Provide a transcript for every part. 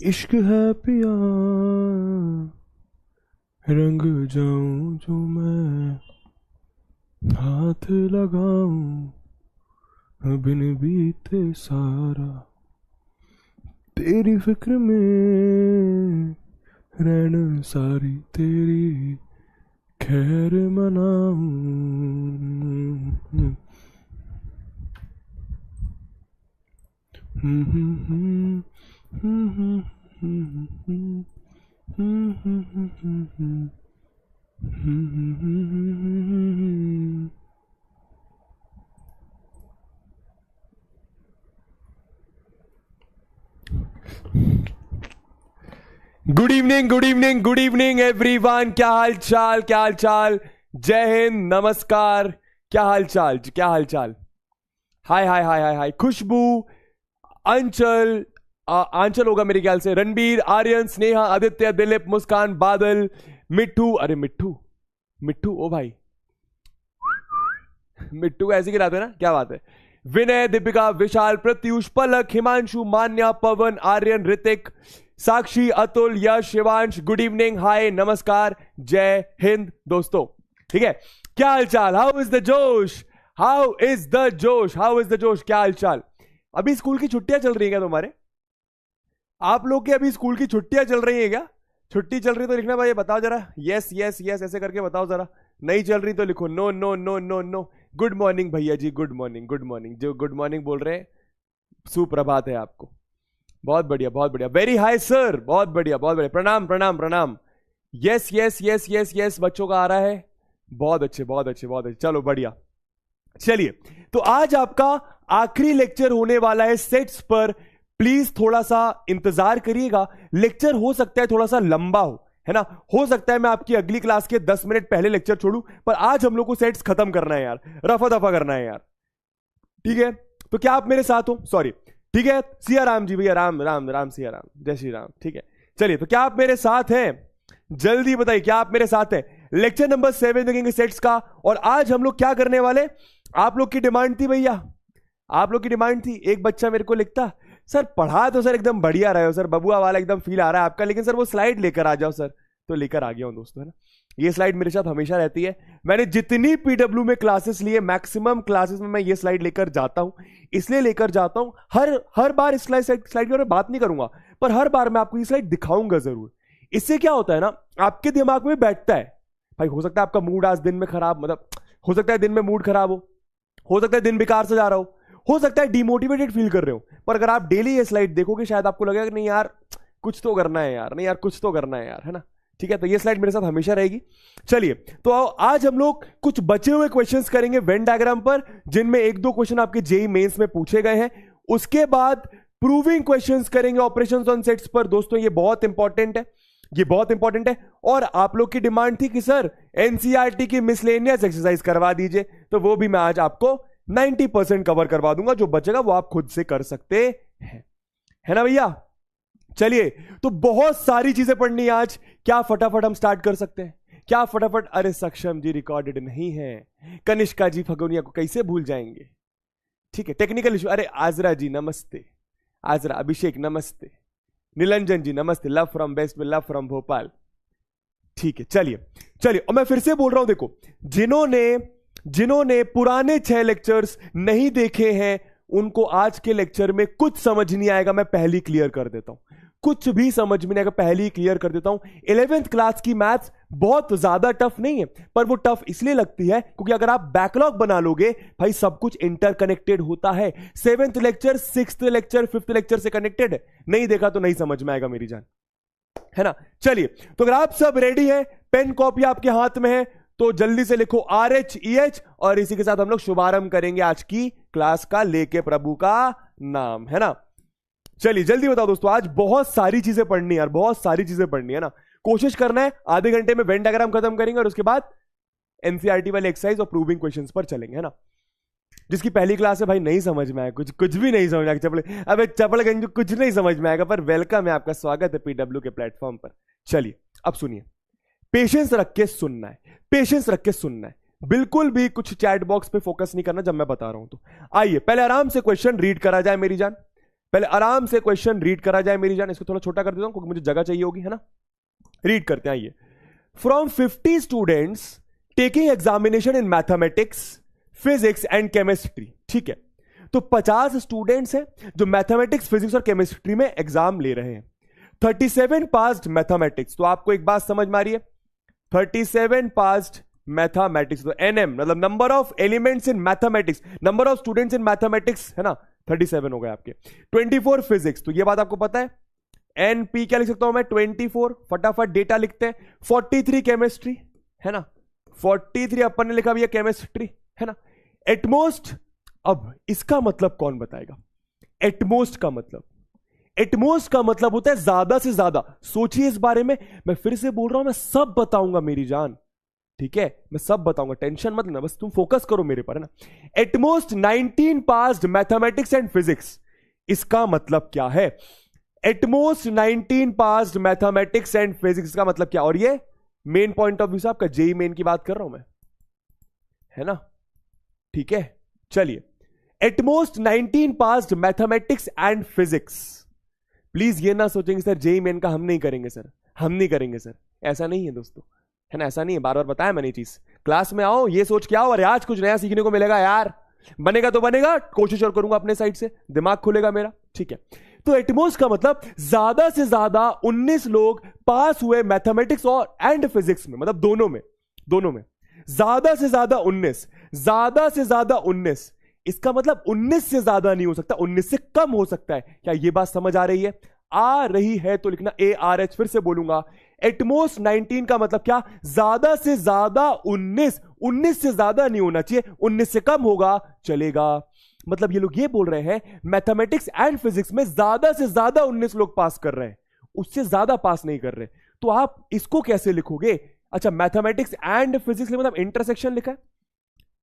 इश्क है पिया, रंग जाऊं जो मैं, हाथ लगाऊं बिन बीते सारा, तेरी फिक्र में रहना सारी, तेरी खैर मनाऊं। Good evening, good evening, good evening everyone. क्या हाल चाल, क्या हाल चाल? जय हिंद, नमस्कार। क्या हाल चाल, क्या हाल चाल? हाय हाय हाय हाय हाय। खुशबू, अंचल, आंचल होगा मेरे ख्याल से, रणबीर, आर्यन, स्नेहा, आदित्य, दिलीप, मुस्कान, बादल, मिट्टू। अरे मिट्टू, मिट्टू ओ भाई, मिट्टू ऐसे गिराते ना, क्या बात है। विनय, दीपिका, विशाल, प्रत्युष, पलक, हिमांशु, मान्या, पवन, आर्यन, ऋतिक, साक्षी, अतुल, यश, शिवांश। गुड इवनिंग, हाय, नमस्कार, जय हिंद दोस्तों। ठीक है, क्या हाल चाल? हाउ इज द जोश? हाउ इज द जोश? हाउ इज द जोश? क्या हाल चाल? अभी स्कूल की छुट्टियां चल रही हैं क्या तुम्हारे? आप लोग के अभी स्कूल की छुट्टियां चल रही हैं क्या? छुट्टी चल रही तो लिखना भाई, बताओ जरा, यस यस यस ऐसे करके बताओ जरा। नहीं चल रही तो लिखो no no no no no. Good morning भैया जी, गुड मॉर्निंग, गुड मॉर्निंग। जो गुड मॉर्निंग बोल रहे हैं, सुप्रभात है आपको। बहुत बढ़िया, बहुत बढ़िया, वेरी हाई सर, बहुत बढ़िया, बहुत बढ़िया। प्रणाम प्रणाम प्रणाम। Yes yes yes yes yes, बच्चों का आ रहा है। बहुत अच्छे, बहुत अच्छे, बहुत अच्छे, चलो बढ़िया। चलिए, तो आज आपका आखिरी लेक्चर होने वाला है सेट्स पर। प्लीज थोड़ा सा इंतजार करिएगा, लेक्चर हो सकता है थोड़ा सा लंबा है ना। हो सकता है मैं आपकी अगली क्लास के 10 मिनट पहले लेक्चर छोड़ूं, पर आज हम लोग को सेट्स खत्म करना है यार, रफा दफा करना है यार। ठीक है, तो क्या आप मेरे साथ हो? सॉरी, ठीक है, सिया राम जी भैया, राम राम राम, सिया राम, जय श्री राम। ठीक है, चलिए, तो क्या आप मेरे साथ हैं? जल्दी बताइए, क्या आप मेरे साथ हैं? लेक्चर नंबर 7 देखेंगे सेट्स का। और आज हम लोग क्या करने वाले, आप लोग की डिमांड थी भैया, आप लोग की डिमांड थी। एक बच्चा मेरे को लिखता, सर पढ़ा तो सर एकदम बढ़िया रहे हो सर, बबुआ वाला एकदम फील आ रहा है आपका, लेकिन सर वो स्लाइड लेकर आ जाओ सर। तो लेकर आ गया हूं दोस्तों, है ना। ये स्लाइड मेरे साथ हमेशा रहती है। मैंने जितनी पीडब्ल्यू में क्लासेस लिए, मैक्सिमम क्लासेस में मैं ये स्लाइड लेकर जाता हूं। इसलिए लेकर जाता हूं, हर बार इस स्लाइड की मैं बात नहीं करूंगा, पर हर बार मैं आपको ये स्लाइड दिखाऊंगा जरूर। इससे क्या होता है ना, आपके दिमाग में बैठता है। भाई हो सकता है आपका मूड आज दिन में खराब, मतलब हो सकता है दिन में मूड खराब हो सकता है दिन बेकार से जा रहा हो सकता है डिमोटिवेटेड फील कर रहे हो, पर अगर आप डेली ये स्लाइड देखोगे शायद आपको लगेगा कि नहीं यार कुछ तो करना है यार, नहीं यार कुछ तो करना है यार, है ना। ठीक है, तो ये स्लाइड मेरे साथ हमेशा रहेगी। चलिए, तो आज हम लोग कुछ बचे हुए क्वेश्चंस करेंगे वेन डायग्राम पर, जिनमें 1-2 क्वेश्चन आपके जेई मेंस में पूछे गए हैं। उसके बाद प्रूविंग क्वेश्चंस करेंगे ऑपरेशंस ऑन सेट्स पर। दोस्तों ये बहुत इंपॉर्टेंट है, ये बहुत इंपॉर्टेंट है। और आप लोग की डिमांड थी कि सर एनसीईआरटी की मिसलेनियस एक्सरसाइज करवा दीजिए, तो वो भी मैं आज आपको 90% कवर करवा दूंगा। जो बचेगा वो आप खुद से कर सकते हैं, है ना भैया। चलिए, तो बहुत सारी चीजें पढ़नी है आज। क्या फटाफट हम स्टार्ट कर सकते हैं? क्या फटाफट? अरे सक्षम जी रिकॉर्डेड नहीं है, कनिष्का जी फगोनिया को कैसे भूल जाएंगे। ठीक है, टेक्निकल इशू। अरे आजरा जी नमस्ते, आजरा, अभिषेक नमस्ते, निरंजन जी नमस्ते, लव फ्रॉम बेस्ट में लव फ्रॉम भोपाल। ठीक है, चलिए चलिए, और मैं फिर से बोल रहा हूं, देखो जिन्होंने पुराने 6 लेक्चर्स नहीं देखे हैं उनको आज के लेक्चर में कुछ समझ नहीं आएगा। मैं पहली क्लियर कर देता हूं, कुछ भी समझ में नहीं आएगा, पहली क्लियर कर देता हूं। 11th क्लास की मैथ्स बहुत ज्यादा टफ नहीं है, पर वो टफ इसलिए लगती है क्योंकि अगर आप बैकलॉग बना लोगे, भाई सब कुछ इंटरकनेक्टेड होता है। 7th lecture 6th lecture 5th lecture से कनेक्टेड है, नहीं देखा तो नहीं समझ में आएगा मेरी जान, है ना। चलिए, तो अगर आप सब रेडी हैं, पेन कॉपी आपके हाथ में है, तो जल्दी से लिखो RHEH, और इसी के साथ हम लोग शुभारंभ करेंगे आज की क्लास का, लेके प्रभु का नाम, है ना। चलिए जल्दी बताओ दोस्तों, आज बहुत सारी चीजें पढ़नी है यार, बहुत सारी चीजें पढ़नी है ना। कोशिश करना है आधे घंटे में वेन डायग्राम खत्म करेंगे, और उसके बाद एनसीईआरटी वाले एक्सरसाइज और प्रूविंग क्वेश्चंस पर चलेंगे, है ना। जिसकी पहली क्लास है भाई नहीं समझ में आया, कुछ भी नहीं समझ आएगा, अबे चपड़गंज कुछ नहीं समझ में आएगा, पर वेलकम है, आपका स्वागत है पीडब्ल्यू के प्लेटफॉर्म पर। चलिए अब सुनिए, पेशेंस रख के सुनना है, पेशेंस रख के सुनना है, बिल्कुल भी कुछ चैट बॉक्स पे फोकस नहीं करना जब मैं बता रहा हूं। तो आइए पहले आराम से क्वेश्चन रीड करा जाए मेरी जान, पहले आराम से क्वेश्चन रीड करा जाए मेरी जान। इसको थोड़ा छोटा कर देता हूं क्योंकि मुझे जगह चाहिए होगी, है ना। रीड करते हैं। ये from 50 students taking examination in mathematics, physics and chemistry. ठीक है, तो 50 स्टूडेंट्स हैं जो मैथमेटिक्स, फिजिक्स और केमिस्ट्री में एग्जाम ले रहे हैं। 37 पास्ड मैथमेटिक्स। तो आपको एक बात समझ में आ रही है, 37 पास्ड मैथमेटिक्स। तो एनएम मतलब number of elements in mathematics, number of students in mathematics, है ना, 37 हो गए आपके। 24 फिजिक्स, तो ये बात आपको पता है। एनपी क्या लिख सकता हूं मैं, 24। फटाफट डेटा लिखते हैं। 43 केमिस्ट्री, है ना, 43 अपन ने लिखा भैया केमिस्ट्री, है ना। एटमोस्ट, अब इसका मतलब कौन बताएगा? एटमोस्ट का मतलब, एटमोस्ट का मतलब होता है ज्यादा से ज्यादा। सोचिए इस बारे में, मैं फिर से बोल रहा हूं, मैं सब बताऊंगा मेरी जान, ठीक है, मैं सब बताऊंगा, टेंशन मत लेना, बस तुम फोकस करो मेरे पर, है ना। At most 19 passed mathematics and physics, इसका मतलब क्या है? At most 19 passed mathematics and physics का मतलब क्या? और ये मेन पॉइंट ऑफ व्यू से आपका जेई मेन की बात कर रहा हूं मैं, है ना, ठीक है। चलिए, at most 19 passed mathematics and physics. Please ये ना सोचेंगे सर जेई मेन का हम नहीं करेंगे सर, हम नहीं करेंगे सर, ऐसा नहीं है दोस्तों, है ना, ऐसा नहीं है। बार बार बताया मैंने चीज, क्लास में आओ ये सोच के आओ, अरे आज कुछ नया सीखने को मिलेगा यार, बनेगा तो बनेगा, कोशिश और करूंगा अपने साइड से, दिमाग खुलेगा मेरा, ठीक है। तो एटमोस्ट का मतलब ज्यादा से ज्यादा 19 लोग पास हुए मैथमेटिक्स और एंड फिजिक्स में, मतलब दोनों में, दोनों में ज्यादा से ज्यादा 19, ज्यादा से ज्यादा 19। इसका मतलब 19 से ज्यादा नहीं हो सकता, 19 से कम हो सकता है। क्या ये बात समझ आ रही है? आ रही है तो लिखना ARH। फिर से बोलूंगा, एटमोस्ट 19 का मतलब क्या? ज्यादा से ज्यादा 19, 19 से ज्यादा नहीं होना चाहिए, 19 से कम होगा चलेगा। मतलब ये लोग ये बोल रहे हैं मैथमेटिक्स एंड फिजिक्स में ज्यादा से ज्यादा 19 लोग पास कर रहे हैं, उससे ज्यादा पास नहीं कर रहे। तो आप इसको कैसे लिखोगे? अच्छा, मैथमेटिक्स एंड फिजिक्स मतलब इंटरसेक्शन लिखा है,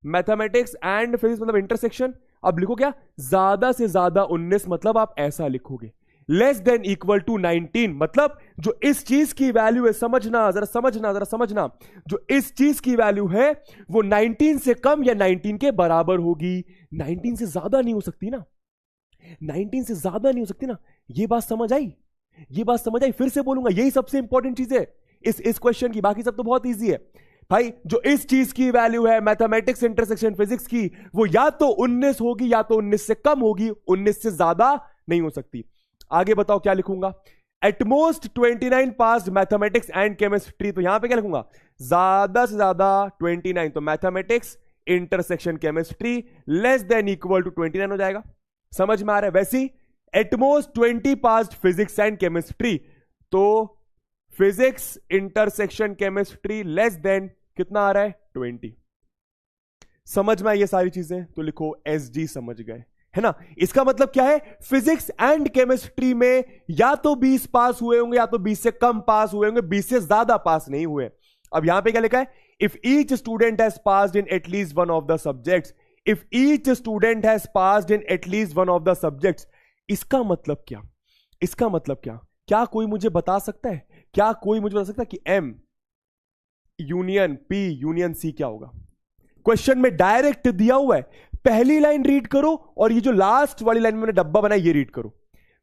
मैथमेटिक्स एंड फिजिक्स मतलब इंटरसेक्शन। अब लिखो क्या? ज्यादा से ज्यादा 19, मतलब आप ऐसा लिखोगे, लेस देन इक्वल टू 19, मतलब जो इस चीज की वैल्यू है, समझना जरा, समझना जरा, समझना, जो इस चीज की वैल्यू है वो 19 से कम या 19 के बराबर होगी। 19 से ज्यादा नहीं हो सकती ना, 19 से ज्यादा नहीं हो सकती ना। ये बात समझ आई? ये बात समझ आई? फिर से बोलूंगा, यही सबसे इंपॉर्टेंट चीज है इस क्वेश्चन की, बाकी सब तो बहुत ईजी है भाई। जो इस चीज की वैल्यू है मैथमेटिक्स इंटरसेक्शन फिजिक्स की, वो या तो 19 होगी या तो 19 से कम होगी, 19 से ज्यादा नहीं हो सकती। आगे बताओ क्या लिखूंगा? At most 29 passed mathematics and chemistry. तो यहां पे क्या लिखूंगा? ज्यादा से ज्यादा 29, तो mathematics intersection chemistry less than equal to 29 हो जाएगा। समझ में आ रहा है? वैसे ही at most 20 passed physics and chemistry, तो physics intersection chemistry less than कितना आ रहा है? 20। समझ में आई ये सारी चीजें? तो लिखो SG, समझ गए, है ना। इसका मतलब क्या है? फिजिक्स एंड केमिस्ट्री में या तो 20 पास हुए होंगे या तो 20 से कम पास हुए होंगे, 20 से ज्यादा पास नहीं हुए। अब यहां पे क्या लिखा है? If each student has passed in at least one of the subjects, if each student has passed in at least one of the subjects. इसका मतलब क्या? इसका मतलब क्या? क्या कोई मुझे बता सकता है? क्या कोई मुझे बता सकता है कि M union P union C क्या होगा? क्वेश्चन में डायरेक्ट दिया हुआ है, पहली लाइन रीड करो और ये जो लास्ट वाली लाइन में मैंने डब्बा बनाया ये रीड करो।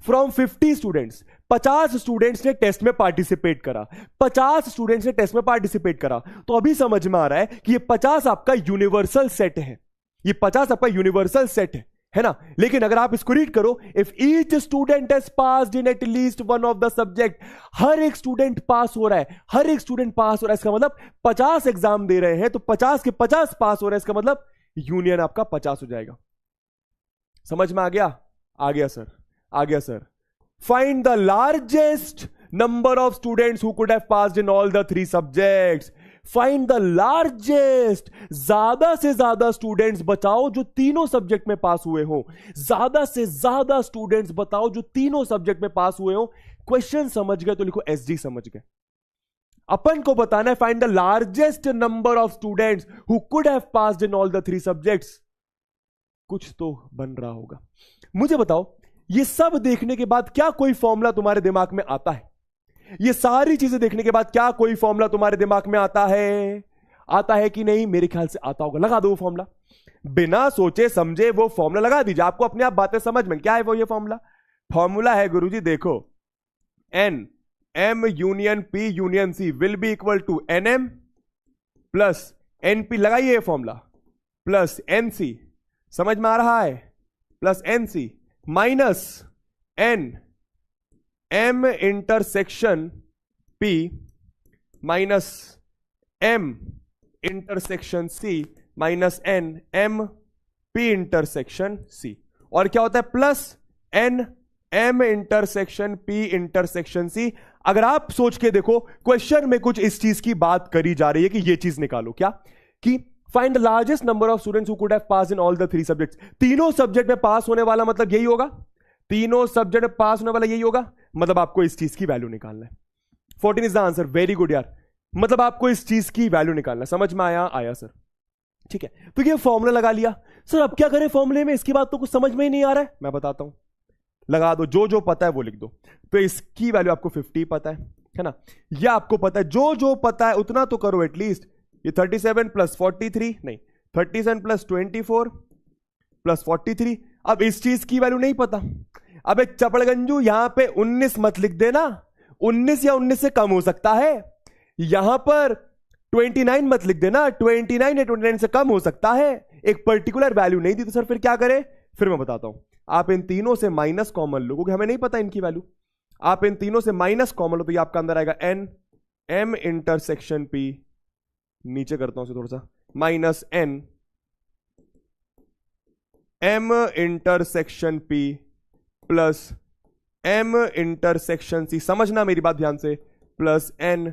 फ्रॉम 50 स्टूडेंट्स, 50 स्टूडेंट्स ने टेस्ट में पार्टिसिपेट करा, 50 स्टूडेंट्स ने टेस्ट में पार्टिसिपेट करा। तो अभी समझ में आ रहा है कि ये 50 आपका यूनिवर्सल सेट है, ये 50 आपका यूनिवर्सल सेट है ना। लेकिन अगर आप इसको रीड करो, if each student has passed in at least one of the subject, हर एक स्टूडेंट पास हो रहा है, हर एक स्टूडेंट पास हो रहा है, इसका मतलब 50 एग्जाम दे रहे हैं तो 50 के 50 पास हो रहे हैं, इसका मतलब यूनियन आपका 50 हो जाएगा। समझ में आ गया? आ गया सर, आ गया sir. Find the largest number of students who could have passed in all the 3 subjects. Find the largest, ज्यादा से ज्यादा स्टूडेंट्स बताओ जो तीनों सब्जेक्ट में पास हुए हो, ज्यादा से ज्यादा स्टूडेंट्स बताओ जो तीनों सब्जेक्ट में पास हुए हो। क्वेश्चन समझ गए तो लिखो SG, समझ गए। अपन को बताना है find the largest number of students who could have passed in all the 3 subjects. कुछ तो बन रहा होगा। मुझे बताओ, ये सब देखने के बाद क्या कोई फॉर्मूला तुम्हारे दिमाग में आता है? ये सारी चीजें देखने के बाद क्या कोई फॉर्मूला तुम्हारे दिमाग में आता है? आता है कि नहीं? मेरे ख्याल से आता होगा। लगा दो वो फॉर्मूला, बिना सोचे समझे वो फॉर्मूला लगा दीजिए, आपको अपने आप बातें समझ में क्या है वो ये फॉर्मूला। फॉर्मूला है गुरुजी, देखो N M union P union C will be equal to N M plus N P, लगाइए फॉर्मूला, प्लस एन सी, समझ में आ रहा है, plus N C minus N M intersection P minus M intersection C minus N M P intersection C, और क्या होता है plus N M intersection P intersection C. अगर आप सोच के देखो क्वेश्चन में कुछ इस चीज की बात करी जा रही है कि ये चीज निकालो, क्या कि find the largest number of students who could have pass in all the 3 subjects. तीनों सब्जेक्ट में पास होने वाला मतलब यही होगा, तीनों सब्जेक्ट में पास होने वाला यही होगा, मतलब आपको इस चीज की वैल्यू निकालना है। 14 is the answer, very good यार, मतलब आपको इस चीज की वैल्यू निकालना है। समझ में आया सर, ठीक है। तो ये फॉर्मूला लगा लिया सर, अब क्या करें फॉर्मूले में, इसकी बात तो कुछ समझ में ही नहीं आ रहा है, मैं बताता हूं, लगा दो, जो जो पता है वो लिख दो। तो इसकी वैल्यू आपको 50 पता है ना, यह आपको पता है, जो जो पता है उतना तो करो एटलीस्ट। ये 37 प्लस 43 नहीं, 37 प्लस 24 प्लस 43। अब इस चीज की वैल्यू नहीं पता, अब एक चपड़गंजू यहां पे 19 मत लिख देना, 19 या 19 से कम हो सकता है। यहां पर 29 मत लिख देना, 29 या 29 से कम हो सकता है। एक पर्टिकुलर वैल्यू नहीं दी तो सर फिर क्या करें, फिर मैं बताता हूं। आप इन तीनों से माइनस कॉमन लो, क्योंकि हमें नहीं पता इनकी वैल्यू। आप इन तीनों से माइनस कॉमन लो तो ये आपका अंदर आएगा एन एम इंटरसेक्शन पी, नीचे करता हूं उसे थोड़ा सा, minus N M intersection P plus M intersection C, समझना मेरी बात ध्यान से, plus N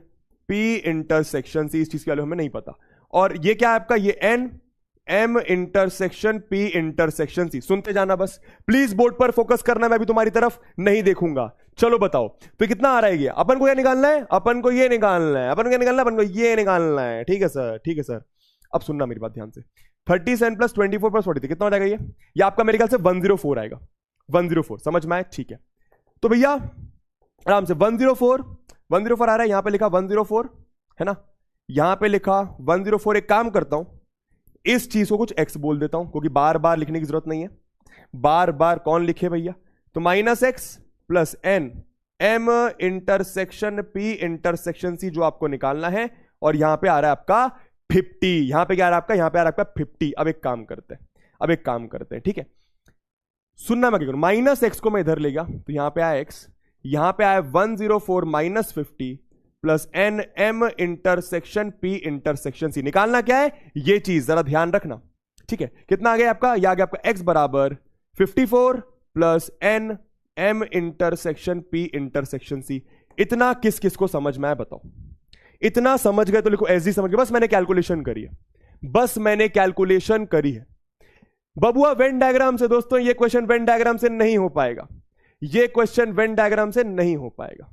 P intersection C. इस चीज की वैल्यू हमें नहीं पता। और ये क्या है आपका, ये N M intersection P intersection C. सुनते जाना बस, प्लीज बोर्ड पर फोकस करना, मैं भी तुम्हारी तरफ नहीं देखूंगा। चलो बताओ तो कितना आ रहा है ये, अपन को क्या निकालना है, अपन को ये निकालना है, अपन को क्या निकालना है, अपन को ये निकालना है। ठीक है सर, ठीक है सर। अब सुनना मेरी बात ध्यान से, 37 प्लस 24 प्लस 43 कितना हो जाएगा ये आपका मेरे ख्याल से 104 आएगा, 104, समझ में आए, ठीक है। तो भैया आराम से 104 आ रहा है, यहां पे लिखा 104 है ना, यहां पे लिखा 104। एक काम करता हूं, इस चीज को कुछ x बोल देता हूं, क्योंकि बार बार लिखने की जरूरत नहीं है, बार बार कौन लिखे भैया। तो minus X plus N M intersection P intersection C जो आपको निकालना है, और यहां पे आ रहा है आपका 50। यहां पे क्या आ रहा है आपका, यहां पे आ रहा है आपका 50। अब एक काम करते हैं, ठीक है, सुनना मैं क्या करूं, माइनस एक्स को मैं इधर ले गया तो यहां पे आया एक्स, यहां पे आया 104 minus 50 plus N M intersection P intersection C. निकालना क्या है ये चीज, जरा ध्यान रखना, ठीक है। कितना आ गया आपका, यह आ गया आपका x बराबर 54 plus N M intersection P intersection C. इतना किस किस को समझ में आया बताओ, इतना समझ गए तो लिखो एस जी समझ गए, बस मैंने कैलकुलेशन करी है, बस मैंने कैलकुलेशन करी है। बबुआ वेन डायग्राम से, दोस्तों ये क्वेश्चन वेन डायग्राम से नहीं हो पाएगा, ये क्वेश्चन वेन डायग्राम से नहीं हो पाएगा,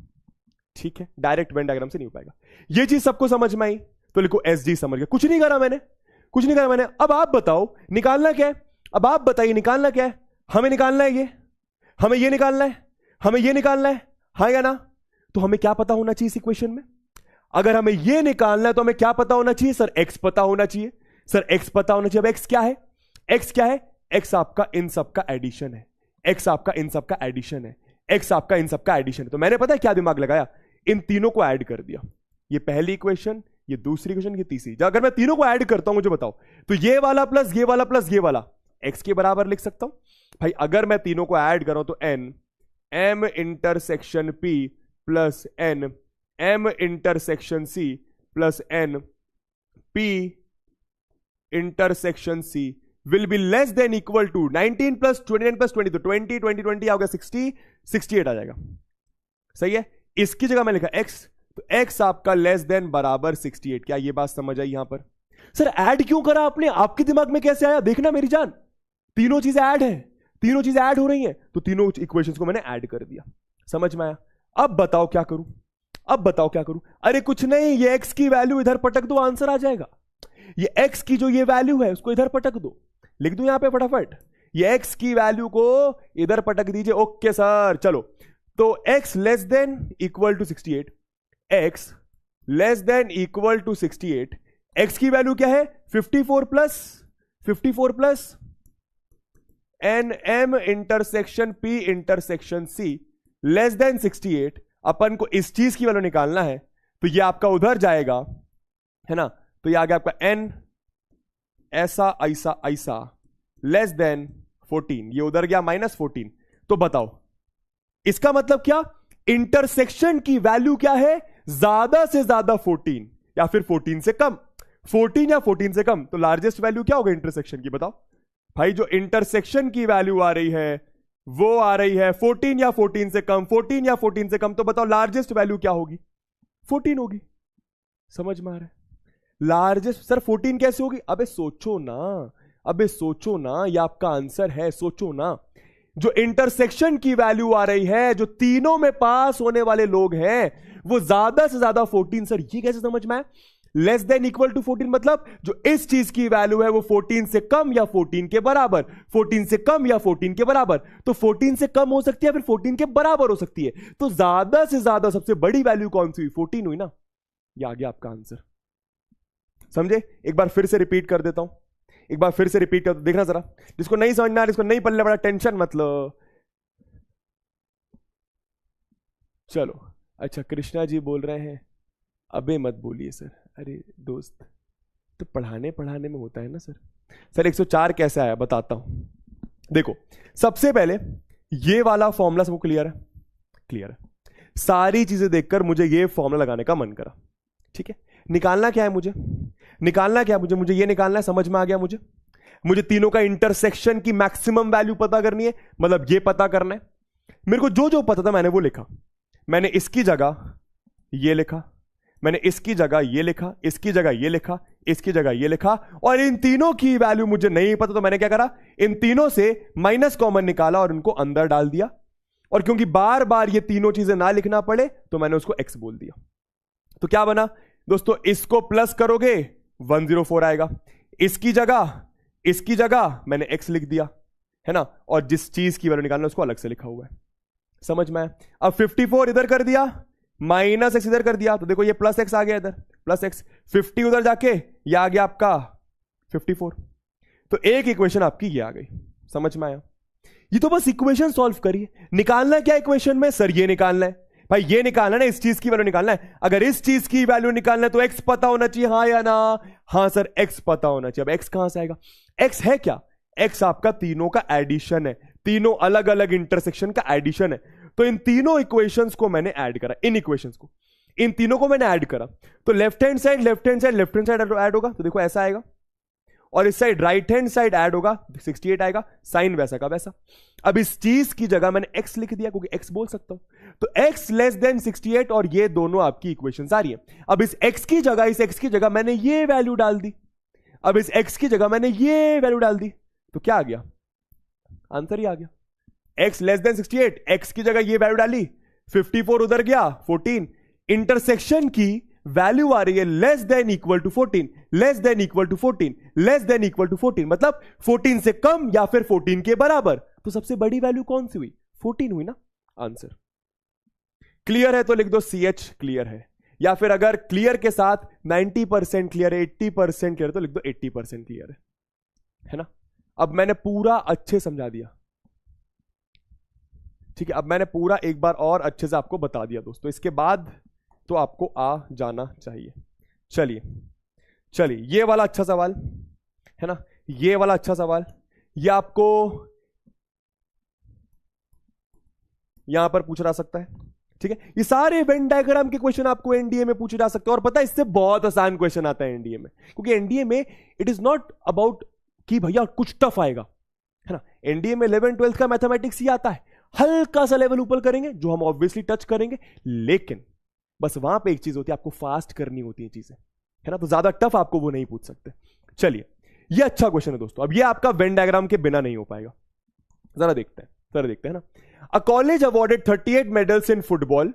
ठीक है, डायरेक्ट वेन डायग्राम से नहीं हो पाएगा। ये चीज सबको समझ में आई तो लिखो एस जी समझ गए। कुछ नहीं करा मैंने, कुछ नहीं करा मैंने। अब आप बताओ निकालना क्या है, अब आप बताइए निकालना क्या है। हमें निकालना है ये, हमें ये निकालना है, हमें ये निकालना है, हाँ या ना। तो हमें क्या पता होना चाहिए इस इक्वेशन में, अगर हमें ये निकालना है तो हमें क्या पता होना चाहिए सर, एक्स पता होना चाहिए, सर एक्स पता होना चाहिए। अब एक्स क्या है, एक्स क्या है, एक्स आपका इन सब का एडिशन है, एक्स आपका इन सब का एडिशन है, एक्स आपका इन सब का एडिशन है। तो मैंने पता है क्या दिमाग लगाया, इन तीनों को ऐड कर दिया, ये पहली इक्वेशन, ये दूसरी इक्वेशन, ये तीसरी। अगर मैं तीनों को ऐड करता हूं मुझे बताओ, तो ये वाला प्लस ये वाला प्लस ये वाला एक्स के बराबर लिख सकता हूं भाई। अगर मैं तीनों को ऐड करूं तो N M intersection P plus N M intersection C plus N P intersection C will be less than equal to 19 plus 29 plus 20, तो 20 20 20 आ गया 60, 68 आ जाएगा, सही है। इसकी जगह मैं लिखा x, तो x आपका लेस देन बराबर 68। क्या ये बात समझ आई यहां पर। सर ऐड क्यों करा आपने, आपके दिमाग में कैसे आया, देखना मेरी जान, तीनों चीजें ऐड है, तीनों चीजें ऐड हो रही हैं, तो तीनों इक्वेशंस को मैंने ऐड कर दिया, समझ में आया। अब बताओ क्या करूं, अब बताओ क्या करूं। अरे कुछ नहीं, ये x की वैल्यू इधर पटक दो, आंसर आ जाएगा। ये x की जो ये वैल्यू है उसको इधर पटक दो, लिख दूं यहां पे फटाफट, ये x की वैल्यू को इधर पटक दीजिए। ओके सर, चलो तो x less than equal to 68, x less than equal to 68, x की वैल्यू क्या है 54 plus N M intersection P intersection C less than 68, अपन को इस चीज की वैल्यू निकालना है, तो ये आपका उधर जाएगा, है ना, तो ये आ गया आपका एन ऐसा ऐसा ऐसा लेस देन 14, ये उधर गया -14। तो बताओ इसका मतलब क्या, इंटरसेक्शन की वैल्यू क्या है, ज्यादा से ज्यादा 14 या फिर 14 से कम, 14 या 14 से कम, तो लार्जेस्ट वैल्यू क्या होगा इंटरसेक्शन की, बताओ भाई। जो इंटरसेक्शन की वैल्यू आ रही है वो आ रही है 14 या 14 से कम, 14 या 14 से कम, तो बताओ लार्जेस्ट वैल्यू क्या होगी, 14 होगी। समझ में आ रहा है, लार्जेस्ट सर 14 कैसे होगी, अबे सोचो ना, अबे सोचो ना, ये आपका आंसर है, सोचो ना। जो इंटरसेक्शन की वैल्यू आ रही है, जो तीनों में पास होने वाले लोग हैं, वो ज्यादा से ज्यादा 14, सर ये कैसे समझ में आया, लेस देन इक्वल टू 14 मतलब जो इस चीज की वैल्यू है वो 14 से कम या 14 के बराबर, 14 से कम या 14 के बराबर, तो 14 से कम हो सकती है फिर 14 के बराबर हो सकती है, तो ज्यादा से ज्यादा सबसे बड़ी वैल्यू कौन सी हुई, 14 हुई ना, ये आ गया आपका आंसर। समझे, एक बार फिर से रिपीट कर देता हूं, एक बार फिर से रिपीट कर, देखना जरा, जिसको नहीं समझ में आ रहा, जिसको नहीं पल्ले बड़ा टेंशन मतलब। चलो अच्छा, कृष्णा जी बोल रहे हैं अबे मत बोलिए सर, अरे दोस्त तो पढ़ाने पढ़ाने में होता है ना सर। सर 104 कैसे आया बताता हूं, देखो सबसे पहले ये वाला फॉर्मूला सबको क्लियर है, क्लियर है, सारी चीजें देखकर मुझे ये फॉर्मूला लगाने का मन करा, ठीक है। निकालना क्या है मुझे, निकालना क्या है मुझे ये निकालना है, समझ में आ गया मुझे तीनों का इंटरसेक्शन की मैक्सिमम वैल्यू पता करनी है, मतलब ये पता करना है। मेरे को जो जो पता था मैंने वो लिखा, मैंने इसकी जगह ये लिखा, मैंने इसकी जगह ये लिखा, इसकी जगह ये लिखा, इसकी जगह ये लिखा, और इन तीनों की वैल्यू मुझे नहीं पता, तो मैंने क्या करा, इन तीनों से माइनस कॉमन निकाला और इनको अंदर डाल दिया, और क्योंकि बार बार ये तीनों चीजें ना लिखना पड़े तो मैंने उसको x बोल दिया। तो क्या बना दोस्तों, इसको प्लस करोगे 104 आएगा, इसकी जगह मैंने x लिख दिया, है ना, और जिस चीज की वैल्यू निकालना उसको अलग से लिखा हुआ है, समझ में आया। अब 54 इधर कर दिया, माइनस x इधर कर दिया, तो देखो ये प्लस x आ गया इधर, प्लस x, 50 उधर जाके ये आ गया आपका 54, तो एक इक्वेशन आपकी ये आ गई, समझ में आया। ये तो बस इक्वेशन सॉल्व करिए, निकालना क्या इक्वेशन में, सर ये निकालना है भाई, ये निकालना है, इस चीज की वैल्यू निकालना है, अगर इस चीज की वैल्यू निकालना है तो x पता होना चाहिए, हाँ या ना, हाँ सर x पता होना चाहिए। अब x कहां से आएगा, x है क्या, x आपका तीनों का एडिशन है, तीनों अलग अलग इंटरसेक्शन का एडिशन है, तो इन तीनों इक्वेशंस को मैंने ऐड करा, इन इक्वेशंस को, इन तीनों को मैंने ऐड करा, तो लेफ्ट हैंड साइड ऐड होगा, तो देखो ऐसा आएगा, और इस side right hand side add होगा, 68 आएगा, साइन वैसा का वैसा। अब इस चीज की जगह मैंने x लिख दिया क्योंकि x बोल सकता हूं, तो x लेस देन 68, और ये दोनों आपकी इक्वेशंस आ रही है। अब इस x की जगह मैंने ये वैल्यू डाल दी, अब इस x की जगह मैंने ये वैल्यू डाल दी, तो क्या आ गया, आंसर ही आ गया, x लेस देन 68, x की जगह ये वैल्यू डाली, 54 उधर गया 14, इंटरसेक्शन की वैल्यू आ रही है less than equal to 14, less than equal to 14, less than equal to 14, मतलब 14 से कम या फिर 14 के बराबर, तो सबसे बड़ी वैल्यू कौन सी हुई, 14 हुई ना, आंसर। क्लियर है तो लिख दो CH क्लियर है, या फिर अगर क्लियर के साथ 90% क्लियर है, 80% क्लियर, तो लिख दो 80% क्लियर है ना। अब मैंने पूरा अच्छे समझा दिया, ठीक है, अब मैंने पूरा एक बार और अच्छे से आपको बता दिया दोस्तों, इसके बाद तो आपको आ जाना चाहिए। चलिए ये वाला अच्छा सवाल है ना, ये वाला अच्छा सवाल, ये आपको यहां पर पूछा जा सकता है, ठीक है। ये सारे वेन डायग्राम के क्वेश्चन आपको एनडीए में पूछे जा सकते हैं, और पता है इससे बहुत आसान क्वेश्चन आता है एनडीए में, क्योंकि एनडीए में इट इज नॉट अबाउट कि भैया कुछ टफ आएगा, है ना। एनडीए में 11th 12th का मैथमेटिक्स ही आता है, हल्का सा लेवल ऊपर करेंगे जो हम ऑब्वियसली टच करेंगे, लेकिन बस वहां पे एक चीज होती है, आपको फास्ट करनी होती है चीजें, है ना, तो ज्यादा टफ आपको वो नहीं पूछ सकते। चलिए ये अच्छा क्वेश्चन है दोस्तों, अब ये आपका वेन डायग्राम के बिना नहीं हो पाएगा, जरा देखते हैं ना। A college awarded 38 medals in football,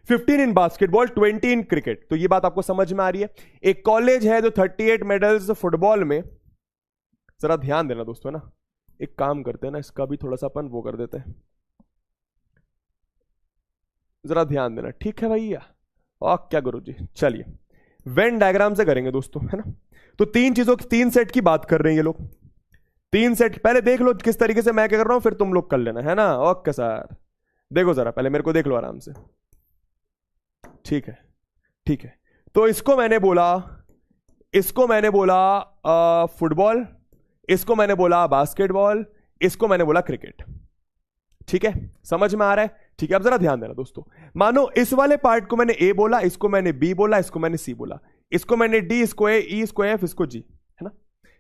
15 in basketball, 20 in cricket, तो ये बात आपको समझ में आ रही है। एक कॉलेज है जो 38 मेडल्स फुटबॉल में, जरा ध्यान देना दोस्तों, है ना, एक काम करते हैं ना, इसका भी थोड़ा सा अपन वो कर देते हैं, जरा ध्यान देना, ठीक है भैया, और क्या गुरुजी। चलिए वेन डायग्राम से करेंगे दोस्तों, है ना, तो तीन चीजों की, तीन सेट की बात कर रहे हैं ये लोग, 3 सेट पहले देख लो किस तरीके से मैं क्या कर रहा हूं, फिर तुम लोग कर लेना, है ना। ओके सर, देखो जरा पहले मेरे को देख लो आराम से। ठीक है, ठीक है। तो इसको मैंने बोला फुटबॉल, इसको मैंने बोला बास्केटबॉल, इसको मैंने बोला क्रिकेट। ठीक है, समझ में आ रहा है? ठीक है, अब जरा ध्यान देना दोस्तों। मानो इस वाले पार्ट को मैंने ए बोला, इसको मैंने बी बोला, इसको मैंने सी बोला, इसको मैंने डी, इसको ए, ई, इसको एफ, इसको जी, है ना।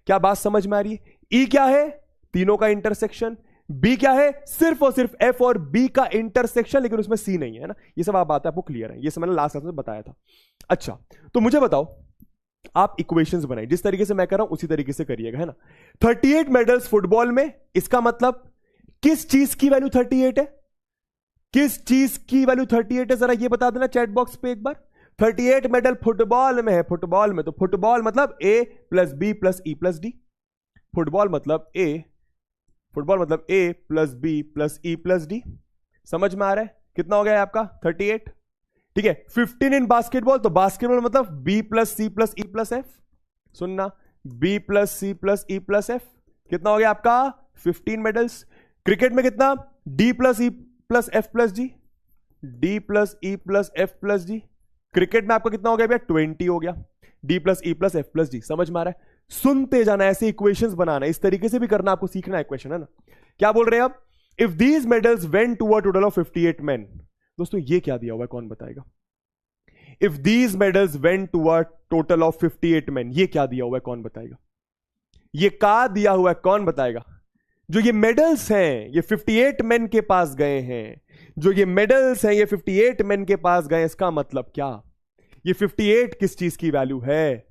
क्या बात समझ में आ रही है? ई क्या है? तीनों का इंटरसेक्शन। बी क्या है? सिर्फ और सिर्फ एफ और बी का इंटरसेक्शन, लेकिन उसमें सी नहीं है ना। ये सब आप बात आपको क्लियर है, ये सब मैंने लास्ट क्लास में बताया था। अच्छा, तो मुझे बताओ, आप इक्वेशंस बनाइए जिस तरीके से मैं कर रहा हूं उसी तरीके से करिएगा, है ना। 38 मेडल्स फुटबॉल में, इसका मतलब किस चीज की वैल्यू 38 है? किस चीज की वैल्यू 38 है, जरा ये बता देना चैट बॉक्स पे एक बार। 38 मेडल फुटबॉल में है, फुटबॉल में, तो फुटबॉल मतलब A plus B plus E plus D. Football मतलब A plus B plus E plus D. समझ में आ रहा है? कितना हो गया आपका? 38। ठीक है, 15 इन बास्केटबॉल, तो बास्केटबॉल मतलब B plus C plus E plus F. सुनना, B plus C plus E plus F. कितना हो गया आपका? 15 मेडल्स। क्रिकेट में कितना? D plus E plus F plus G, D plus E plus F plus G. Cricket में आपका कितना हो गया भैया? 20 हो गया, D plus E plus F plus G. समझ में आ रहा है? सुनते जाना, ऐसे इक्वेशंस बनाना, इस तरीके से भी करना, आपको सीखना है इक्वेशन, है ना। क्या बोल रहे हैं आप? If these medals went to a total of 58 men. दोस्तों ये क्या दिया हुआ है, कौन बताएगा? If these medals went to a total of 58 men, ये क्या दिया हुआ है, कौन बताएगा? ये का दिया हुआ है, कौन बताएगा? जो ये मेडल्स हैं ये 58 मेन के पास गए हैं, जो ये मेडल्स हैं ये 58 मेन के पास गए, इसका मतलब क्या? ये 58 किस चीज की वैल्यू है?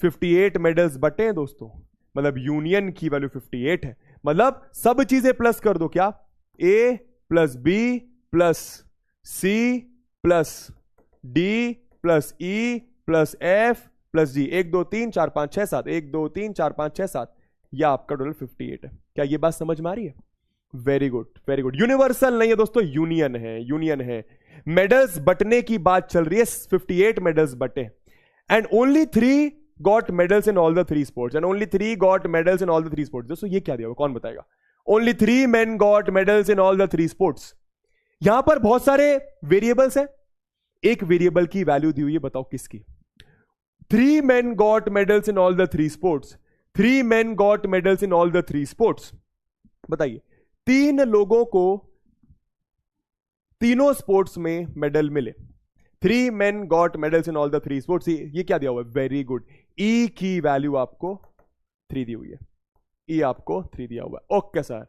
58 मेडल्स बटे हैं दोस्तों, मतलब यूनियन की वैल्यू 58 है। मतलब सब चीजें प्लस कर दो, क्या? A plus B plus C plus D plus E plus F plus G. 1 2 3 4 5 6 7, 1 2 3 4 5 6 7, यह आपका टोटल 58 है। क्या ये बात समझ में आ रही है? Very good, very good. Universal नहीं है दोस्तों, यूनियन है, यूनियन है। मेडल्स बटने की बात चल रही है, 58 मेडल्स बटे, and only 3 got medals in all the 3 sports, and only 3 got medals in all the 3 sports. दोस्तों ये क्या दिया हुआ, कौन बताएगा? Only 3 men got medals in all the 3 sports. यहां पर बहुत सारे वेरिएबल्स हैं, एक वेरिएबल की वैल्यू दी हुई है, बताओ किसकी? 3 men got medals in all the 3 sports, 3 men got medals in all the 3 sports. बताइए, 3 लोगों को तीनों स्पोर्ट्स में मेडल मिले, 3 men got medals in all the 3 sports. ये क्या दिया हुआ है? वेरी गुड, ई की वैल्यू आपको 3 दी हुई है, ई आपको 3 दिया हुआ है। ओके सर,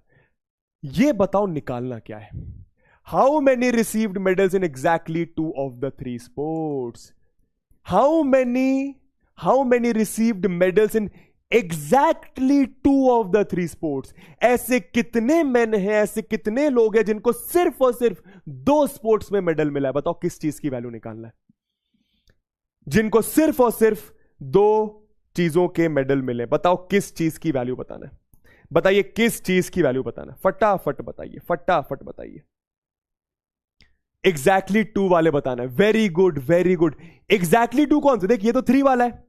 ये बताओ निकालना क्या है? How many received medals in exactly 2 of the 3 sports? How many received medals in exactly 2 of the 3 sports? ऐसे कितने मैन हैं, ऐसे कितने लोग हैं जिनको सिर्फ और सिर्फ 2 स्पोर्ट्स में मेडल मिला है? बताओ किस चीज की वैल्यू निकालना है? जिनको सिर्फ और सिर्फ 2 चीजों के मेडल मिले, बताओ किस चीज की वैल्यू बताना है? बताइए किस चीज की वैल्यू बताना है, फटाफट बताइए, फटाफट बताइए। एग्जैक्टली 2 वाले बताना है। Very good, very good. Exactly 2 कौन से? देखिए, ये तो 3 वाला है,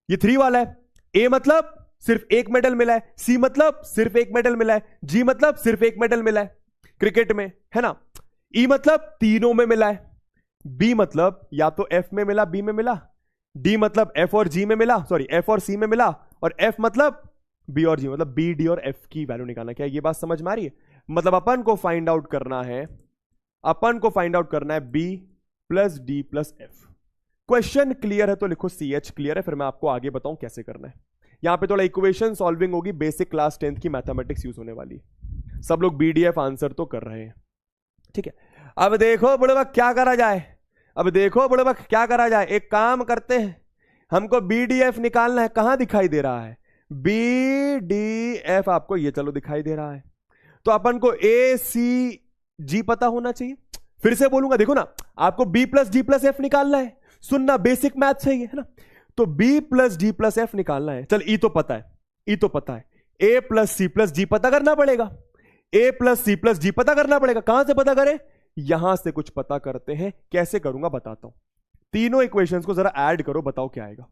ये 3 वाला है। ए मतलब सिर्फ 1 मेडल मिला है, सी मतलब सिर्फ 1 मेडल मिला है, जी मतलब सिर्फ 1 मेडल मिला है क्रिकेट में, है ना। ई मतलब तीनों में मिला है, बी मतलब या तो एफ में मिला, बी में मिला, डी मतलब एफ और जी में मिला, सॉरी एफ और सी में मिला, और एफ मतलब बी और जी, मतलब बी डी और एफ की वैल्यू निकालना। क्या ये बात समझ में आ रही है? मतलब अपन को फाइंड आउट करना है B plus D plus F. Question clear है तो लिखो CH क्लियर है, फिर मैं आपको आगे बताऊं कैसे करना है। यहां पे थोड़ा इक्वेशन सॉल्विंग होगी, बेसिक क्लास 10th की मैथमेटिक्स यूज होने वाली है। सब लोग BDF आंसर तो कर रहे हैं, ठीक है। अब देखो बड़े वक्त क्या करा जाए, एक काम करते हैं, हमको BDF निकालना है। कहां दिखाई दे रहा है? BDF आपको ये चलो दिखाई दे रहा है, तो अपन को ACG पता होना चाहिए। फिर से बोलूंगा, देखो ना, आपको B plus D plus F निकालना है। सुनना, बेसिक मैथ है ये, है ना। तो B plus D plus F निकालना है। चल E तो पता है, A plus C plus G पता करना पड़ेगा, A plus C plus G पता करना पड़ेगा। कहां से पता करें? यहां से कुछ पता करते हैं। कैसे करूंगा बताता हूं। तीनों इक्वेशंस को जरा ऐड करो, बताओ क्या आएगा।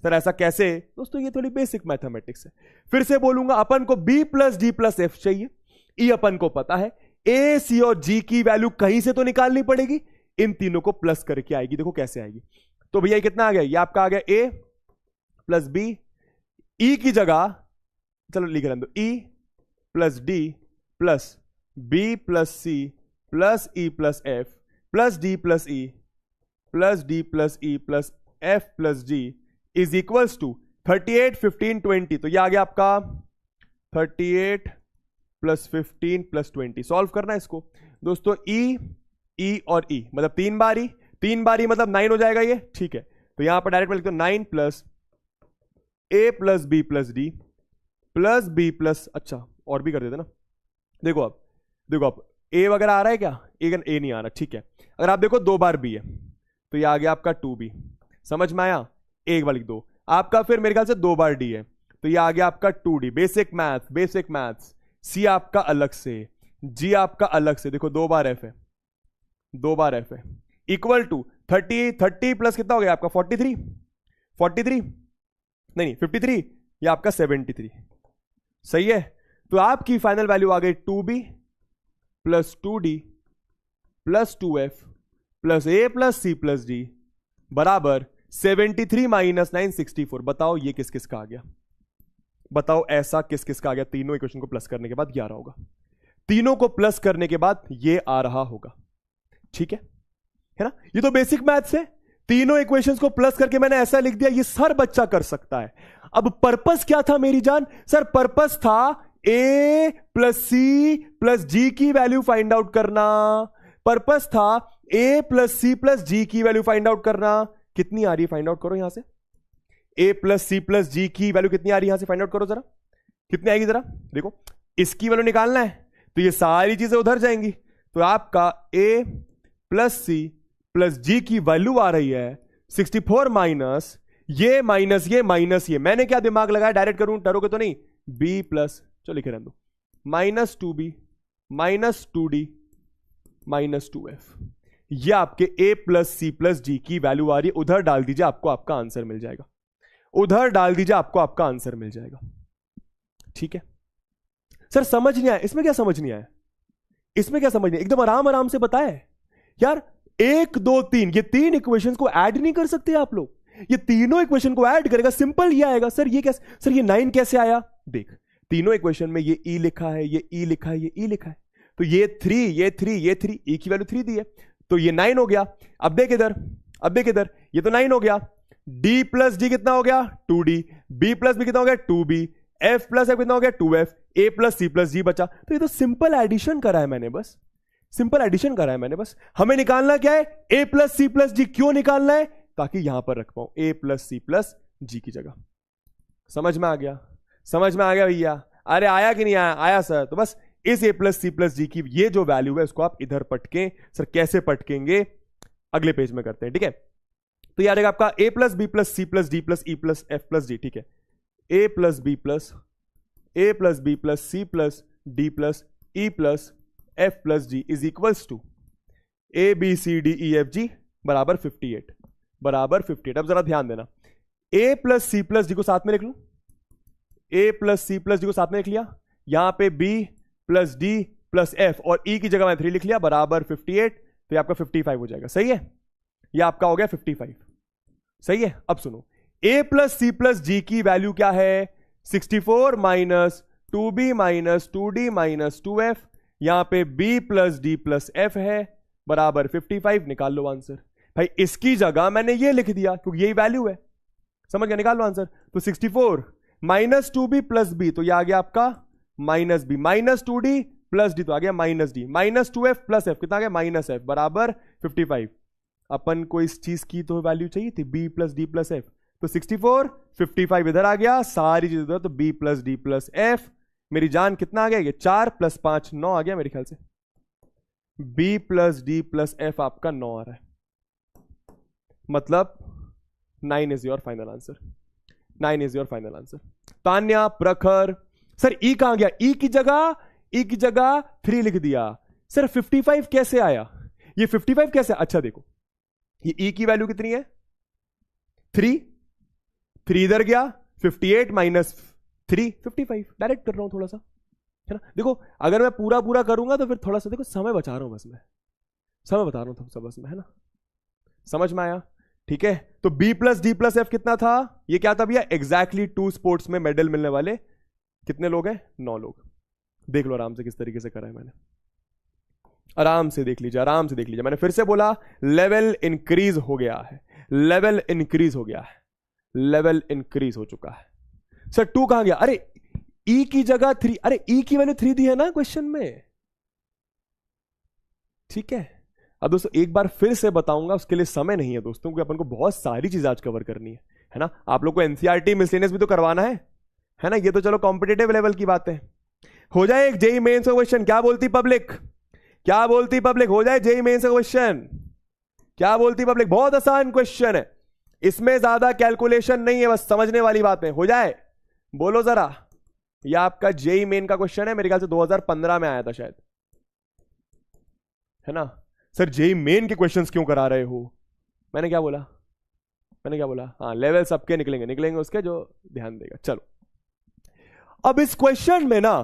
सर ऐसा कैसे? दोस्तों ये थोड़ी बेसिक मैथमेटिक्स है। फिर से बोलूंगा, अपन को b plus D plus F चाहिए, ई अपन को पता है, ए सी और जी की वैल्यू कहीं से तो निकालनी पड़ेगी, इन तीनों को प्लस करके आएगी। देखो कैसे आएगी। तो भैया कितना आ गया? ये आपका आ गया ए प्लस बी, ई की जगह चलो लिख लें दो, E plus D plus B plus C plus E plus F plus D plus E plus D plus E plus F plus G is equals to 38 15 20। तो ये आ गया आपका 38 प्लस 15 प्लस 20। सॉल्व करना है इसको दोस्तों, ई और ई मतलब तीन बारी मतलब 9 हो जाएगा ये, ठीक है। तो यहां पर डायरेक्ट में लिखते हो 9 plus A plus B plus D plus B plus, अच्छा और भी कर देते ना। देखो अब ए वगैरह आ रहा है क्या? ए नहीं आ रहा, ठीक है। अगर आप देखो 2 बार बी है तो ये आ गया आपका 2b, समझ में आया? एक बार लिख दो आपका, फिर मेरे ख्याल से 2 बार डी है तो ये आ गया आपका 2d। Basic maths. सी आपका अलग से, जी आपका अलग से, देखो 2 बार एफ है, 2 बार एफ है, इक्वल टू 30 प्लस कितना हो गया आपका 43 नहीं 53, ये आपका 73, सही है। तो आपकी फाइनल वैल्यू आ गई 2b plus 2d plus 2f plus A plus C plus D बराबर 73 माइनस 9 64। बताओ ये किस किस का आ गया? बताओ ऐसा किस किस का आ गया? तीनों इक्वेशन को प्लस करने के बाद 11 होगा, तीनों को प्लस करने के बाद ये आ रहा होगा, ठीक है ना? ये तो बेसिक मैथ्स है। तीनों इक्वेशंस को प्लस करके मैंने ऐसा लिख दिया, ये हर बच्चा कर सकता है। अब पर्पस क्या था मेरी जान? सर पर्पस था ए प्लस सी प्लस जी की वैल्यू फाइंड आउट करना। पर्पस था ए प्लस सी प्लस जी की वैल्यू फाइंड आउट करना। कितनी आ रही है फाइंड आउट करो यहां से। ए प्लस सी प्लस जी की वैल्यू कितनी आ रही है यहां से फाइंड आउट करो जरा, कितनी आएगी जरा देखो। इसकी वैल्यू निकालना है तो ये सारी चीजें उधर जाएंगी, तो आपका ए प्लस सी प्लस जी की वैल्यू आ रही है 64 माइनस ये माइनस ये माइनस ये। मैंने क्या दिमाग लगाया, डायरेक्ट करूं, डरोगे तो नहीं। बी प्लस, चलो लिखे रहने दो, minus 2b minus 2d minus 2f। ये आपके a plus C plus D की वैल्यू आ रही है, उधर डाल दीजिए, आपको आपका आंसर मिल जाएगा। उधर डाल दीजिए, आपको आपका आंसर मिल जाएगा, ठीक है। सर समझ नहीं आया, इसमें क्या समझ नहीं आया? इसमें क्या समझ नहीं, एकदम आराम से बताया यार। 1 2 3 ये 3 इक्वेशन को ऐड नहीं कर सकते आप लोग? ये तीनों इक्वेशन को ऐड करेगा, सिंपल ये आएगा। सर ये कैसे? सर ये 9 कैसे आया? देख, तीनों इक्वेशन में ये ई लिखा है, ये ई लिखा है, ये ई लिखा है, तो ये 3 ये 3 ये 3, ई की वैल्यू 3 दी है तो ये 9 हो गया। अब देख इधर, ये तो 9 हो गया। d प्लस डी कितना हो गया 2d, b प्लस बी कितना हो गया 2b, f प्लस एफ कितना हो गया 2f, a plus C plus G बचा। तो ये तो सिंपल एडिशन करा है मैंने, बस सिंपल एडिशन करा है मैंने बस। हमें निकालना क्या है? a प्लस सी प्लस जी। क्यों निकालना है? ताकि यहां पर रख पाऊं a प्लस सी प्लस जी की जगह। समझ में आ गया? समझ में आ गया भैया? अरे आया कि नहीं आया? आया सर। तो बस इस a प्लस सी प्लस जी की ये जो वैल्यू है इसको आप इधर पटकें। सर कैसे पटकेंगे अगले पेज में करते हैं, ठीक है। तो यार आपका a plus B plus C plus D plus E plus F plus D, ठीक है। a plus B plus C plus D plus E plus F plus G is equals to A B C D E F G बराबर 58 बराबर 58। अब जरा ध्यान देना, a plus C plus D को साथ में लिख लूं, a plus C plus D को साथ में लिख लिया, यहां पे b plus D plus F और e की जगह मैं 3 लिख लिया बराबर 58। तो ये आपका 55 हो जाएगा, सही है। ये आपका हो गया 55, सही है। अब सुनो, a प्लस सी प्लस जी की वैल्यू क्या है? 64 minus 2b minus 2d minus 2f, यहां पे b plus D plus F है बराबर 55। निकाल लो आंसर। भाई इसकी जगह मैंने ये लिख दिया क्योंकि यही वैल्यू है, समझ गया? निकाल लो आंसर। तो 64 माइनस 2b प्लस b, तो ये आ गया आपका minus b, minus 2d plus D तो आ गया minus D, minus 2f plus F कितना आ गया माइनस एफ बराबर 55। अपन को इस चीज की तो वैल्यू चाहिए थी b plus D plus F, तो 64 55 इधर आ गया, सारी चीज इधर, तो b plus D plus F मेरी जान कितना आ गया? ये 4 प्लस 5 9 आ गया मेरे ख्याल से। b plus D plus F आपका 9 आ रहा है, मतलब 9 is your final answer. 9 is your final answer. Tanya, प्रखर, सर ई कहां गया? ई की जगह 3 लिख दिया। सर 55 कैसे आया? ये 55 कैसे? अच्छा देखो, ये ई की वैल्यू कितनी है 3, 3 इधर गया, 58 माइनस 3 55। डायरेक्ट कर रहा हूं थोड़ा सा, है ना। देखो अगर मैं पूरा पूरा करूंगा तो फिर थोड़ा सा देखो समय बचा रहा हूं, बस मैं समय बता रहा हूं सब बस में, है ना। समझ में आया? ठीक है, तो B plus D plus F कितना था? ये क्या था भैया? एग्जैक्टली 2 स्पोर्ट्स में मेडल मिलने वाले कितने लोग हैं? 9 लोग। देख लो आराम से किस तरीके से करा है मैंने, आराम से देख लीजिए, आराम से देख लीजिए। मैंने फिर से बोला लेवल इंक्रीज हो गया है, लेवल इंक्रीज हो गया है, लेवल इंक्रीज हो चुका है। सर 2 कहां गया? अरे E की जगह 3, अरे E की वैल्यू 3 दी है ना क्वेश्चन में, ठीक है। अब दोस्तों एक बार फिर से बताऊंगा, उसके लिए समय नहीं है दोस्तों, क्योंकि अपन को बहुत सारी चीजें आज कवर करनी है ना। आप लोग को एनसीईआरटी मिसलेनियस भी तो करवाना है ना। ये तो चलो कॉम्पिटिटिव लेवल की बात है। हो जाए एक जेई मेंस का क्वेश्चन, क्या बोलती पब्लिक? क्या बोलती पब्लिक? हो जाए जेई मेंस का क्वेश्चन, क्या बोलती पब्लिक? बहुत आसान क्वेश्चन है, इसमें ज्यादा कैलकुलेशन नहीं है, बस समझने वाली बात है। हो जाए, बोलो जरा। यह आपका जेई मेन का क्वेश्चन है, मेरे ख्याल से 2015 में आया था शायद, है ना। सर जेई मेन के क्वेश्चंस क्यों करा रहे हो? मैंने क्या बोला? मैंने क्या बोला? हाँ, लेवल सबके निकलेंगे, निकलेंगे उसके जो ध्यान देगा। चलो अब इस क्वेश्चन में ना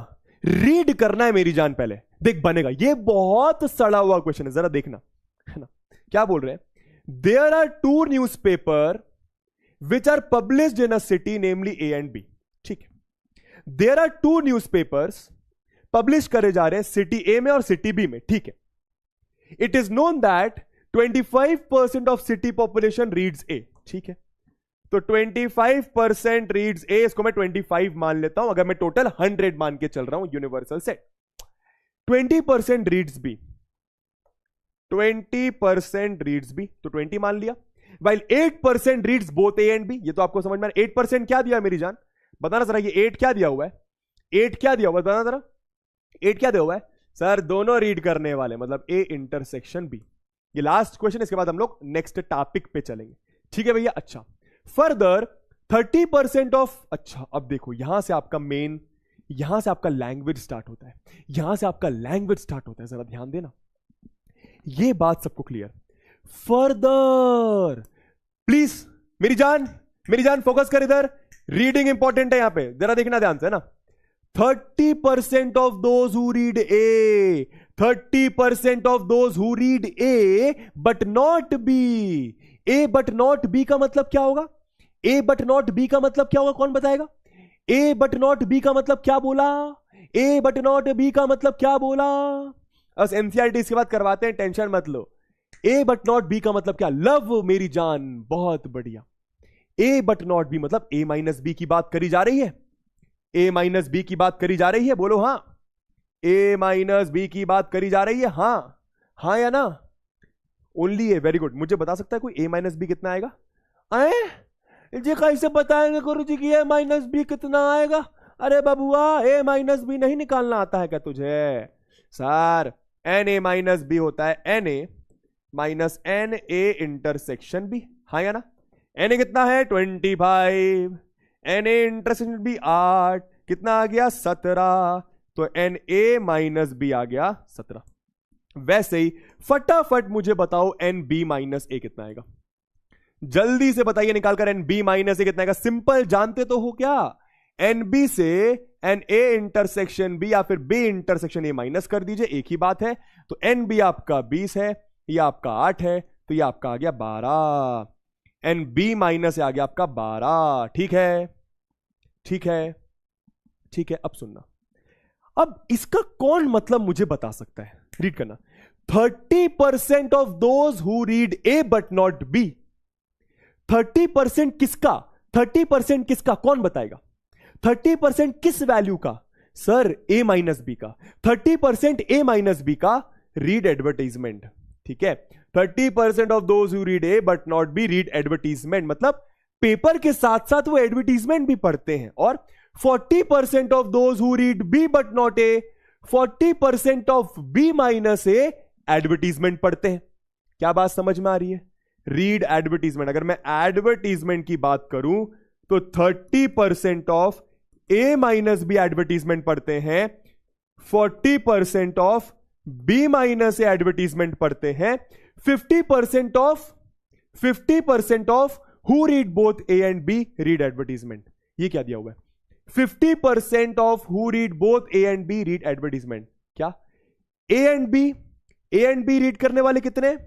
रीड करना है मेरी जान, पहले देख बनेगा। ये बहुत सड़ा हुआ क्वेश्चन है, जरा देखना, है ना। क्या बोल रहे हैं? There are 2 newspaper which are published in a city namely A and B। ठीक है, देयर आर 2 न्यूज़पेपर्स पब्लिश करे जा रहे हैं सिटी A में और सिटी B में, ठीक है। It is known that 25% of city population reads A, ठीक है। तो 25% रीड्स A, इसको मैं 25 मान लेता हूं, अगर मैं टोटल 100 मान के चल रहा हूं यूनिवर्सल से। 20% रीड्स B, 20% रीड्स B, तो 20 मान लिया। While 8% reads both A and B। ये तो आपको समझ में 8% क्या दिया मेरी जान? बताना जरा, ये 8 क्या दिया हुआ है? 8 क्या दिया हुआ है? बताना जरा, 8 क्या दिया हुआ है? सर दोनों रीड करने वाले, मतलब A इंटरसेक्शन B। ये लास्ट क्वेश्चन, इसके बाद हम लोग नेक्स्ट टॉपिक पे चलेंगे, ठीक है भैया। अच्छा, फर्दर 30% ऑफ, अच्छा अब देखो यहां से आपका मेन, यहां से आपका लैंग्वेज स्टार्ट होता है, यहां से आपका लैंग्वेज स्टार्ट होता है, जरा ध्यान देना, ये बात सबको क्लियर। फर्दर प्लीज मेरी जान फोकस कर इधर, रीडिंग इंपॉर्टेंट है यहां पे, जरा देखना ध्यान से, है ना। 30% of those who read A, 30% of those who read A but not B। A but not B का मतलब क्या होगा? A but not B का मतलब क्या होगा? कौन बताएगा? A but not B का मतलब क्या बोला? A but not B का मतलब क्या बोला? बस एनसीईआरटी इसके बाद करवाते हैं, टेंशन मत लो। A but not B का मतलब क्या? लव मेरी जान, बहुत बढ़िया। A but not B मतलब A माइनस B की बात करी जा रही है, A माइनस B की बात करी जा रही है, बोलो हाँ। A माइनस B की बात करी जा रही है, हाँ, हाँ या ना? ओनली ए, वेरी गुड। मुझे बता सकता है कोई A माइनस बी कितना आएगा? जी कैसे बताएंगे गुरु जी की A माइनस बी कितना आएगा? अरे बबुआ A माइनस बी नहीं निकालना आता है क्या तुझे? सर NA माइनस बी होता है NA minus NA intersection B, हाँ या ना? NA कितना है? 25, NA इंटरसेक्शन B 8, कितना आ गया? 17, तो NA माइनस बी आ गया 17। वैसे ही फटाफट मुझे बताओ NB माइनस A कितना आएगा? जल्दी से बताइए निकालकर, NB माइनस A कितना आएगा? सिंपल, जानते तो हो क्या? NB से NA इंटरसेक्शन B या फिर B इंटरसेक्शन A माइनस कर दीजिए, एक ही बात है। तो NB आपका 20 है, ये आपका 8 है, तो ये आपका आ गया 12। NB माइनस आ गया आपका 12, ठीक है, ठीक है, ठीक है। अब सुनना, अब इसका कौन मतलब मुझे बता सकता है? रीड करना। 30% of those who read A but not B। 30% किसका? 30% किसका? कौन बताएगा? 30% किस वैल्यू का? सर A माइनस बी का। 30% A माइनस बी का रीड एडवर्टाइजमेंट, ठीक है। 30% of those who read A but not B read advertisement, मतलब पेपर के साथ साथ वो एडवर्टीजमेंट भी पढ़ते हैं। और 40% of those who read B but not A, 40% of B minus A advertisement पढ़ते हैं। क्या बात समझ में आ रही है? Read advertisement. अगर मैं एडवर्टीजमेंट की बात करूं तो 30% of A minus B advertisement पढ़ते हैं, 40% of B minus A advertisement पढ़ते हैं, 50% of who read both A and B read advertisement. ये क्या दिया हुआ है? 50% of who read both A and B read advertisement. क्या? ए एंड बी रीड करने वाले कितने?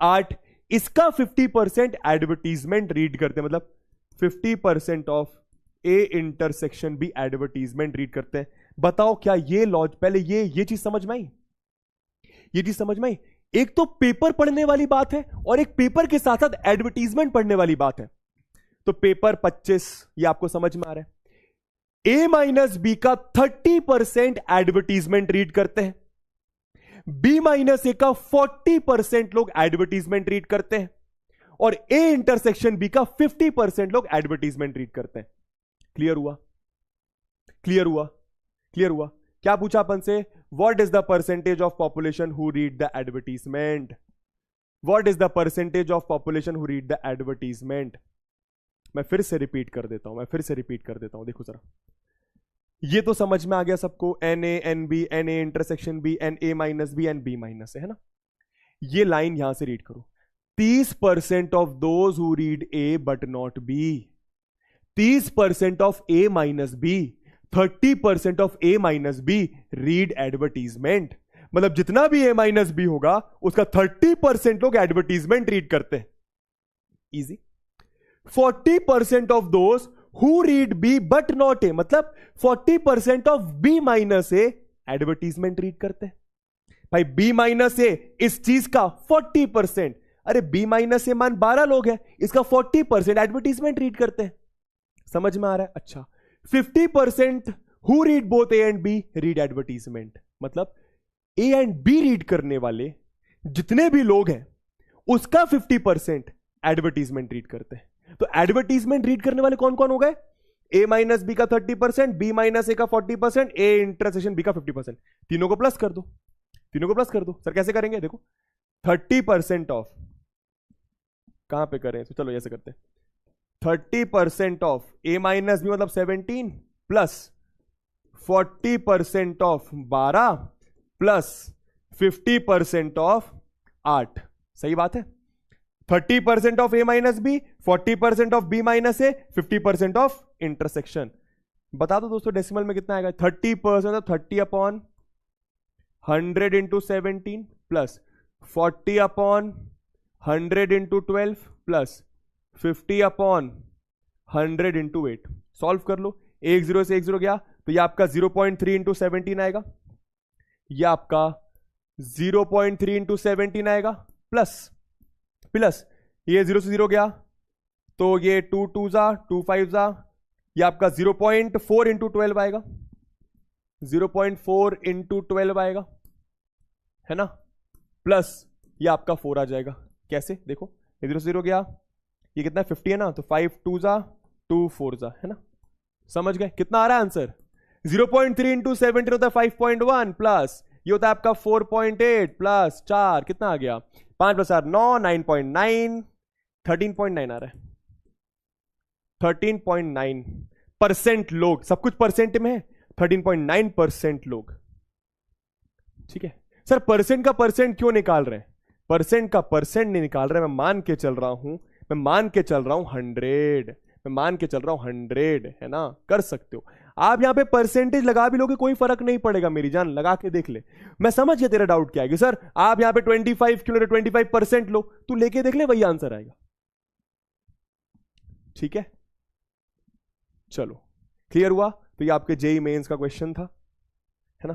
8। इसका 50% एडवर्टीजमेंट रीड करते हैं, मतलब 50% of A intersection B advertisement read करते हैं। बताओ क्या ये लॉज, पहले ये चीज समझ में आई? ये चीज समझ में आई? एक तो पेपर पढ़ने वाली बात है और एक पेपर के साथ साथ एडवर्टीजमेंट पढ़ने वाली बात है। तो पेपर 25 ये आपको समझ में आ रहा है। ए माइनस बी का 30% एडवर्टीजमेंट रीड करते हैं, बी माइनस ए का 40% लोग एडवर्टीजमेंट रीड करते हैं, और ए इंटरसेक्शन बी का 50% लोग एडवर्टीजमेंट रीड करते हैं। क्लियर हुआ? क्लियर हुआ? क्लियर हुआ? क्या पूछा अपन से? What is the percentage of population who read the advertisement? What is the percentage of population who read the advertisement? मैं फिर से रिपीट कर देता हूं, देखो जरा। ये तो समझ में आ गया सबको, N A N B, N A intersection B, N A minus B, N B minus है ना। ये लाइन यहां से रीड करो। 30% of those who read A but not B, 30% of A minus B, 30% of A minus B read advertisement. मतलब जितना भी ए minus B होगा उसका 30% लोग एडवर्टीजमेंट रीड करते हैं। Easy. 40% of those who read B but not A, मतलब 40% of B minus A advertisement read करते हैं। भाई बी माइनस ए इस चीज का 40%, अरे बी माइनस ए मान 12 लोग हैं, इसका 40% एडवर्टीजमेंट रीड करते हैं। समझ में आ रहा है? अच्छा। 50% who read both A and B read advertisement, मतलब ए एंड बी रीड करने वाले जितने भी लोग हैं उसका 50% एडवर्टीजमेंट रीड करते हैं। तो एडवर्टीजमेंट रीड करने वाले कौन कौन हो गए? ए माइनस बी का 30%, बी माइनस ए का 40%, ए इंटरसेक्शन बी का 50%। तीनों को प्लस कर दो, तीनों को प्लस कर दो। सर कैसे करेंगे? देखो 30% ऑफ, कहां पे करें? तो चलो ऐसे करते हैं। 30% ऑफ ए माइनस बी मतलब 17 प्लस 40% ऑफ 12 प्लस 50% ऑफ 8। सही बात है? 30% of A minus B, 40% of B minus A, 50% off intersection. बता दो दोस्तों डेसिमल में कितना आएगा? 30% 30 upon 100 into 17 plus 40 upon 100 into 12 plus 50 upon 100 into 8। Solve कर लो। एक जीरो से एक जीरो गया तो ये आपका 0.3 इंटू 17 आएगा, ये आपका 0.3 इंटू 17 आएगा, प्लस प्लस ये 0 से 0 गया तो ये 2 2 जा 2 5 जा, ये आपका 0.4 इंटू 12 आएगा, 0.4 इंटू 12 आएगा, है ना, प्लस ये आपका 4 आ जाएगा। कैसे? देखो 0 से 0 गया, ये कितना 50 है ना, तो 5 2 जा 2 4 जा, है ना। समझ गए? कितना आ रहा है आंसर? 0.3 इंटू 17 होता है 5.1 प्लस ये होता है आपका 4.8 प्लस 4 कितना आ गया? 5 प्लस 4 9, 9.9, 13.9 आ रहा है। 13.9% लोग, सब कुछ परसेंट में है, 13.9% लोग। ठीक है सर, परसेंट का परसेंट क्यों निकाल रहे हैं? परसेंट का परसेंट नहीं निकाल रहे, मैं मान के चल रहा हूं, मैं मान के चल रहा हूं 100, मैं मान के चल रहा हूं 100, है ना। कर सकते हो आप यहां पे परसेंटेज लगा भी लोगे, कोई फर्क नहीं पड़ेगा मेरी जान, लगा के देख ले। मैं समझ गया तेरा डाउट क्या है कि सर आप यहां पे 25 क्यों ले, 25% लो, तू लेके देख ले, वही आंसर आएगा। ठीक है चलो क्लियर हुआ? तो ये आपके जेई मेंस का क्वेश्चन था, है ना।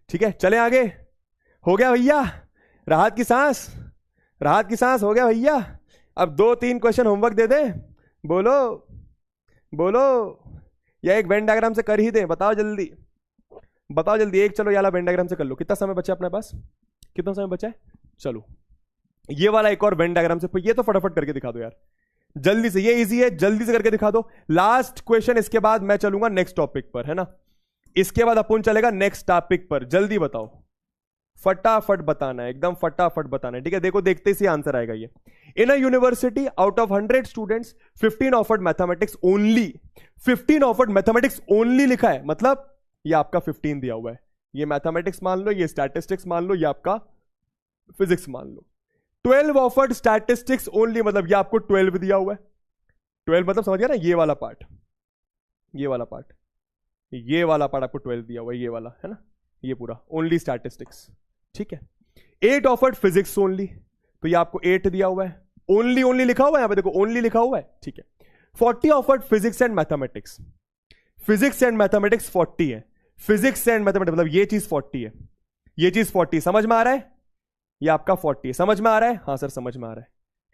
ठीक है चले आगे। हो गया भैया राहत की सांस, राहत की सांस हो गया भैया। अब 2-3 क्वेश्चन होमवर्क दे दे, बोलो बोलो, या एक वेन डायग्राम से कर ही दे, बताओ जल्दी, बताओ जल्दी। एक चलो ये वाला वेन डायग्राम से कर लो। कितना समय बचा अपने पास? कितना समय बचा है? चलो ये वाला एक और वेन डायग्राम से, ये तो फटाफट करके दिखा दो यार जल्दी से, ये इजी है, जल्दी से करके दिखा दो। लास्ट क्वेश्चन, इसके बाद मैं चलूंगा नेक्स्ट टॉपिक पर, है ना। इसके बाद अपन चलेगा नेक्स्ट टॉपिक पर। जल्दी बताओ, फटाफट बताना है, एकदम फटाफट बताना है। ठीक है देखो देखते ही आंसर आएगा ये। In a university out of 100 students 15 offered mathematics only, 15 offered mathematics only लिखा है, मतलब ये आपका 15 दिया हुआ है। ये मैथमेटिक्स मान लो, ये स्टैटिस्टिक्स मान लो, ये आपका फिजिक्स मान लो। 12 ऑफर्ड स्टैटिस्टिक्स ओनली, मतलब ये आपको 12 दिया हुआ है। 12 मतलब समझ गया ना, ये वाला पार्ट, ये वाला पार्ट, ये वाला पार्ट आपको 12 दिया हुआ है, ये वाला है ना, ये पूरा ओनली स्टैटिस्टिक्स, ठीक है। 8 ऑफर्ड फिजिक्स ओनली, तो ये आपको 8 दिया हुआ है, ओनली ओनली लिखा हुआ है यहां पे, देखो ओनली लिखा हुआ है, ठीक है। 40 offered physics and mathematics, physics and mathematics 40 है, फिजिक्स एंड मैथमेटिक्स मतलब ये चीज 40 है, ये चीज 40, समझ में आ रहा है, ये आपका 40 है, समझ में आ रहा है, हाँ सर समझ में आ रहा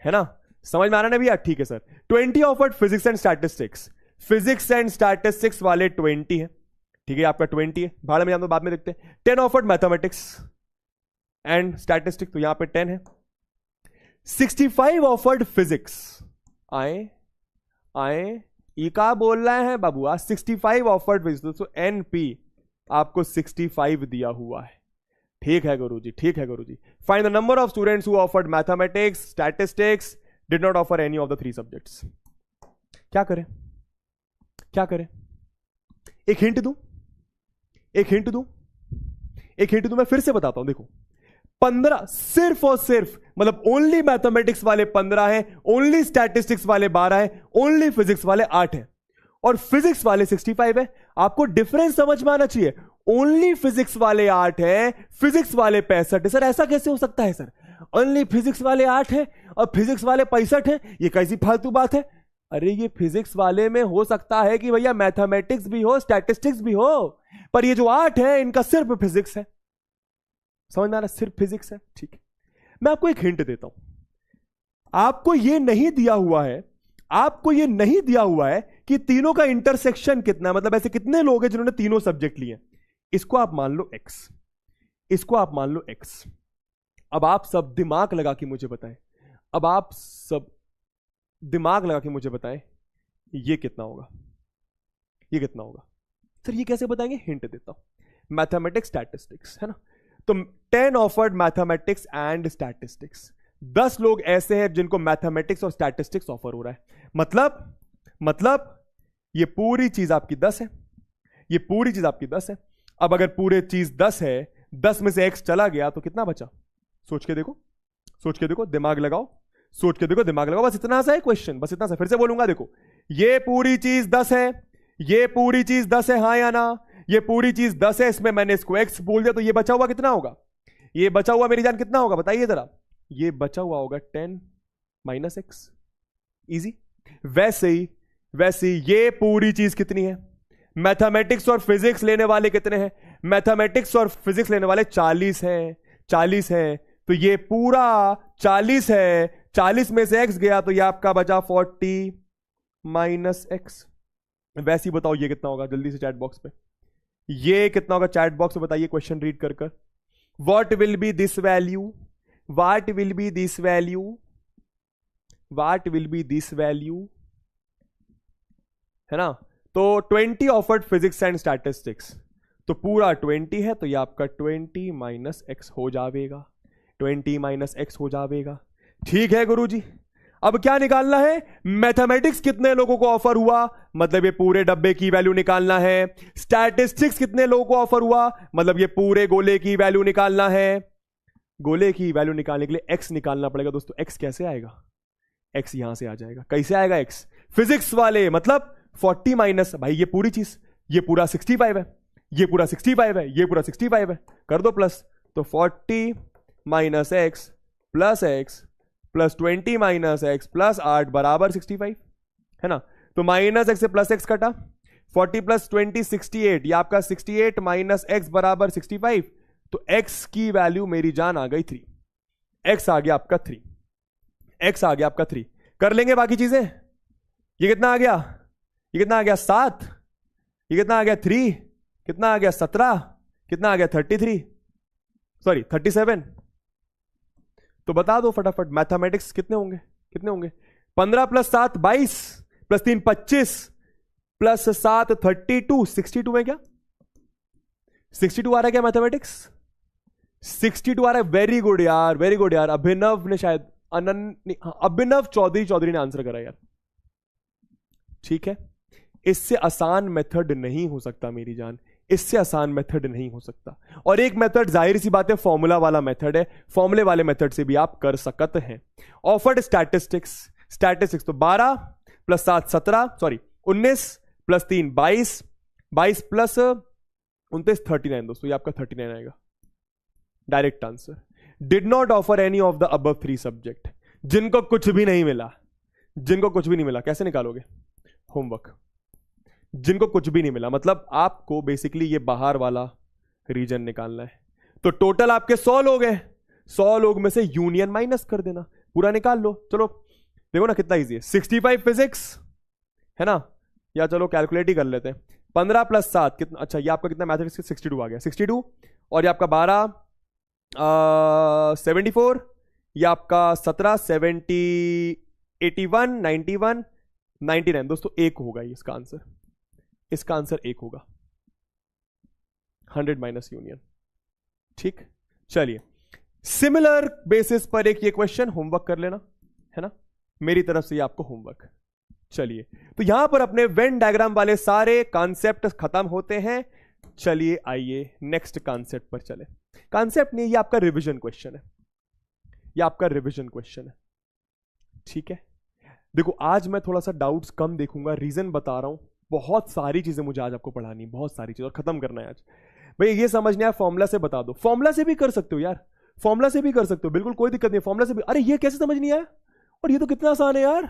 है ना, समझ में आ रहा है ना भैया, ठीक है sir. 20 offered physics and statistics, physics and statistics वाले 20 है, ठीक है, आपका 20 है, भाड़ में, बाद में देखते हैं। 10 ऑफर्ड मैथमेटिक्स एंड स्टैटिस्टिक्स, तो यहां पे 10 है। 65 ऑफर्ड फिजिक्स, आए ई का बोल रहे हैं बाबू, 65 ऑफर्ड फिजिक्स, दोस्तों एनपी आपको 65 दिया हुआ है, ठीक है गुरुजी, ठीक है गुरुजी। Find the number of students who offered mathematics, statistics, did not offer any of the 3 subjects. क्या करें, क्या करें, एक हिंट दूं, एक हिंट दूं, एक हिंट दूं, मैं फिर से बताता हूं, देखो 15 सिर्फ और सिर्फ, मतलब ओनली मैथमेटिक्स वाले 15 हैं, ओनली स्टैटिस्टिक्स वाले 12 हैं, ओनली फिजिक्स वाले 8 हैं, और फिजिक्स वाले 65 है। आपको डिफरेंस समझ में आना चाहिए, ओनली फिजिक्स वाले 8 हैं, फिजिक्स वाले 65 है। सर ऐसा कैसे हो सकता है सर, ओनली फिजिक्स वाले 8 हैं और फिजिक्स वाले 65 हैं, ये कैसी फालतू बात है। अरे ये फिजिक्स वाले में हो सकता है कि भैया मैथमेटिक्स भी हो, स्टैटिस्टिक्स भी हो, पर ये जो 8 है इनका सिर्फ फिजिक्स है, समझ में आ रहा, सिर्फ फिजिक्स है, ठीक है। मैं आपको एक हिंट देता हूं, आपको ये नहीं दिया हुआ है, आपको ये नहीं दिया हुआ है कि तीनों का इंटरसेक्शन कितना है, मतलब ऐसे कितने लोग हैं जिन्होंने तीनों सब्जेक्ट लिए। इसको आप मान लो x, इसको आप मान लो x। अब आप सब दिमाग लगा के मुझे बताएं, अब आप सब दिमाग लगा के मुझे बताएं ये कितना होगा, ये कितना होगा। सर ये कैसे बताएंगे, हिंट देता हूं, मैथमेटिक्स स्टैटिस्टिक्स है ना, तो 10 ऑफर्ड मैथमेटिक्स एंड स्टैटिस्टिक्स, 10 लोग ऐसे हैं जिनको मैथमेटिक्स और स्टैटिस्टिक्स ऑफर हो रहा है, मतलब ये पूरी चीज आपकी 10 है, ये पूरी चीज आपकी 10 है। अब अगर पूरे चीज 10 है, 10 में से x चला गया तो कितना बचा, सोच के देखो, सोच के देखो, दिमाग लगाओ, सोच के देखो, दिमाग लगाओ, बस इतना सा है क्वेश्चन, बस इतना सा। फिर से बोलूंगा, देखो ये पूरी चीज 10 है, ये पूरी चीज 10 है, हाँ या ना, ये पूरी चीज 10 है, इसमें मैंने इसको x बोल दिया, तो ये बचा हुआ कितना होगा, ये बचा हुआ मेरी जान कितना होगा बताइए जरा, ये बचा हुआ होगा 10 माइनस x, इजी। वैसे ही ये पूरी चीज कितनी है, मैथमेटिक्स और फिजिक्स लेने वाले कितने हैं, मैथमेटिक्स और फिजिक्स लेने वाले 40 हैं, 40 हैं, तो ये पूरा 40 है, 40 में से x गया तो ये आपका बचा 40 माइनस x। वैसे ही बताओ ये कितना होगा, जल्दी से चैट बॉक्स पे ये कितना होगा, चैट बॉक्स में बताइए क्वेश्चन रीड कर। What will be this value, what will be this value, what will be this value, है ना। तो 20 ऑफर्ड फिजिक्स एंड स्टैटिस्टिक्स, तो पूरा 20 है, तो ये आपका 20 माइनस एक्स हो जाएगा, 20 माइनस एक्स हो जाएगा, ठीक है गुरुजी। अब क्या निकालना है, मैथमेटिक्स कितने लोगों को ऑफर हुआ, मतलब ये पूरे डब्बे की वैल्यू निकालना है। स्टैटिस्टिक्स कितने लोगों को ऑफर हुआ, मतलब ये पूरे गोले की वैल्यू निकालना है। गोले की वैल्यू निकालने के लिए एक्स निकालना पड़ेगा दोस्तों। एक्स कैसे आएगा, एक्स यहां से आ जाएगा, कैसे आएगा एक्स, फिजिक्स वाले मतलब 40 माइनस, भाई ये पूरी चीज, ये पूरा 65 है, ये पूरा 65 है, ये पूरा 65 है, कर दो प्लस, तो 40 minus X plus x plus 20 minus X plus 8 बराबर 65, है ना। तो माइनस एक्स से प्लस एक्स कटा, 40 प्लस 20 68, ये आपका 68 माइनस एक्स बराबर 65, तो एक्स की वैल्यू मेरी जान आ गई 3, एक्स आ गया आपका 3, एक्स आ गया आपका 3। कर लेंगे बाकी चीजें, ये कितना आ गया, ये कितना आ गया 7, ये कितना आ गया 3, कितना आ गया 17, कितना आ गया 33, सॉरी 37। तो बता दो फटाफट मैथमेटिक्स कितने होंगे, कितने होंगे, 15 प्लस 7 22 प्लस 3 25 प्लस 7 32, 62 है क्या, 62 आ रहा है क्या मैथमेटिक्स, 62 आ रहा है, वेरी गुड यार, वेरी गुड यार। अभिनव ने शायद अभिनव चौधरी ने आंसर करा यार, ठीक है। इससे आसान मेथड नहीं हो सकता मेरी जान, इससे आसान मेथड नहीं हो सकता। और एक मेथड जाहिर सी बात है फॉर्मूला वाला मेथड है, फॉर्मूले वाले मेथड से भी आप कर सकते हैं। ऑफर्ड स्टैटिस्टिक्स, स्टैटिस्टिक्स तो 12 प्लस 7 17, सॉरी 19 प्लस 3 22, 22 प्लस 29 39 दोस्तों, ये आपका 39 आएगा direct answer. Did not offer any of the above 3 subject, जिनको कुछ भी नहीं मिला, जिनको कुछ भी नहीं मिला कैसे निकालोगे होमवर्क, जिनको कुछ भी नहीं मिला मतलब आपको बेसिकली ये बाहर वाला रीजन निकालना है। तो टोटल आपके 100 लोग हैं, 100 लोग में से यूनियन माइनस कर देना, पूरा निकाल लो। चलो देखो ना कितना इजी है, 65 फिजिक्स है ना, या चलो कैलकुलेट ही कर लेते हैं। 15 प्लस 7 कितना, अच्छा ये आपका कितना मैथमेटिक्स 62 आ गया, 62 और ये आपका 12 74, ये आपका 17 70 81 91 99 दोस्तों 1 होगा ये इसका आंसर, इसका आंसर 1 होगा 100 माइनस यूनियन। ठीक, चलिए सिमिलर बेसिस पर एक ये क्वेश्चन होमवर्क कर लेना है ना, मेरी तरफ से ये आपको होमवर्क। चलिए तो यहां पर अपने वेन डायग्राम वाले सारे कॉन्सेप्ट खत्म होते हैं। चलिए आइए नेक्स्ट कॉन्सेप्ट पर चले। कॉन्सेप्ट नहीं, ये आपका रिवीजन क्वेश्चन है, ये आपका रिवीजन क्वेश्चन है। ठीक है, देखो आज मैं थोड़ा सा डाउट्स कम देखूंगा, रीजन बता रहा हूं, बहुत सारी चीजें मुझे आज आपको पढ़ानी, बहुत सारी चीजें और खत्म करना है आज। भाई ये समझने आया फॉर्मूला से बता दो, फॉर्मूला से भी कर सकते हो यार, फॉर्मूला से भी कर सकते हो, बिल्कुल कोई दिक्कत नहीं, फॉर्मूला से भी। अरे ये कैसे समझ नहीं आया, और ये तो कितना आसान है यार,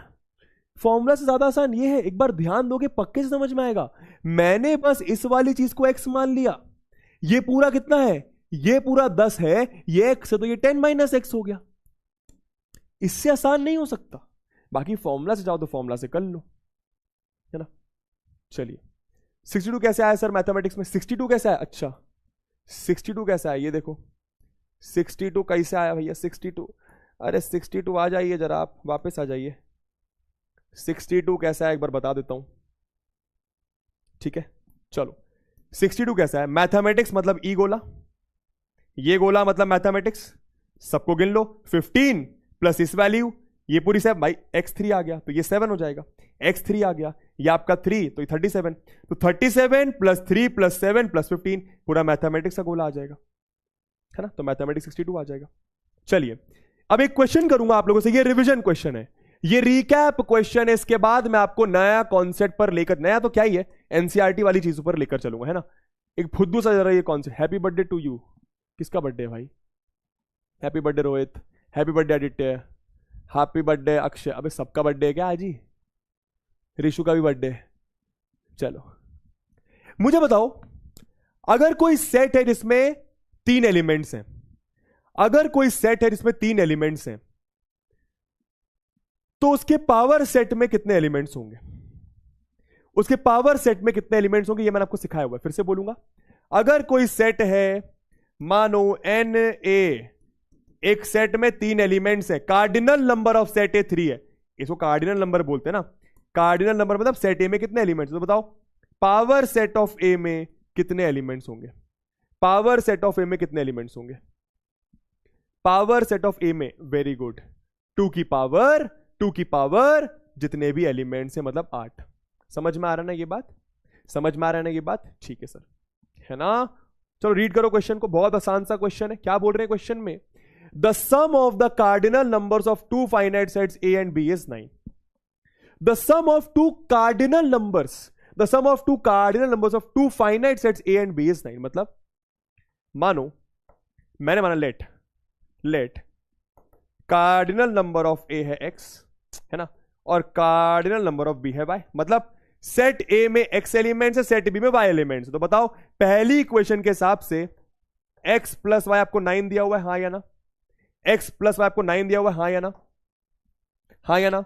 फॉर्मूला से ज्यादा आसान ये है, एक बार ध्यान दोगे पक्के से समझ में आएगा। मैंने बस इस वाली चीज को x मान लिया, ये पूरा कितना है, ये पूरा 10 है, ये x है तो ये 10 माइनस x हो गया, इससे आसान नहीं हो सकता। बाकी फॉर्मूला से जाओ तो फॉर्मूला से कर लो, है ना। चलिए 62 कैसे आया सर मैथमेटिक्स में, 62 कैसे आया, अच्छा 62 कैसे आया ये देखो, 62 कैसे आया भैया 62, अरे 62 आ जाइए जरा, आप वापस आ जाइए, 62 कैसा है एक बार बता देता हूं। ठीक है चलो 62 कैसा है, मैथमेटिक्स मतलब ई गोला, ये गोला मतलब मैथमेटिक्स, सबको गिन लो, 15 प्लस इस वैल्यू, ये पूरी 7 भाई x3 आ गया तो ये 7 हो जाएगा, x3 आ गया, ये आपका 3 तो ये 37, तो 37 प्लस 3 प्लस 7 प्लस 15 पूरा मैथमेटिक्स का गोला आ जाएगा, है ना, तो मैथमेटिक्स 62 आ जाएगा। चलिए अब एक क्वेश्चन करूंगा आप लोगों से, ये रिवीजन क्वेश्चन है, ये रिकैप क्वेश्चन है, इसके बाद मैं आपको नया कॉन्सेप्ट पर लेकर, नया तो क्या ही है, एनसीईआरटी वाली चीजों पर लेकर चलूंगा, है ना। एक फुद्दू सा जरा ये concept, happy birthday to you, किसका बर्थडे है भाई, happy birthday Rohit, happy birthday Aditya, happy birthday Akshay, अबे सबका बर्थडे है क्या आज ही, ऋषु का भी बर्थडे। चलो मुझे बताओ, अगर कोई सेट है जिसमें 3 एलिमेंट्स हैं, अगर कोई सेट है जिसमें 3 एलिमेंट्स हैं, तो उसके पावर सेट में कितने एलिमेंट्स होंगे, उसके पावर सेट में कितने एलिमेंट्स होंगे, ये मैंने आपको सिखाया हुआ है, फिर से बोलूंगा। अगर कोई सेट है, मानो एन ए, एक सेट में 3 एलिमेंट्स है, कार्डिनल नंबर ऑफ सेट ए 3 है, इसको कार्डिनल नंबर बोलते हैं ना, कार्डिनल नंबर मतलब सेट ए में कितने एलिमेंट्स, तो बताओ पावर सेट ऑफ ए में कितने एलिमेंट्स होंगे, पावर सेट ऑफ ए में कितने एलिमेंट्स होंगे, पावर सेट ऑफ ए में, वेरी गुड, 2 की पावर जितने भी एलिमेंट्स हैं मतलब 8। समझ में आ रहा है ना ये बात, समझ में आ रहा है ना ये बात, ठीक है सर, है ना। चलो रीड करो क्वेश्चन को, बहुत आसान सा क्वेश्चन है, क्या बोल रहे हैं क्वेश्चन में, the sum of the cardinal numbers of 2 finite sets A and B is 9। The sum of 2 cardinal numbers, the sum of 2 cardinal numbers of 2 finite sets A and B is 9, मतलब मानो, मैंने माना let cardinal number of A है x, है ना, और cardinal number of B है y, मतलब सेट ए में x एलिमेंट्स है, सेट बी में y एलिमेंट्स है। तो बताओ पहली इक्वेशन के हिसाब से x प्लस वाई आपको 9 दिया हुआ है, हाँ या ना, x प्लस वाई आपको 9 दिया हुआ है, हाँ या ना, हाँ या ना,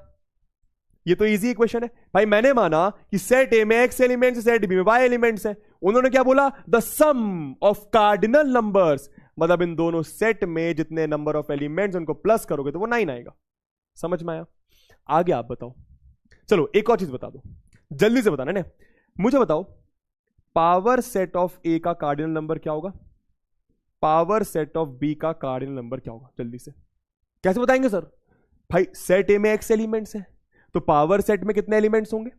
ये तो इजी इक्वेशन है भाई। मैंने माना कि सेट ए में x एलिमेंट्स है, सेट बी में y एलिमेंट्स है, उन्होंने क्या बोला, the sum of cardinal numbers, मतलब इन दोनों सेट में जितने नंबर ऑफ एलिमेंट्स उनको प्लस करोगे तो वो 9 आएगा। समझ में आया, आगे आप बताओ। चलो एक और चीज बता दो, जल्दी से बताना है, मुझे बताओ पावर सेट ऑफ ए का कार्डिनल नंबर क्या होगा, पावर सेट ऑफ बी का कार्डिनल नंबर क्या होगा, जल्दी से कैसे बताएंगे सर, भाई सेट ए में x एलिमेंट्स हैं तो पावर सेट में कितने एलिमेंट्स होंगे,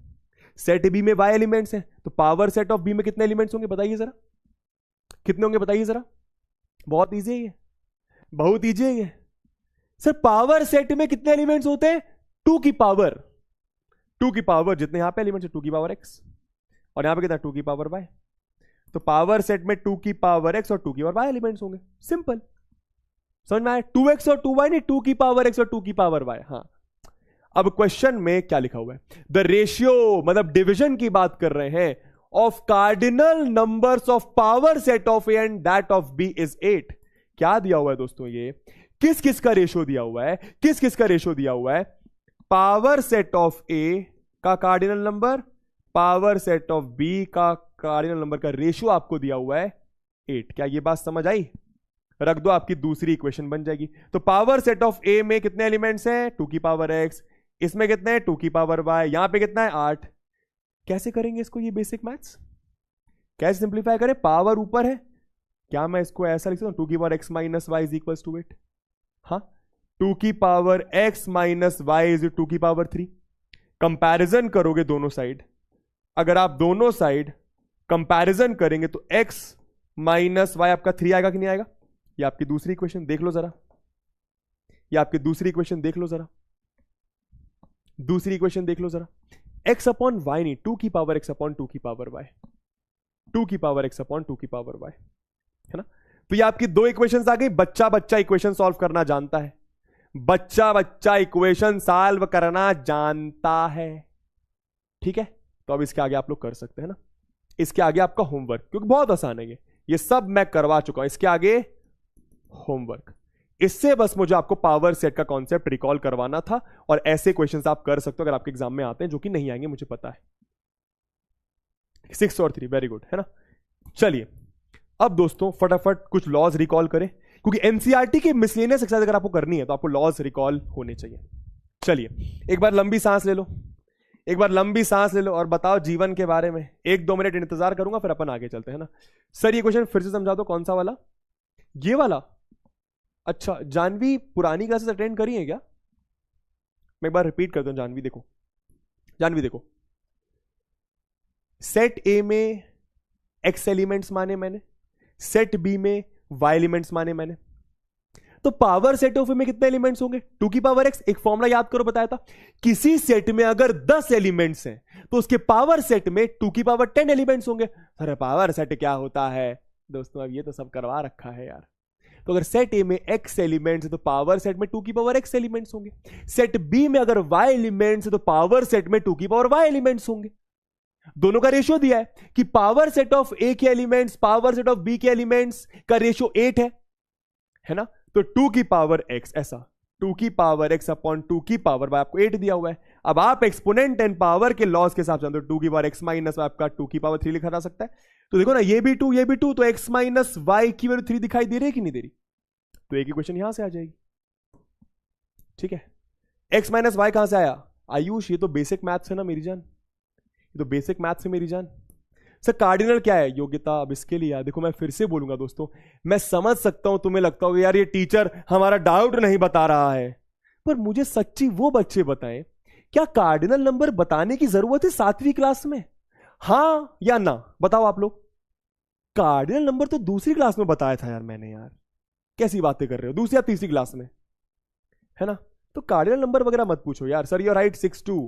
सेट बी में y एलिमेंट्स हैं तो पावर सेट ऑफ बी में कितने एलिमेंट्स होंगे, बताइए जरा, कितने होंगे बताइए जरा। बहुत इजी है ये, बहुत इजी है ये। सर पावर सेट में कितने एलिमेंट्स होते हैं? 2 की पावर, 2 की पावर जितने यहां पे एलिमेंट्स है 2 की पावर x, और यहां पे कितना 2 की पावर y। तो पावर सेट में 2 की पावर x और 2 की पावर y एलिमेंट्स होंगे। सिंपल, समझ में आया? 2x और 2y नहीं, 2 की पावर x और 2 की पावर y। हाँ, अब क्वेश्चन में क्या लिखा हुआ है? द रेशियो, मतलब डिवीजन की बात कर रहे हैं, of cardinal numbers of power set of A and that of B is 8। क्या दिया हुआ है दोस्तों? ये किस किस का रेशियो दिया हुआ है? किस किस का रेशियो दिया हुआ है? पावर सेट ऑफ ए का cardinal number, power set of B का कार्डिनल नंबर का रेशियो आपको दिया हुआ है 8। क्या ये बात समझ आई? रख दो, आपकी दूसरी इक्वेशन बन जाएगी। तो पावर सेट ऑफ ए में कितने एलिमेंट्स हैं? 2 की पावर x, इसमें कितने हैं? 2 की पावर y, यहां पे कितना है? 8। कैसे करेंगे इसको? ये बेसिक मैथ्स कैसे सिंप्लीफाई करें? पावर ऊपर है, क्या मैं इसको ऐसा लिख सकता हूं? 2 की power x minus y is equal to 8। हाँ, 2 की power x minus y is 2 की पावर 3। कंपैरिजन करोगे दोनों साइड, अगर आप दोनों साइड कंपैरिजन करेंगे तो x माइनस y आपका 3 आएगा कि नहीं आएगा? ये आपकी दूसरी इक्वेशन देख लो जरा, ये आपकी दूसरी इक्वेशन देख लो जरा, दूसरी इक्वेशन देख लो जरा। x अपॉन y नहीं, 2 की पावर x अपॉन 2 की पावर y, 2 की पावर x अपॉन 2 की पावर y, है ना? तो ये आपकी दो इक्वेशंस आ गई। बच्चा बच्चा इक्वेशन सॉल्व करना जानता है, बच्चा बच्चा इक्वेशन सॉल्व करना जानता है, ठीक है? तो अब इसके आगे आप लोग कर सकते हैं ना, इसके आगे आपका होमवर्क, क्योंकि बहुत आसान है ये सब मैं करवा चुका हूं। इसके आगे होमवर्क, इससे बस मुझे आपको पावर सेट का कॉन्सेप्ट रिकॉल करवाना था, और ऐसे क्वेश्चंस आप कर सकते हो अगर आपके एग्जाम में आते हैं, जो कि नहीं आएंगे मुझे पता है। 6 और 3, वेरी गुड, है ना? चलिए अब दोस्तों फटाफट कुछ लॉज रिकॉल करें, क्योंकि एनसीईआरटी के मिसलेनियस एक्सरसाइज अगर आपको करनी है तो आपको लॉज रिकॉल होने चाहिए। चलिए एक बार लंबी सांस ले लो, एक बार लंबी सांस ले लो और बताओ जीवन के बारे में। 1-2 मिनट इंतजार करूंगा, फिर अपन आगे चलते हैं ना। सर ये क्वेश्चन फिर से समझा दो, कौन सा वाला? ये वाला? अच्छा, जानवी पुरानी क्लासेस अटेंड करी है क्या? मैं एक बार रिपीट करता हूं। जानवी देखो, जानवी देखो, सेट ए में एक्स एलिमेंट्स माने मैंने, सेट बी में वाई एलिमेंट्स माने मैंने, तो पावर सेट ऑफ ए में कितने एलिमेंट्स होंगे? 2 की पावर x। एक फॉर्मूला याद करो, बताया था, किसी सेट में अगर 10 एलिमेंट्स हैं तो उसके पावर सेट में 2 की पावर 10 एलिमेंट्स होंगे। अरे पावर सेट क्या होता है दोस्तों? अब ये तो सब करवा रखा है यार। तो अगर सेट ए में x एलिमेंट्स है तो पावर सेट में 2 की पावर x एलिमेंट्स होंगे। सेट बी में अगर y एलिमेंट्स है तो पावर सेट में 2 की पावर y एलिमेंट्स होंगे। दोनों का रेशियो दिया है कि पावर सेट ऑफ ए के elements power set of B के एलिमेंट्स का रेशियो 8 है ना? तो 2 की पावर x, ऐसा 2 की पावर x अपॉन 2 की पावर y आपको 8 दिया हुआ है। अब आप एक्सपोनेंट एंड पावर के लॉस के हिसाब से 2 की पावर x माइनस आपका 2 की पावर 3 लिखा जा सकता है। तो देखो ना, ये भी 2 ये भी 2, तो x माइनस y की वैल्यू 3 दिखाई दे रही है कि नहीं दे रही? तो एक इक्वेशन यहां से आ जाएगी, ठीक है? x माइनस y कहां से आया? आयुष ये तो बेसिक मैथ्स है ना मेरी जान, ये तो बेसिक मैथ्स है मेरी जान। सर कार्डिनल क्या है? योग्यता। अब इसके लिए यार देखो, मैं फिर से बोलूंगा दोस्तों, मैं समझ सकता हूं तुम्हें लगता होगा यार ये टीचर हमारा डाउट नहीं बता रहा है, पर मुझे सच्ची वो बच्चे बताएं, क्या कार्डिनल नंबर बताने की जरूरत है 7वीं क्लास में? हाँ या ना बताओ आप लोग। कार्डिनल नंबर तो दूसरी क्लास में बताया था यार मैंने। यार कैसी बातें कर रहे हो, दूसरी या तीसरी क्लास में, है ना? तो कार्डिनल नंबर वगैरह मत पूछो यार। Sir your right 6-2।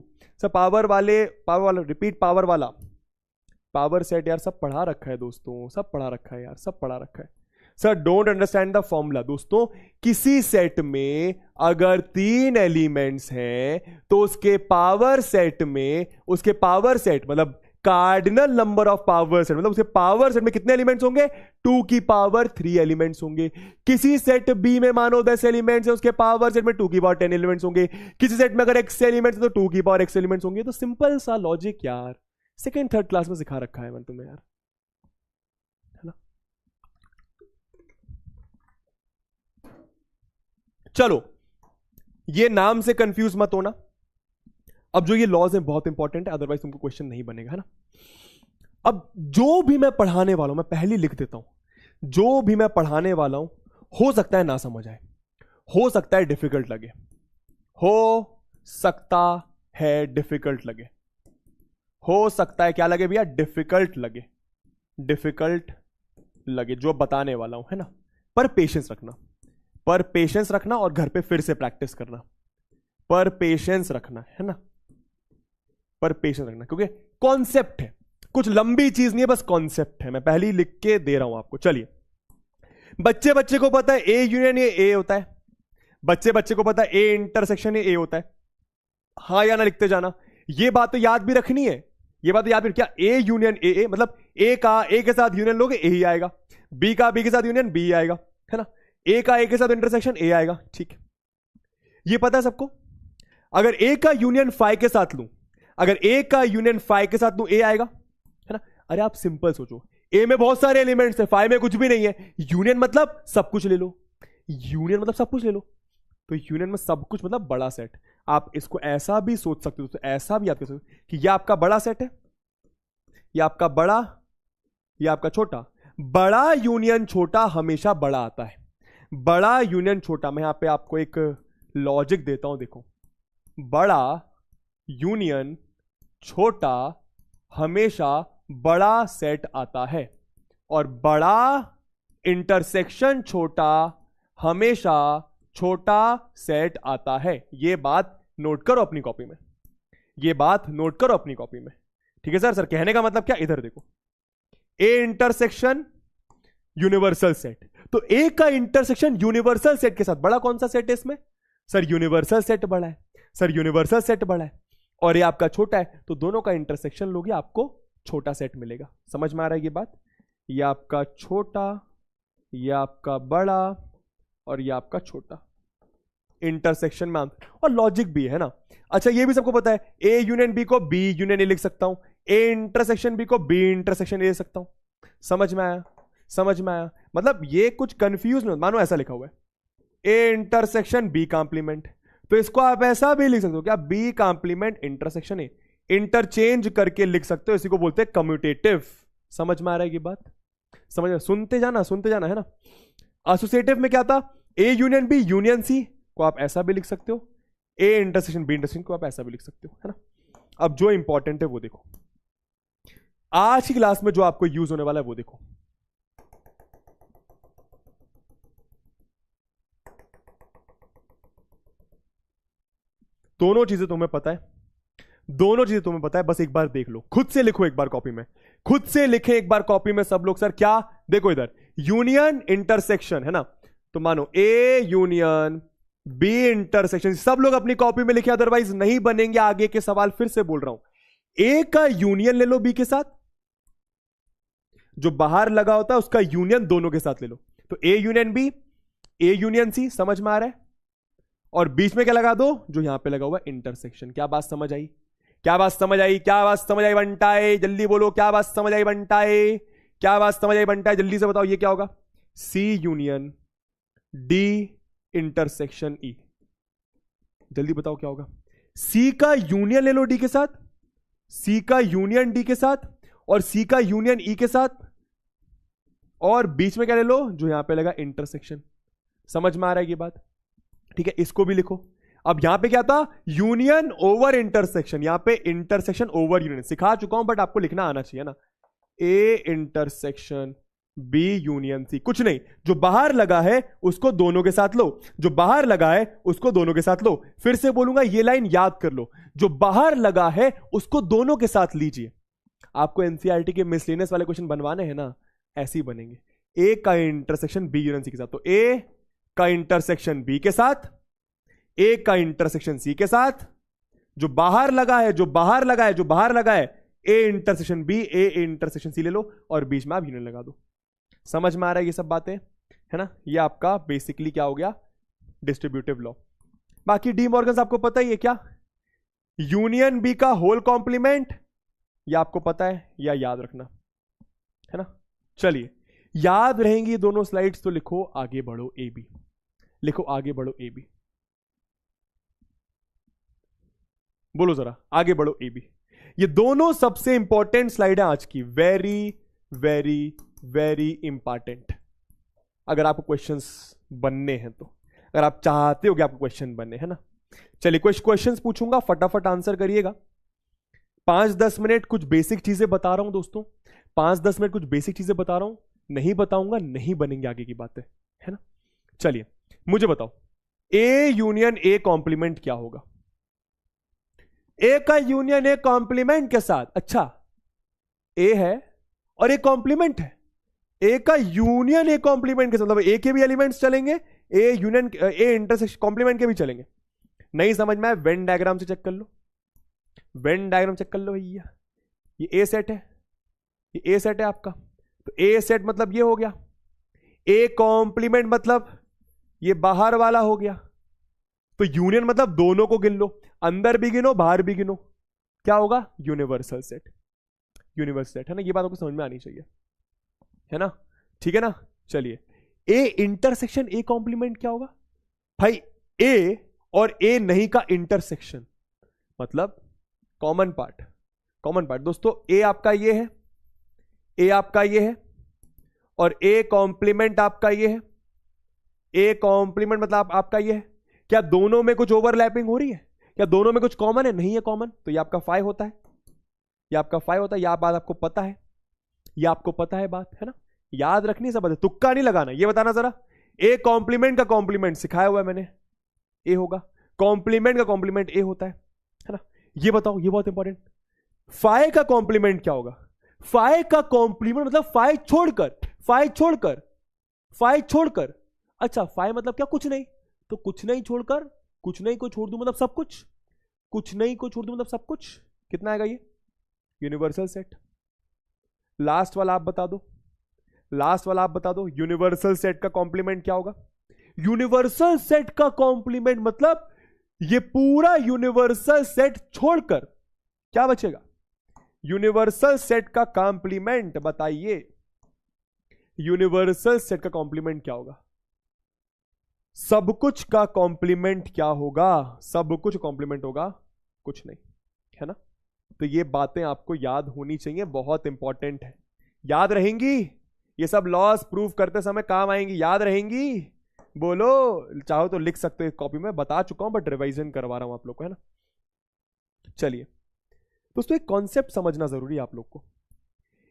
Sir power वाला रिपीट पावर वाला पावर सेट यार सब पढ़ा रखा है दोस्तों, सब पढ़ा रखा है यार, सब पढ़ा रखा है। Sir don't understand the formula. दोस्तों किसी सेट में अगर 3 एलिमेंट्स हैं तो उसके पावर सेट में, उसके पावर सेट मतलब cardinal number of power set, मतलब उसके पावर सेट में कितने एलिमेंट्स होंगे? 2 की पावर 3 एलिमेंट्स होंगे। किसी सेट बी में मानो 10 एलिमेंट्स है, उसके पावर सेट में 2 की पावर 10 एलिमेंट्स होंगे। किसी सेट में अगर x एलिमेंट्स है तो 2 की पावर x एलिमेंट्स होंगे। तो सिंपल सा लॉजिक यार, सेकेंड थर्ड क्लास में सिखा रखा है मैंने तुम्हें यार, है ना? चलो ये नाम से कंफ्यूज मत होना। अब जो ये लॉज है बहुत इंपॉर्टेंट है, अदरवाइज तुमको क्वेश्चन नहीं बनेगा, है ना? अब जो भी मैं पढ़ाने वाला हूं, मैं पहले लिख देता हूं, जो भी मैं पढ़ाने वाला हूं हो सकता है ना समझ आए, हो सकता है डिफिकल्ट लगे, हो सकता है डिफिकल्ट लगे, हो सकता है क्या लगे भैया? डिफिकल्ट लगे, डिफिकल्ट लगे जो बताने वाला हूं, है ना। पर पेशेंस रखना, पर पेशेंस रखना और घर पे फिर से प्रैक्टिस करना, पर पेशेंस रखना, है ना, पर पेशेंस रखना, क्योंकि कॉन्सेप्ट है, कुछ लंबी चीज नहीं है, बस कॉन्सेप्ट है। मैं पहले ही लिख के दे रहा हूं आपको। चलिए, बच्चे को पता है ए यूनियन ए होता है, बच्चे को पता है ए इंटरसेक्शन ए होता है, हाँ या ना लिखते जाना। ये बात तो याद भी रखनी है, ये बात तो याद भी, क्या ए यूनियन ए मतलब ए का ए के साथ यूनियन लोगे ए ही आएगा, बी का बी के साथ यूनियन बी आएगा, है ना, ए का ए के साथ इंटरसेक्शन ए आएगा, ठीक है, ये पता है सबको। अगर ए का यूनियन फाई के साथ लूं, अगर ए का यूनियन फाई के साथ लूं ए आएगा, है ना। अरे आप सिंपल सोचो, ए में बहुत सारे एलिमेंट्स है, फाई में कुछ भी नहीं है, यूनियन मतलब सब कुछ ले लो, यूनियन मतलब सब कुछ ले लो, तो यूनियन में सब कुछ मतलब बड़ा सेट। आप इसको ऐसा भी सोच सकते हो, तो ऐसा भी आप कह सकते हो कि यह आपका बड़ा सेट है, यह आपका बड़ा, यह आपका छोटा। बड़ा यूनियन छोटा हमेशा बड़ा आता है, बड़ा यूनियन छोटा। मैं यहां पे आपको एक लॉजिक देता हूं, देखो, बड़ा यूनियन छोटा हमेशा बड़ा सेट आता है, और बड़ा इंटरसेक्शन छोटा हमेशा छोटा सेट आता है। यह बात नोट करो अपनी कॉपी में, यह बात नोट करो अपनी कॉपी में, ठीक है सर। सर कहने का मतलब क्या, इधर देखो, ए इंटरसेक्शन यूनिवर्सल सेट, तो ए का इंटरसेक्शन यूनिवर्सल सेट के साथ बड़ा कौन सा सेट है इसमें, सर यूनिवर्सल सेट बड़ा है, सर यूनिवर्सल सेट बड़ा है, और ये आपका छोटा है, तो दोनों का इंटरसेक्शन लोगे आपको छोटा सेट मिलेगा। समझ में आ रहा है ये बात, ये आपका छोटा, ये आपका बड़ा, और ये आपका छोटा, इंटरसेक्शन में आंसर, और लॉजिक भी है ना। अच्छा, ये भी सबको पता है, ए यूनियन बी को बी यूनियन ए लिख सकता हूं, ए इंटरसेक्शन बी को बी इंटरसेक्शन ए लिख सकता हूं। समझ में आया, समझ में आया, मतलब ये कुछ कंफ्यूज नहीं, मानो ऐसा लिखा हुआ है ए इंटरसेक्शन बी कॉम्प्लीमेंट, तो इसको आप ऐसा भी लिख सकते हो क्या, B complement intersection A, interchange करके लिख सकते हो, इसी को बोलते हैं कम्यूटेटिव। समझ में आ रहा है ये बात, समझ में, सुनते जाना, है ना। एसोसिएटिव में क्या था, A union B union C को आप ऐसा भी लिख सकते हो, ए इंटरसेक्शन बी इंटरसेक्शन को आप ऐसा भी लिख सकते हो, है ना। अब जो इंपॉर्टेंट है वो देखो, आज की क्लास में जो आपको यूज होने वाला है वो देखो। दोनों चीजें तुम्हें पता है, दोनों चीजें तुम्हें पता है, बस एक बार देख लो, खुद से लिखो एक बार कॉपी में, खुद से लिखे एक बार कॉपी में सब लोग। सर क्या, देखो इधर यूनियन इंटरसेक्शन है ना, तो मानो ए यूनियन बी इंटरसेक्शन, सब लोग अपनी कॉपी में लिखे, अदरवाइज नहीं बनेंगे आगे के सवाल। फिर से बोल रहा हूं, ए का यूनियन ले लो बी के साथ, जो बाहर लगा होता है उसका यूनियन दोनों के साथ ले लो, तो A union B, A union C, समझ में आ रहा है, और बीच में क्या लगा दो, जो यहां पे लगा हुआ इंटरसेक्शन। क्या बात समझ आई, क्या बात समझ आई, क्या बात समझ आई बंटाए, जल्दी बोलो, क्या बात समझ आई बंटाए, क्या बात समझ आई बंटाए, जल्दी से बताओ, ये क्या होगा, सी यूनियन डी इंटरसेक्शन ई, जल्दी बताओ क्या होगा। सी का यूनियन ले लो डी के साथ, सी का यूनियन डी के साथ, और सी का यूनियन ई के साथ, और बीच में क्या ले लो, जो यहां पे लगा इंटरसेक्शन। समझ में आ रहा है ये बात, ठीक है, इसको भी लिखो। अब यहां पे क्या था, यूनियन ओवर इंटरसेक्शन, यहां पे इंटरसेक्शन ओवर यूनियन सिखा चुका हूं, बट आपको लिखना आना चाहिए ना, A intersection B union C, कुछ नहीं, जो बाहर लगा है उसको दोनों के साथ लो, जो बाहर लगा है उसको दोनों के साथ लो। फिर से बोलूंगा, ये लाइन याद कर लो, जो बाहर लगा है उसको दोनों के साथ लीजिए। आपको एनसीईआरटी के मिसलेनियस वाले क्वेश्चन बनवाने हैं ना, ऐसे ही बनेंगे, ए का इंटरसेक्शन बी यूनियन सी के साथ, तो ए का इंटरसेक्शन बी के साथ, ए का इंटरसेक्शन सी के साथ, जो बाहर लगा है, जो बाहर लगा है, जो बाहर लगा है, A intersection B, A intersection C ले लो, और बीच में आप यूनियन लगा दो। समझ में आ रहा है ये सब बातें, है ना। ये आपका बेसिकली क्या हो गया, डिस्ट्रीब्यूटिव लॉ। बाकी डी मॉर्गन आपको पता ही है, क्या यूनियन बी का होल कॉम्प्लीमेंट, ये आपको पता है, या याद रखना, है ना। चलिए, याद रहेंगी दोनों स्लाइड्स, तो लिखो आगे बढ़ो ए बी, लिखो आगे बढ़ो ए बी, बोलो जरा आगे बढ़ो ए बी। ये दोनों सबसे इंपॉर्टेंट स्लाइड है आज की, वेरी वेरी वेरी इंपॉर्टेंट। अगर आपको क्वेश्चंस बनने हैं तो, अगर आप चाहते हो कि आपको क्वेश्चन बनने, है ना। चलिए कुछ क्वेश्चंस पूछूंगा, फटाफट आंसर करिएगा। 5-10 मिनट कुछ बेसिक चीजें बता रहा हूं दोस्तों, 5-10 मिनट कुछ बेसिक चीजें बता रहा हूं, नहीं बताऊंगा नहीं बनेंगे आगे की बातें, है ना। चलिए मुझे बताओ, ए यूनियन ए कॉम्प्लीमेंट क्या होगा? ए का यूनियन ए कॉम्प्लीमेंट के साथ, अच्छा ए है और ए कॉम्प्लीमेंट है, ए का यूनियन ए कॉम्प्लीमेंट के साथ, मतलब ए के भी एलिमेंट्स चलेंगे, A union A intersection complement के भी चलेंगे। नहीं समझ में आए वेन डायग्राम से चेक कर लो, वेन डायग्राम चेक कर लो भैया। ये ए सेट है, ये ए सेट है आपका, तो ए सेट मतलब ये हो गया, ए कॉम्प्लीमेंट मतलब ये बाहर वाला हो गया, तो यूनियन मतलब दोनों को गिन लो, अंदर भी गिनो बाहर भी गिनो, क्या होगा? यूनिवर्सल सेट, यूनिवर्सल सेट, है ना। ये बात आपको समझ में आनी चाहिए, है ना, ठीक है ना। चलिए ए इंटरसेक्शन ए कॉम्प्लीमेंट क्या होगा भाई? ए और ए नहीं का इंटरसेक्शन, मतलब कॉमन पार्ट, कॉमन पार्ट दोस्तों, ए आपका ये है, ए आपका ये है, और ए कॉम्प्लीमेंट आपका ये है, ए कॉम्प्लीमेंट मतलब आपका ये है। क्या दोनों में कुछ ओवरलैपिंग हो रही है? क्या दोनों में कुछ कॉमन है? नहीं है कॉमन, तो ये आपका फाई होता है, ये आपका फाई होता है। यह बात आपको पता है, ये आपको पता है बात, है ना। याद रखनी सब, तुक्का नहीं लगाना। ये बताना जरा, ए कॉम्प्लीमेंट का कॉम्प्लीमेंट सिखाया हुआ है मैंने, ए होगा, कॉम्प्लीमेंट का कॉम्प्लीमेंट ए होता है ना। ये बताओ, ये बहुत इंपॉर्टेंट, फाई का कॉम्प्लीमेंट क्या होगा? फाई का कॉम्प्लीमेंट मतलब फाई छोड़कर, फाई छोड़कर, फाई छोड़कर, अच्छा फाई मतलब क्या? कुछ नहीं, तो कुछ नहीं छोड़कर, कुछ नहीं को छोड़ दूं मतलब सब कुछ, कुछ नहीं को छोड़ दूं मतलब सब कुछ, कितना आएगा ये? Universal set. लास्ट वाला आप बता दो, लास्ट वाला आप बता दो, यूनिवर्सल सेट का कॉम्प्लीमेंट क्या होगा? यूनिवर्सल सेट का कॉम्प्लीमेंट मतलब ये पूरा यूनिवर्सल सेट छोड़कर क्या बचेगा? यूनिवर्सल सेट का कॉम्प्लीमेंट बताइए, यूनिवर्सल सेट का कॉम्प्लीमेंट क्या होगा? सब कुछ का कॉम्प्लीमेंट क्या होगा? सब कुछ कॉम्प्लीमेंट होगा कुछ नहीं, है ना। तो ये बातें आपको याद होनी चाहिए, बहुत इंपॉर्टेंट है, याद रहेंगी ये सब लॉस प्रूफ करते समय काम आएंगी, याद रहेंगी? बोलो, चाहो तो लिख सकते हो कॉपी में, बता चुका हूं बट रिवाइजन करवा रहा हूं आप लोग को, है ना। चलिए दोस्तों, एक कॉन्सेप्ट समझना जरूरी है आप लोग को,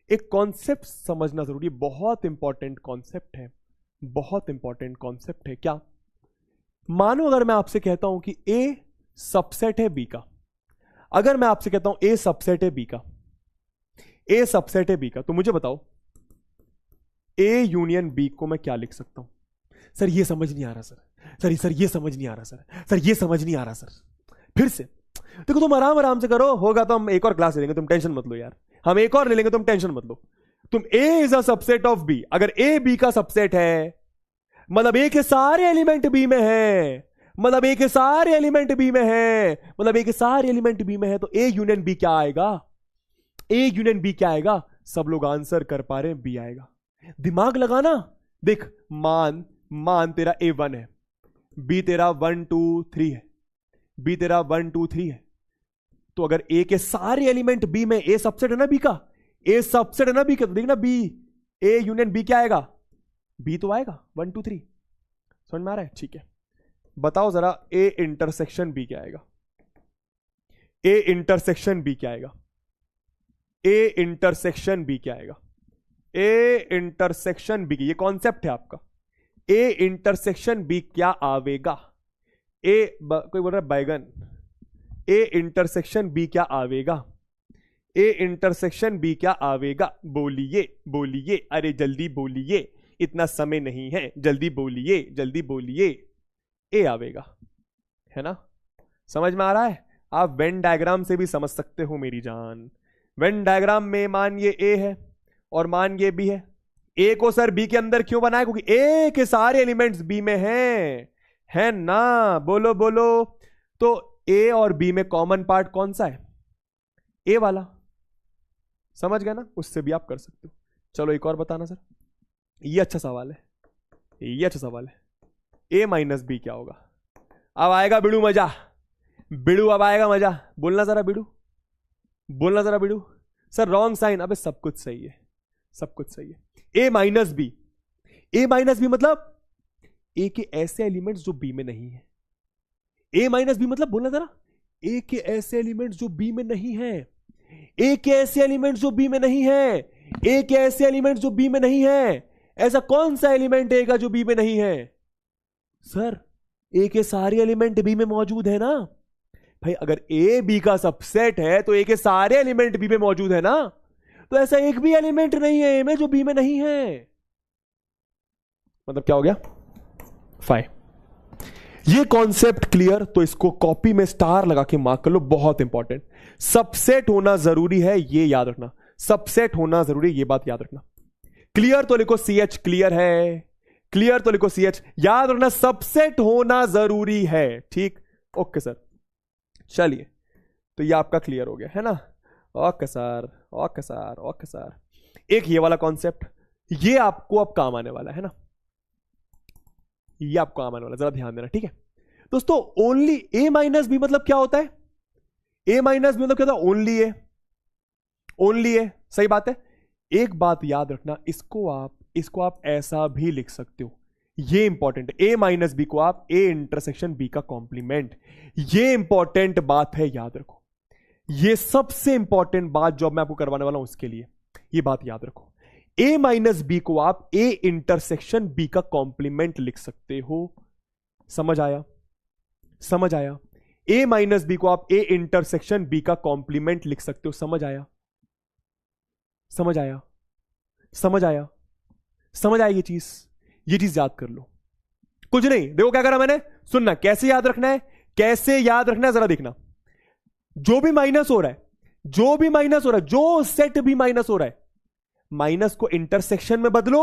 एक कॉन्सेप्ट समझना जरूरी, बहुत इंपॉर्टेंट कॉन्सेप्ट है, बहुत इंपॉर्टेंट कॉन्सेप्ट है। क्या? मानो अगर मैं आपसे कहता हूं कि ए सबसेट है बी का, अगर मैं आपसे कहता हूं ए सबसेट है बी का, ए सबसेट है बी का, तो मुझे बताओ ए यूनियन बी को मैं क्या लिख सकता हूं? सर ये समझ नहीं आ रहा सर ये समझ नहीं आ रहा सर ये समझ नहीं आ रहा सर। फिर से देखो, तुम आराम आराम से करो, होगा तो हम एक और क्लास ले लेंगे, तुम टेंशन मत लो यार, हम एक और ले लेंगे, तुम टेंशन मत लो। तुम A is a subset of B, अगर ए बी का सबसेट है मतलब ए के सारे एलिमेंट बी में है, मतलब ए के सारे एलिमेंट बी में है, मतलब ए के सारे एलिमेंट बी में है, तो ए यूनियन बी क्या आएगा? ए यूनियन बी क्या आएगा? सब लोग आंसर कर पा रहे हैं, बी आएगा। दिमाग लगाना, देख मान तेरा ए 1 है, बी तेरा 1 2 3 है, बी तेरा 1 2 3 है, तो अगर ए के सारे एलिमेंट बी में, ए सबसेट है ना बी का, ए सबसेट है ना बी का, तो देखना बी, ए यूनियन बी क्या आएगा? बी तो आएगा 1 2 3, समझ में आ रहा है? ठीक है, बताओ जरा ए इंटरसेक्शन बी क्या आएगा? ए इंटरसेक्शन बी क्या आएगा? ए इंटरसेक्शन बी क्या आएगा? ए इंटरसेक्शन बी, ये कॉन्सेप्ट है आपका, ए इंटरसेक्शन बी क्या आवेगा? कोई बोल रहा है बैगन, ए इंटरसेक्शन बी क्या आवेगा? ए इंटरसेक्शन बी क्या आवेगा? बोलिए बोलिए, अरे जल्दी बोलिए, इतना समय नहीं है, जल्दी बोलिए जल्दी बोलिए। ए आवेगा, है ना, समझ में आ रहा है? आप वेन डायग्राम से भी समझ सकते हो मेरी जान। वेन डायग्राम में मान ये ए है और मान ये बी है, ए को सर बी के अंदर क्यों बनाया? क्योंकि ए के सारे एलिमेंट्स बी में हैं, है ना, बोलो बोलो। तो ए और बी में कॉमन पार्ट कौन सा है? ए वाला, समझ गए ना, उससे भी आप कर सकते हो। चलो एक और बताना सर, ये अच्छा सवाल है, ये अच्छा सवाल है, ए माइनस बी क्या होगा? अब आएगा बिड़ू मजा, बिड़ू अब आएगा मजा, बोलना जरा बिड़ू, बोलना जरा बिड़ू। सर रॉन्ग साइन, अबे सब कुछ सही है, सब कुछ सही है। ए minus B, A minus B मतलब ए के ऐसे एलिमेंट्स जो बी में नहीं है। ए माइनस बी मतलब, बोलना जरा, ए के ऐसे एलिमेंट्स जो बी में नहीं है, ए के ऐसे एलिमेंट्स जो बी में नहीं है, ए के ऐसे एलिमेंट्स जो बी में नहीं है, ऐसा कौन सा एलिमेंट ए का जो बी में नहीं है? सर ए के सारे एलिमेंट बी में मौजूद है ना भाई। अगर ए बी का सबसेट है तो ए के सारे एलिमेंट बी में मौजूद है ना। तो ऐसा एक भी एलिमेंट नहीं है ए में जो बी में नहीं है। मतलब क्या हो गया? 5। ये कॉन्सेप्ट क्लियर? तो इसको कॉपी में स्टार लगा के मार्क कर लो, बहुत इंपॉर्टेंट। सबसेट होना जरूरी है, ये याद रखना। सबसेट होना जरूरी, ये बात याद रखना। क्लियर तो लिखो CH, क्लियर है। क्लियर तो लिखो CH, याद रखना सबसेट होना जरूरी है। ठीक, ओके सर। चलिए, तो ये आपका क्लियर हो गया है ना। Okay sir, okay sir, okay sir. एक ये वाला कॉन्सेप्ट, ये आपको अब काम आने वाला है ना, ये आपको काम आने वाला, जरा ध्यान देना। ठीक है दोस्तों, ओनली ए माइनस बी मतलब क्या होता है? ए माइनस बी मतलब क्या होता है? ओनली ए, ओनली ए। सही बात है। एक बात याद रखना, इसको आप ऐसा भी लिख सकते हो, ये इंपॉर्टेंट है। ए माइनस बी को आप ए इंटरसेक्शन बी का कॉम्प्लीमेंट, ये इंपॉर्टेंट बात है, याद रखो। ये सबसे इंपॉर्टेंट बात जो मैं आपको करवाने वाला हूं उसके लिए ये बात याद रखो। ए माइनस बी को आप ए इंटरसेक्शन बी का कॉम्प्लीमेंट लिख सकते हो। समझ आया? समझ आया? ए माइनस बी को आप ए इंटरसेक्शन बी का कॉम्प्लीमेंट लिख सकते हो। समझ आया? समझ आया? समझ आया? समझ आया? ये चीज याद कर लो। कुछ नहीं, देखो क्या करा मैंने, सुनना कैसे याद रखना है, कैसे याद रखना है जरा देखना। जो भी माइनस हो रहा है, जो भी माइनस हो रहा है, जो सेट भी माइनस हो रहा है, माइनस को इंटरसेक्शन में बदलो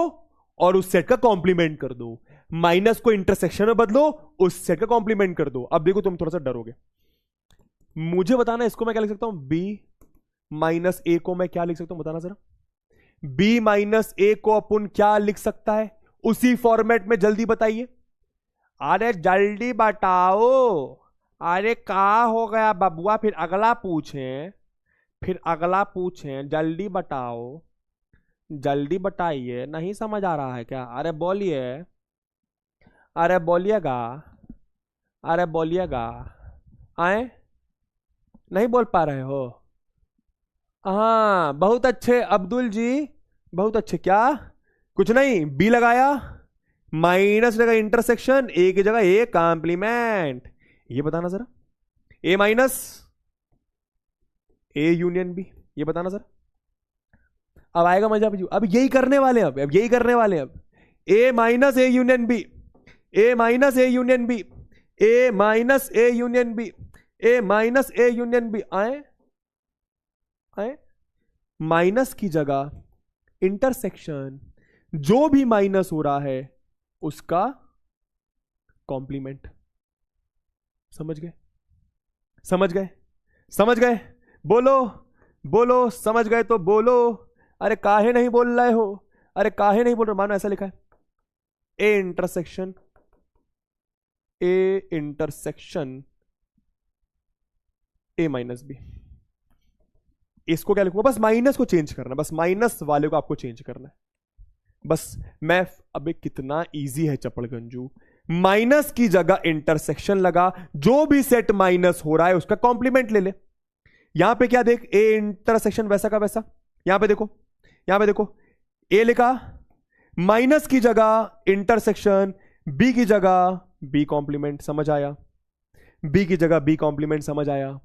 और उस सेट का कॉम्प्लीमेंट कर दो। माइनस को इंटरसेक्शन में बदलो, उस सेट का कॉम्प्लीमेंट कर दो। अब देखो तुम थोड़ा सा डरोगे, मुझे बताना इसको मैं क्या लिख सकता हूं? बी माइनस ए को मैं क्या लिख सकता हूं, बताना जरा। बी माइनस ए को अपन क्या लिख सकता है उसी फॉर्मेट में? जल्दी बताइए। अरे जल्दी बताओ। अरे क्या हो गया बबुआ? फिर अगला पूछें, फिर अगला पूछें, जल्दी बताओ, जल्दी बताइए। नहीं समझ आ रहा है क्या? अरे बोलिए, अरे बोलिएगा, अरे बोलिएगा। आए, नहीं बोल पा रहे हो? हाँ बहुत अच्छे अब्दुल जी, बहुत अच्छे। क्या? कुछ नहीं, बी लगाया, माइनस लगा इंटरसेक्शन, ए की जगह ए कॉम्प्लीमेंट। ये बताना जरा, ए माइनस ए यूनियन बी, ये बताना जरा। अब आएगा मजा। अब यही करने वाले हैं, अब यही करने वाले हैं। अब A minus A union B, A minus A union B, A minus A union B, A minus A union B. आए आए, माइनस की जगह इंटरसेक्शन, जो भी माइनस हो रहा है उसका कॉम्प्लीमेंट। समझ गए? समझ गए? समझ गए? बोलो बोलो, समझ गए तो बोलो। अरे काहे नहीं बोल रहे हो? अरे काहे नहीं बोल रहे? मानो ऐसा लिखा है, A intersection, A intersection A minus B. इसको क्या लिखूंगा? बस माइनस को चेंज करना, बस माइनस वाले को आपको चेंज करना है। बस मैं, अबे कितना इजी है चपड़गंजू। माइनस की जगह इंटरसेक्शन लगा, जो भी सेट माइनस हो रहा है उसका कॉम्प्लीमेंट ले ले। यहां पे क्या देख, ए इंटरसेक्शन वैसा का वैसा। यहां पे देखो, यहां पे देखो, ए लिखा, माइनस की जगह इंटरसेक्शन, बी की जगह बी कॉम्प्लीमेंट। समझ आया? बी की जगह बी कॉम्प्लीमेंट। समझ आया?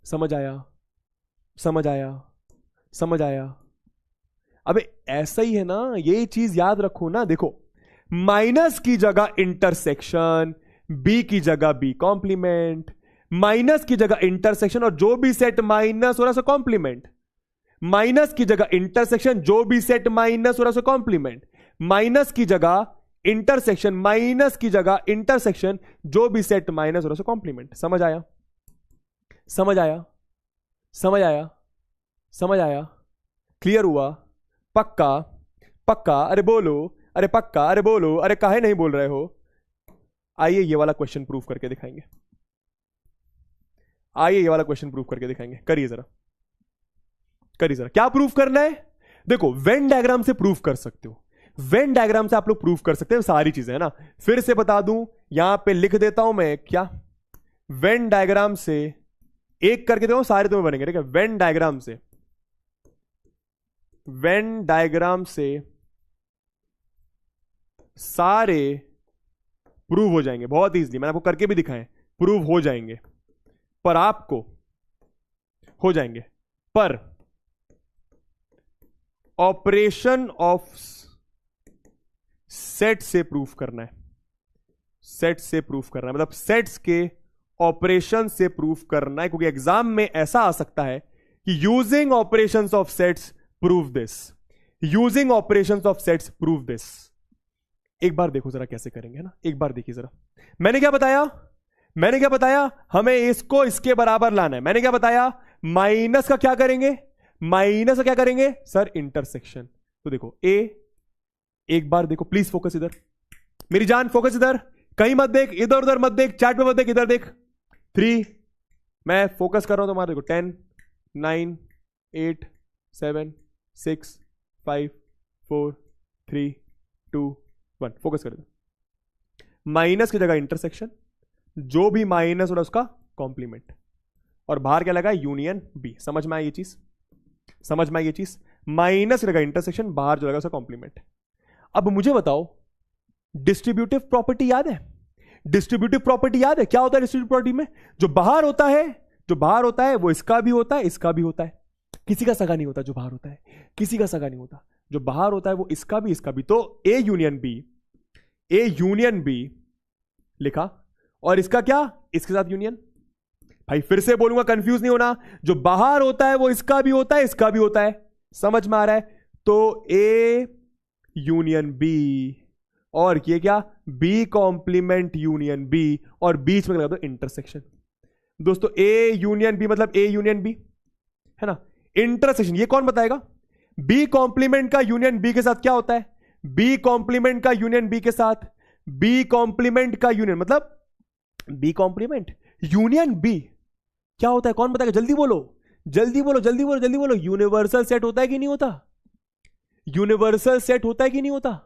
समझ आया? समझ आया? समझ आया? अबे ऐसा ही है ना, ये चीज याद रखो ना। देखो, माइनस की जगह इंटरसेक्शन, बी की जगह बी कॉम्प्लीमेंट, माइनस की जगह इंटरसेक्शन और जो भी सेट माइनस हो रहा है उसका कॉम्प्लीमेंट। माइनस की जगह इंटरसेक्शन, जो भी सेट माइनस हो रहा है उसका कॉम्प्लीमेंट। माइनस की जगह इंटरसेक्शन, माइनस की जगह इंटरसेक्शन, जो भी सेट माइनस हो रहा है उसका कॉम्प्लीमेंट। समझ आया? समझ आया? समझ आया? समझ आया? क्लियर हुआ? पक्का? पक्का? अरे बोलो, अरे पक्का, अरे बोलो, अरे काहे नहीं बोल रहे हो? आइए ये वाला क्वेश्चन प्रूव करके दिखाएंगे। आइए ये वाला क्वेश्चन प्रूव करके दिखाएंगे। करिए जरा, करिए जरा। क्या प्रूफ करना है? देखो, वेन डायग्राम से प्रूफ कर सकते हो, वेन डायग्राम से आप लोग प्रूफ कर सकते हैं सारी चीजें, है ना। फिर से बता दूं, यहां पे लिख देता हूं मैं, क्या वेन डायग्राम से एक करके देखो, सारे तुम्हें बनेंगे। ठीक है, वेन डायग्राम से, वेन डायग्राम से सारे प्रूव हो जाएंगे बहुत इजीली, मैंने आपको करके भी दिखाए, प्रूव हो जाएंगे, पर आपको हो जाएंगे, पर ऑपरेशन ऑफ सेट से प्रूफ करना है, सेट से प्रूफ करना है, मतलब सेट्स के ऑपरेशन से प्रूफ करना है, क्योंकि एग्जाम में ऐसा आ सकता है कि using operations of sets prove this, using operations of sets prove this. एक बार देखो जरा कैसे करेंगे ना, एक बार देखिए जरा। मैंने क्या बताया, मैंने क्या बताया, हमें इसको इसके बराबर लाना है। मैंने क्या बताया, माइनस का क्या करेंगे, माइनस का क्या करेंगे सर, इंटरसेक्शन। तो देखो ए, एक बार देखो प्लीज, फोकस इधर, मेरी जान फोकस इधर, कहीं मत देख, इधर उधर मत देख, चार्ट पे मत देख, इधर देख। 3, मैं फोकस कर रहा हूं तुम्हारे, देखो 10, 9, 8, 7, 6, 5, 4, 3, 2, 1, फोकस कर दो। माइनस की जगह इंटरसेक्शन, जो भी माइनस हो रहा है उसका कॉम्प्लीमेंट, और बाहर क्या लगा, यूनियन बी। समझ में आई ये चीज, समझ में आई ये चीज, माइनस की जगह इंटरसेक्शन, बाहर जो लगा उसका कॉम्प्लीमेंट। अब मुझे बताओ, डिस्ट्रीब्यूटिव प्रॉपर्टी याद है, डिस्ट्रीब्यूटिव प्रॉपर्टी याद है, क्या होता है डिस्ट्रीब्यूटिव प्रॉपर्टी में, जो बाहर होता है, जो बाहर होता है वो इसका भी होता है, इसका भी होता है, किसी का सगा नहीं होता जो बाहर होता है, किसी का सगा नहीं होता, जो बाहर होता है वो इसका भी इसका भी। तो A union B, A union B लिखा, और इसका क्या, इसके साथ यूनियन। भाई फिर से बोलूंगा, कंफ्यूज नहीं होना, जो बाहर होता है वो इसका भी होता है, इसका भी होता है, समझ में आ रहा है। तो ए यूनियन बी, और ये क्या, बी कॉम्प्लीमेंट यूनियन बी, और बीच में लगा दो इंटरसेक्शन। दोस्तों ए यूनियन बी मतलब ए यूनियन बी है ना, इंटरसेक्शन ये कौन बताएगा, बी कॉम्प्लीमेंट का यूनियन बी के साथ क्या होता है, बी कॉम्प्लीमेंट का यूनियन बी के साथ, बी कॉम्प्लीमेंट का यूनियन मतलब बी कॉम्प्लीमेंट यूनियन बी क्या होता है, कौन बताएगा, जल्दी बोलो, जल्दी बोलो, जल्दी बोलो, जल्दी बोलो। यूनिवर्सल सेट होता है कि नहीं होता, यूनिवर्सल सेट होता है कि नहीं होता,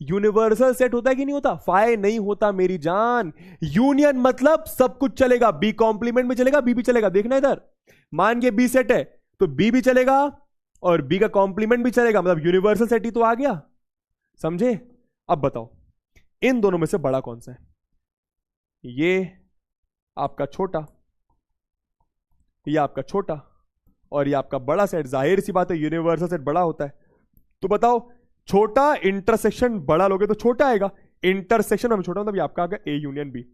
यूनिवर्सल सेट होता है कि नहीं होता, फाई नहीं होता मेरी जान। यूनियन मतलब सब कुछ चलेगा, बी कॉम्प्लीमेंट में चलेगा, बी भी चलेगा। देखना इधर, मान के बी सेट है तो बी भी चलेगा और बी का कॉम्प्लीमेंट भी चलेगा, मतलब यूनिवर्सल सेट ही तो आ गया, समझे। अब बताओ इन दोनों में से बड़ा कौन सा है, ये आपका छोटा, ये आपका छोटा, और ये आपका बड़ा सेट। जाहिर सी बात है यूनिवर्सल सेट बड़ा होता है, तो बताओ छोटा इंटरसेक्शन बड़ा लोगे तो छोटा आएगा, इंटरसेक्शन में छोटा मतलब ये आपका आ गया ए यूनियन बी।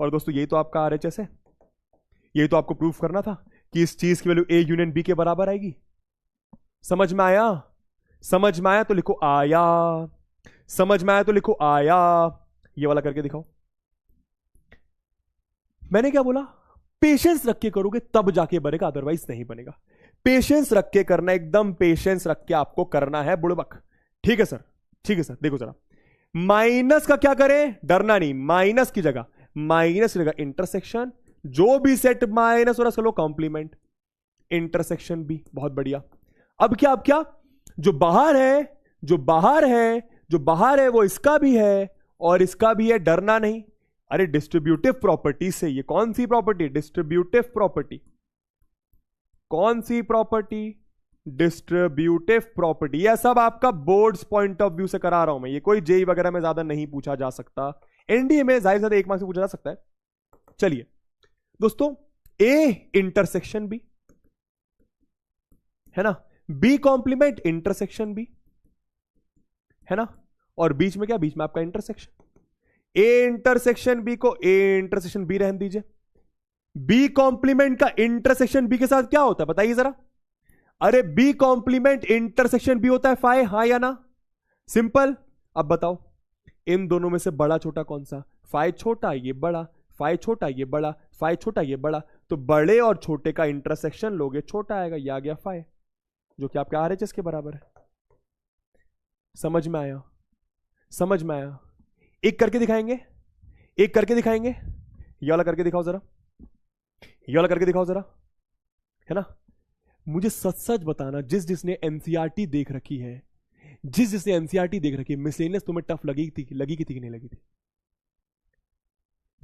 और दोस्तों यही तो आपका आरएचएस है, यही तो आपको प्रूफ करना था कि इस चीज की वैल्यू ए यूनियन बी के बराबर आएगी। समझ में आया, समझ में आया तो लिखो आया, समझ में आया तो लिखो आया। ये वाला करके दिखाओ। मैंने क्या बोला, पेशेंस रख के करोगे तब जाके बनेगा, अदरवाइज नहीं बनेगा। पेशेंस रख के करना, एकदम पेशेंस रख के आपको करना है बुड़बक। ठीक है सर, ठीक है सर। देखो जरा, माइनस का क्या करें, डरना नहीं, माइनस की जगह, माइनस की जगह इंटरसेक्शन, जो भी सेट माइनस हो रहा है उसका लो कॉम्प्लीमेंट, इंटरसेक्शन बी। बहुत बढ़िया। अब क्या, अब क्या, जो बाहर है, जो बाहर है, जो बाहर है वो इसका भी है और इसका भी है, डरना नहीं। अरे डिस्ट्रीब्यूटिव प्रॉपर्टी से, ये कौन सी प्रॉपर्टी, डिस्ट्रीब्यूटिव प्रॉपर्टी, कौन सी प्रॉपर्टी, डिस्ट्रीब्यूटिव प्रॉपर्टी। यह सब आपका बोर्ड्स पॉइंट ऑफ व्यू से करा रहा हूं मैं, ये कोई जेई वगैरह में ज्यादा नहीं पूछा जा सकता, एनडीए में जाहिर ज्यादा 1 मार्क्स से पूछा जा सकता है। चलिए दोस्तों, ए इंटरसेक्शन बी है ना, बी कॉम्प्लीमेंट इंटरसेक्शन बी है ना, और बीच में क्या, बीच में आपका इंटरसेक्शन। ए इंटरसेक्शन बी को ए इंटरसेक्शन बी रहने दीजिए। बी कॉम्प्लीमेंट का इंटरसेक्शन बी के साथ क्या होता है बताइए जरा। अरे बी कॉम्प्लीमेंट इंटरसेक्शन बी होता है फाई, हां या ना, सिंपल। अब बताओ इन दोनों में से बड़ा छोटा कौन सा, फाई छोटा ये बड़ा, फाई छोटा ये बड़ा, फाई छोटा ये बड़ा, तो बड़े और छोटे का इंटरसेक्शन लोगे छोटा आएगा, ये आ गया फाई, जो कि आपके आरएचएस के बराबर है। समझ में आया, समझ में आया। एक करके दिखाएंगे, एक करके दिखाएंगे, ये वाला करके दिखाओ जरा, ये वाला करके दिखाओ जरा, है ना। मुझे सच सच बताना, जिस जिसने एनसीईआरटी देख रखी है, जिस जिसने एनसीईआरटी देख रखी है, मिसलेनियस तुम्हें टफ लगी थी कि नहीं लगी थी।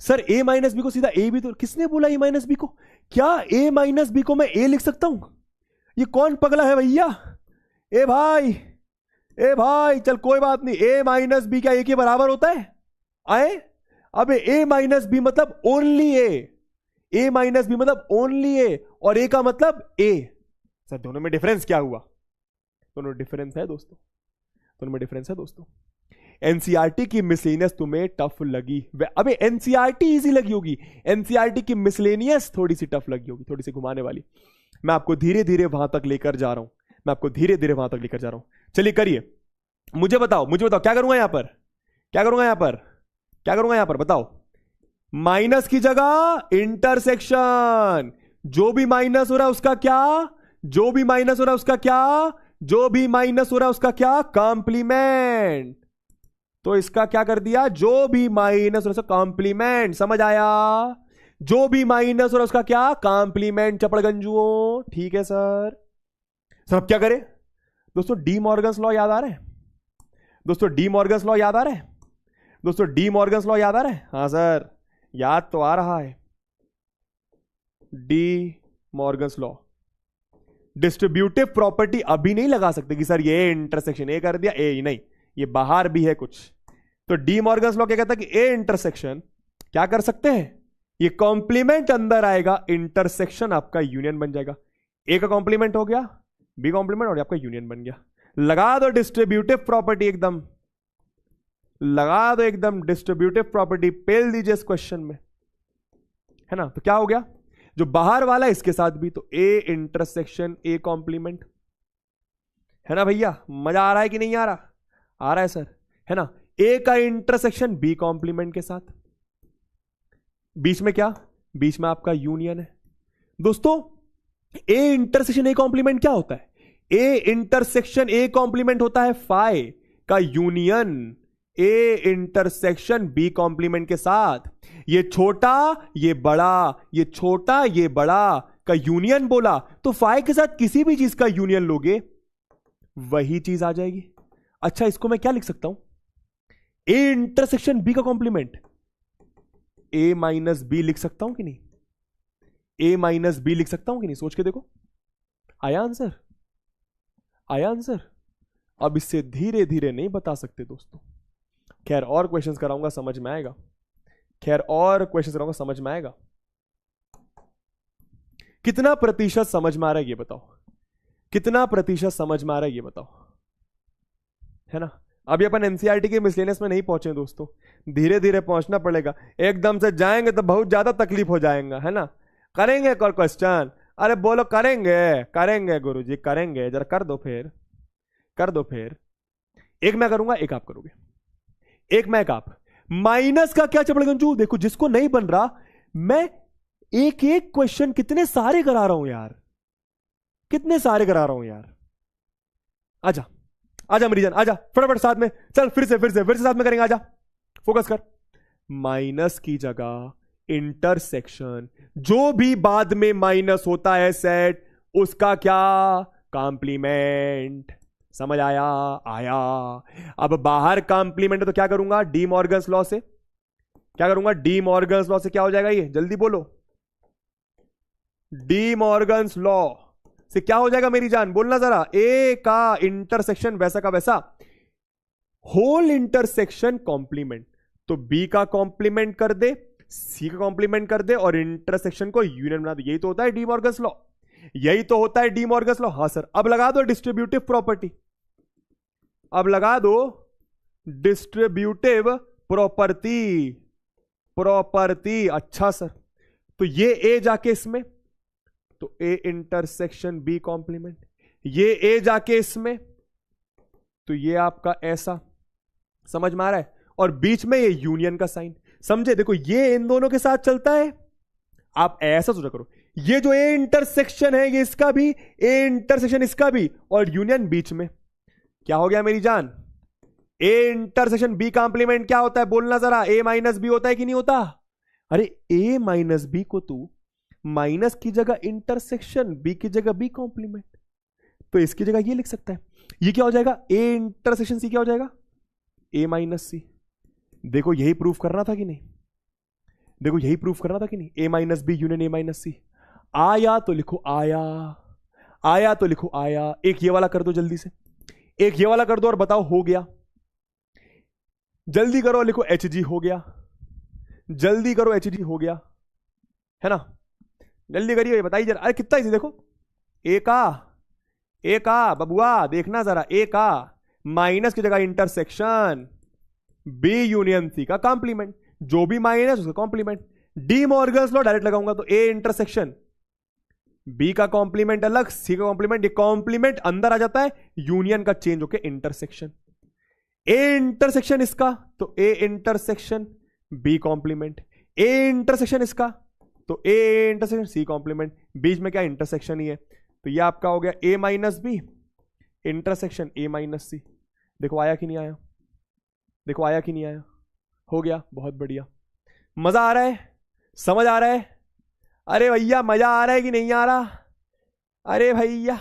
सर ए माइनस बी को सीधा ए भी, तो किसने बोला ए माइनस बी को, क्या ए माइनस बी को मैं ए लिख सकता हूं, ये कौन पगला है भैया, ए भाई, ए भाई चल कोई बात नहीं, ए माइनस बी क्या ए के बराबर होता है? आए अबे ए माइनस बी मतलब ओनली ए माइनस बी मतलब ओनली ए, और ए का मतलब ए। सर दोनों में डिफरेंस क्या हुआ? दोनों डिफरेंस है दोस्तों, दोनों में डिफरेंस है दोस्तों। एनसीईआरटी की मिसलेनियस तुम्हें टफ लगी? अबे एनसीईआरटी इजी लगी होगी, एनसीईआरटी की मिसलेनियस थोड़ी सी टफ लगी होगी, थोड़ी सी घुमाने वाली। मैं आपको धीरे धीरे वहां तक लेकर जा रहा हूं, मैं आपको धीरे धीरे वहां तक लेकर जा रहा हूं। चलिए करिए, मुझे बताओ क्या करूंगा यहां पर, क्या करूंगा यहां पर, क्या करूंगा यहां पर बताओ? माइनस की जगह इंटरसेक्शन, जो भी माइनस हो रहा है उसका क्या, जो भी माइनस हो रहा है उसका क्या, जो भी माइनस हो रहा है उसका क्या, कॉम्प्लीमेंट। तो इसका क्या कर दिया, जो भी माइनस हो रहा है कॉम्प्लीमेंट, समझ आया? जो भी माइनस हो रहा है उसका क्या, कॉम्प्लीमेंट, चपड़गंजुओं। ठीक है सर। सर अब क्या करें दोस्तों? डी मॉर्गन्स लॉ याद आ रहा है दोस्तों? डी मॉर्गन्स लॉ याद आ रहा है दोस्तों? डी मॉर्गन्स लॉ याद आ रहा है? हाँ सर याद तो आ रहा है। D Morgan's law, distributive property अभी नहीं लगा सकते कि सर ये इंटरसेक्शन ए कर दिया, ए ही नहीं, ये बाहर भी है कुछ। तो डी मॉर्गन्स लॉ क्या कहता है कि ए इंटरसेक्शन क्या कर सकते हैं, ये कॉम्प्लीमेंट अंदर आएगा, इंटरसेक्शन आपका यूनियन बन जाएगा। ए का कॉम्प्लीमेंट हो गया, बी कॉम्प्लीमेंट और आपका यूनियन बन गया। लगा दो डिस्ट्रीब्यूटिव प्रॉपर्टी, एकदम लगा दो, एकदम डिस्ट्रीब्यूटिव प्रॉपर्टी पेल दीजिए इस क्वेश्चन में, है ना? तो क्या हो गया, जो बाहर वाला इसके साथ भी, तो ए इंटरसेक्शन ए कॉम्प्लीमेंट, है ना भैया? मजा आ रहा है कि नहीं आ रहा? आ रहा है सर, है ना? ए का इंटरसेक्शन बी कॉम्प्लीमेंट के साथ, बीच में क्या, बीच में आपका यूनियन है दोस्तों। ए इंटरसेक्शन ए कॉम्प्लीमेंट क्या होता है? ए इंटरसेक्शन ए कॉम्प्लीमेंट होता है फाई का union A intersection B complement के साथ। ये छोटा ये बड़ा, ये छोटा ये बड़ा का यूनियन बोला, तो फाई के साथ किसी भी चीज का यूनियन लोगे वही चीज आ जाएगी। अच्छा इसको मैं क्या लिख सकता हूं, ए इंटरसेक्शन बी का कॉम्प्लीमेंट ए माइनस बी लिख सकता हूं कि नहीं? ए माइनस बी लिख सकता हूं कि नहीं? सोच के देखो, आया आंसर, आया आंसर। अब इससे धीरे धीरे नहीं बता सकते दोस्तों। खैर और क्वेश्चंस कराऊंगा समझ में आएगा, खैर और क्वेश्चंस कराऊंगा समझ में आएगा। कितना प्रतिशत समझ में आ रहा है ये बताओ, कितना प्रतिशत समझ में आ रहा है ये बताओ, है ना? अभी अपन एनसीईआरटी के मिसलेनियस में नहीं पहुंचे दोस्तों, धीरे धीरे पहुंचना पड़ेगा। एकदम से जाएंगे तो बहुत ज्यादा तकलीफ हो जाएगा, है ना? करेंगे कल क्वेश्चन, अरे बोलो करेंगे, करेंगे गुरुजी करेंगे, जरा कर दो फिर, कर दो फिर। एक मैं करूंगा एक आप करोगे, एक मैं एक आप। माइनस का क्या चपड़गंजू, देखो जिसको नहीं बन रहा, मैं एक एक क्वेश्चन कितने सारे करा रहा हूं यार, कितने सारे करा रहा हूं यार। आजा आजा मेरी जान, आजा फटाफट साथ में, चल फिर से साथ में करेंगे, आजा फोकस कर। माइनस की जगह इंटरसेक्शन, जो भी बाद में माइनस होता है सेट, उसका क्या, कॉम्प्लीमेंट। समझ आया? आया। अब बाहर कॉम्प्लीमेंट है तो क्या करूंगा, डी मॉर्गन्स लॉ से, क्या करूंगा, डी मॉर्गन्स लॉ से क्या हो जाएगा, ये जल्दी बोलो, डी मॉर्गन्स लॉ से क्या हो जाएगा मेरी जान, बोलना जरा। ए का इंटरसेक्शन वैसा का वैसा, होल इंटरसेक्शन कॉम्प्लीमेंट, तो बी का कॉम्प्लीमेंट कर दे, सी का कॉम्प्लीमेंट कर दे और इंटरसेक्शन को यूनियन बना दे। यही तो होता है डी मॉर्गन्स लॉ, यही तो होता है डी मॉर्गन्स लॉ। हाँ सर, अब लगा दो डिस्ट्रीब्यूटिव प्रॉपर्टी, अब लगा दो डिस्ट्रीब्यूटिव प्रॉपर्टी, प्रॉपर्टी। अच्छा सर, तो ये ए जाके इसमें, तो ए इंटरसेक्शन बी कॉम्प्लीमेंट, ये ए जाके इसमें, तो ये आपका ऐसा, समझ में आ रहा है? और बीच में ये यूनियन का साइन, समझे? देखो ये इन दोनों के साथ चलता है, आप ऐसा सोचा करो, ये जो ए इंटरसेक्शन है ये इसका भी, ए इंटरसेक्शन इसका भी, और यूनियन बीच में। क्या हो गया मेरी जान, ए इंटरसेक्शन बी कॉम्प्लीमेंट क्या होता है, बोलना जरा, ए माइनस बी होता है कि नहीं होता? अरे ए माइनस बी को तू माइनस की जगह इंटरसेक्शन, बी की जगह बी कॉम्प्लीमेंट, तो इसकी जगह ये लिख सकता है। ये क्या हो जाएगा, ए इंटरसेक्शन सी क्या हो जाएगा, ए माइनस सी। देखो यही प्रूफ करना था कि नहीं, देखो यही प्रूफ करना था कि नहीं, A minus B union A minus C. आया तो लिखो आया, आया तो लिखो आया। एक ये वाला कर दो जल्दी से, एक ये वाला कर दो और बताओ हो गया। जल्दी करो, लिखो Hg हो गया। जल्दी करो, Hg हो गया, है ना? जल्दी करिए, बताइए जरा। अरे कितना इजी, देखो ए का बबुआ, देखना जरा, ए का माइनस की जगह इंटरसेक्शन बी यूनियन सी का कॉम्प्लीमेंट, जो भी माइनस उसका complement. De Morgan's law direct लगाऊंगा तो ए इंटरसेक्शन बी का कॉम्प्लीमेंट अलग, सी का कॉम्प्लीमेंट, ये कॉम्प्लीमेंट अंदर आ जाता है, यूनियन का चेंज होके इंटरसेक्शन। ए इंटरसेक्शन इसका तो A intersection B complement, A intersection इसका तो ए इंटरसेक्शन सी कॉम्प्लीमेंट, बीच में क्या इंटरसेक्शन ही है, तो ये आपका हो गया A minus B intersection A minus C. देखो आया कि नहीं आया, देखो आया कि नहीं आया, हो गया, बहुत बढ़िया। मजा आ रहा है, समझ आ रहा है? अरे भैया मजा आ रहा है कि नहीं आ रहा? अरे भैया,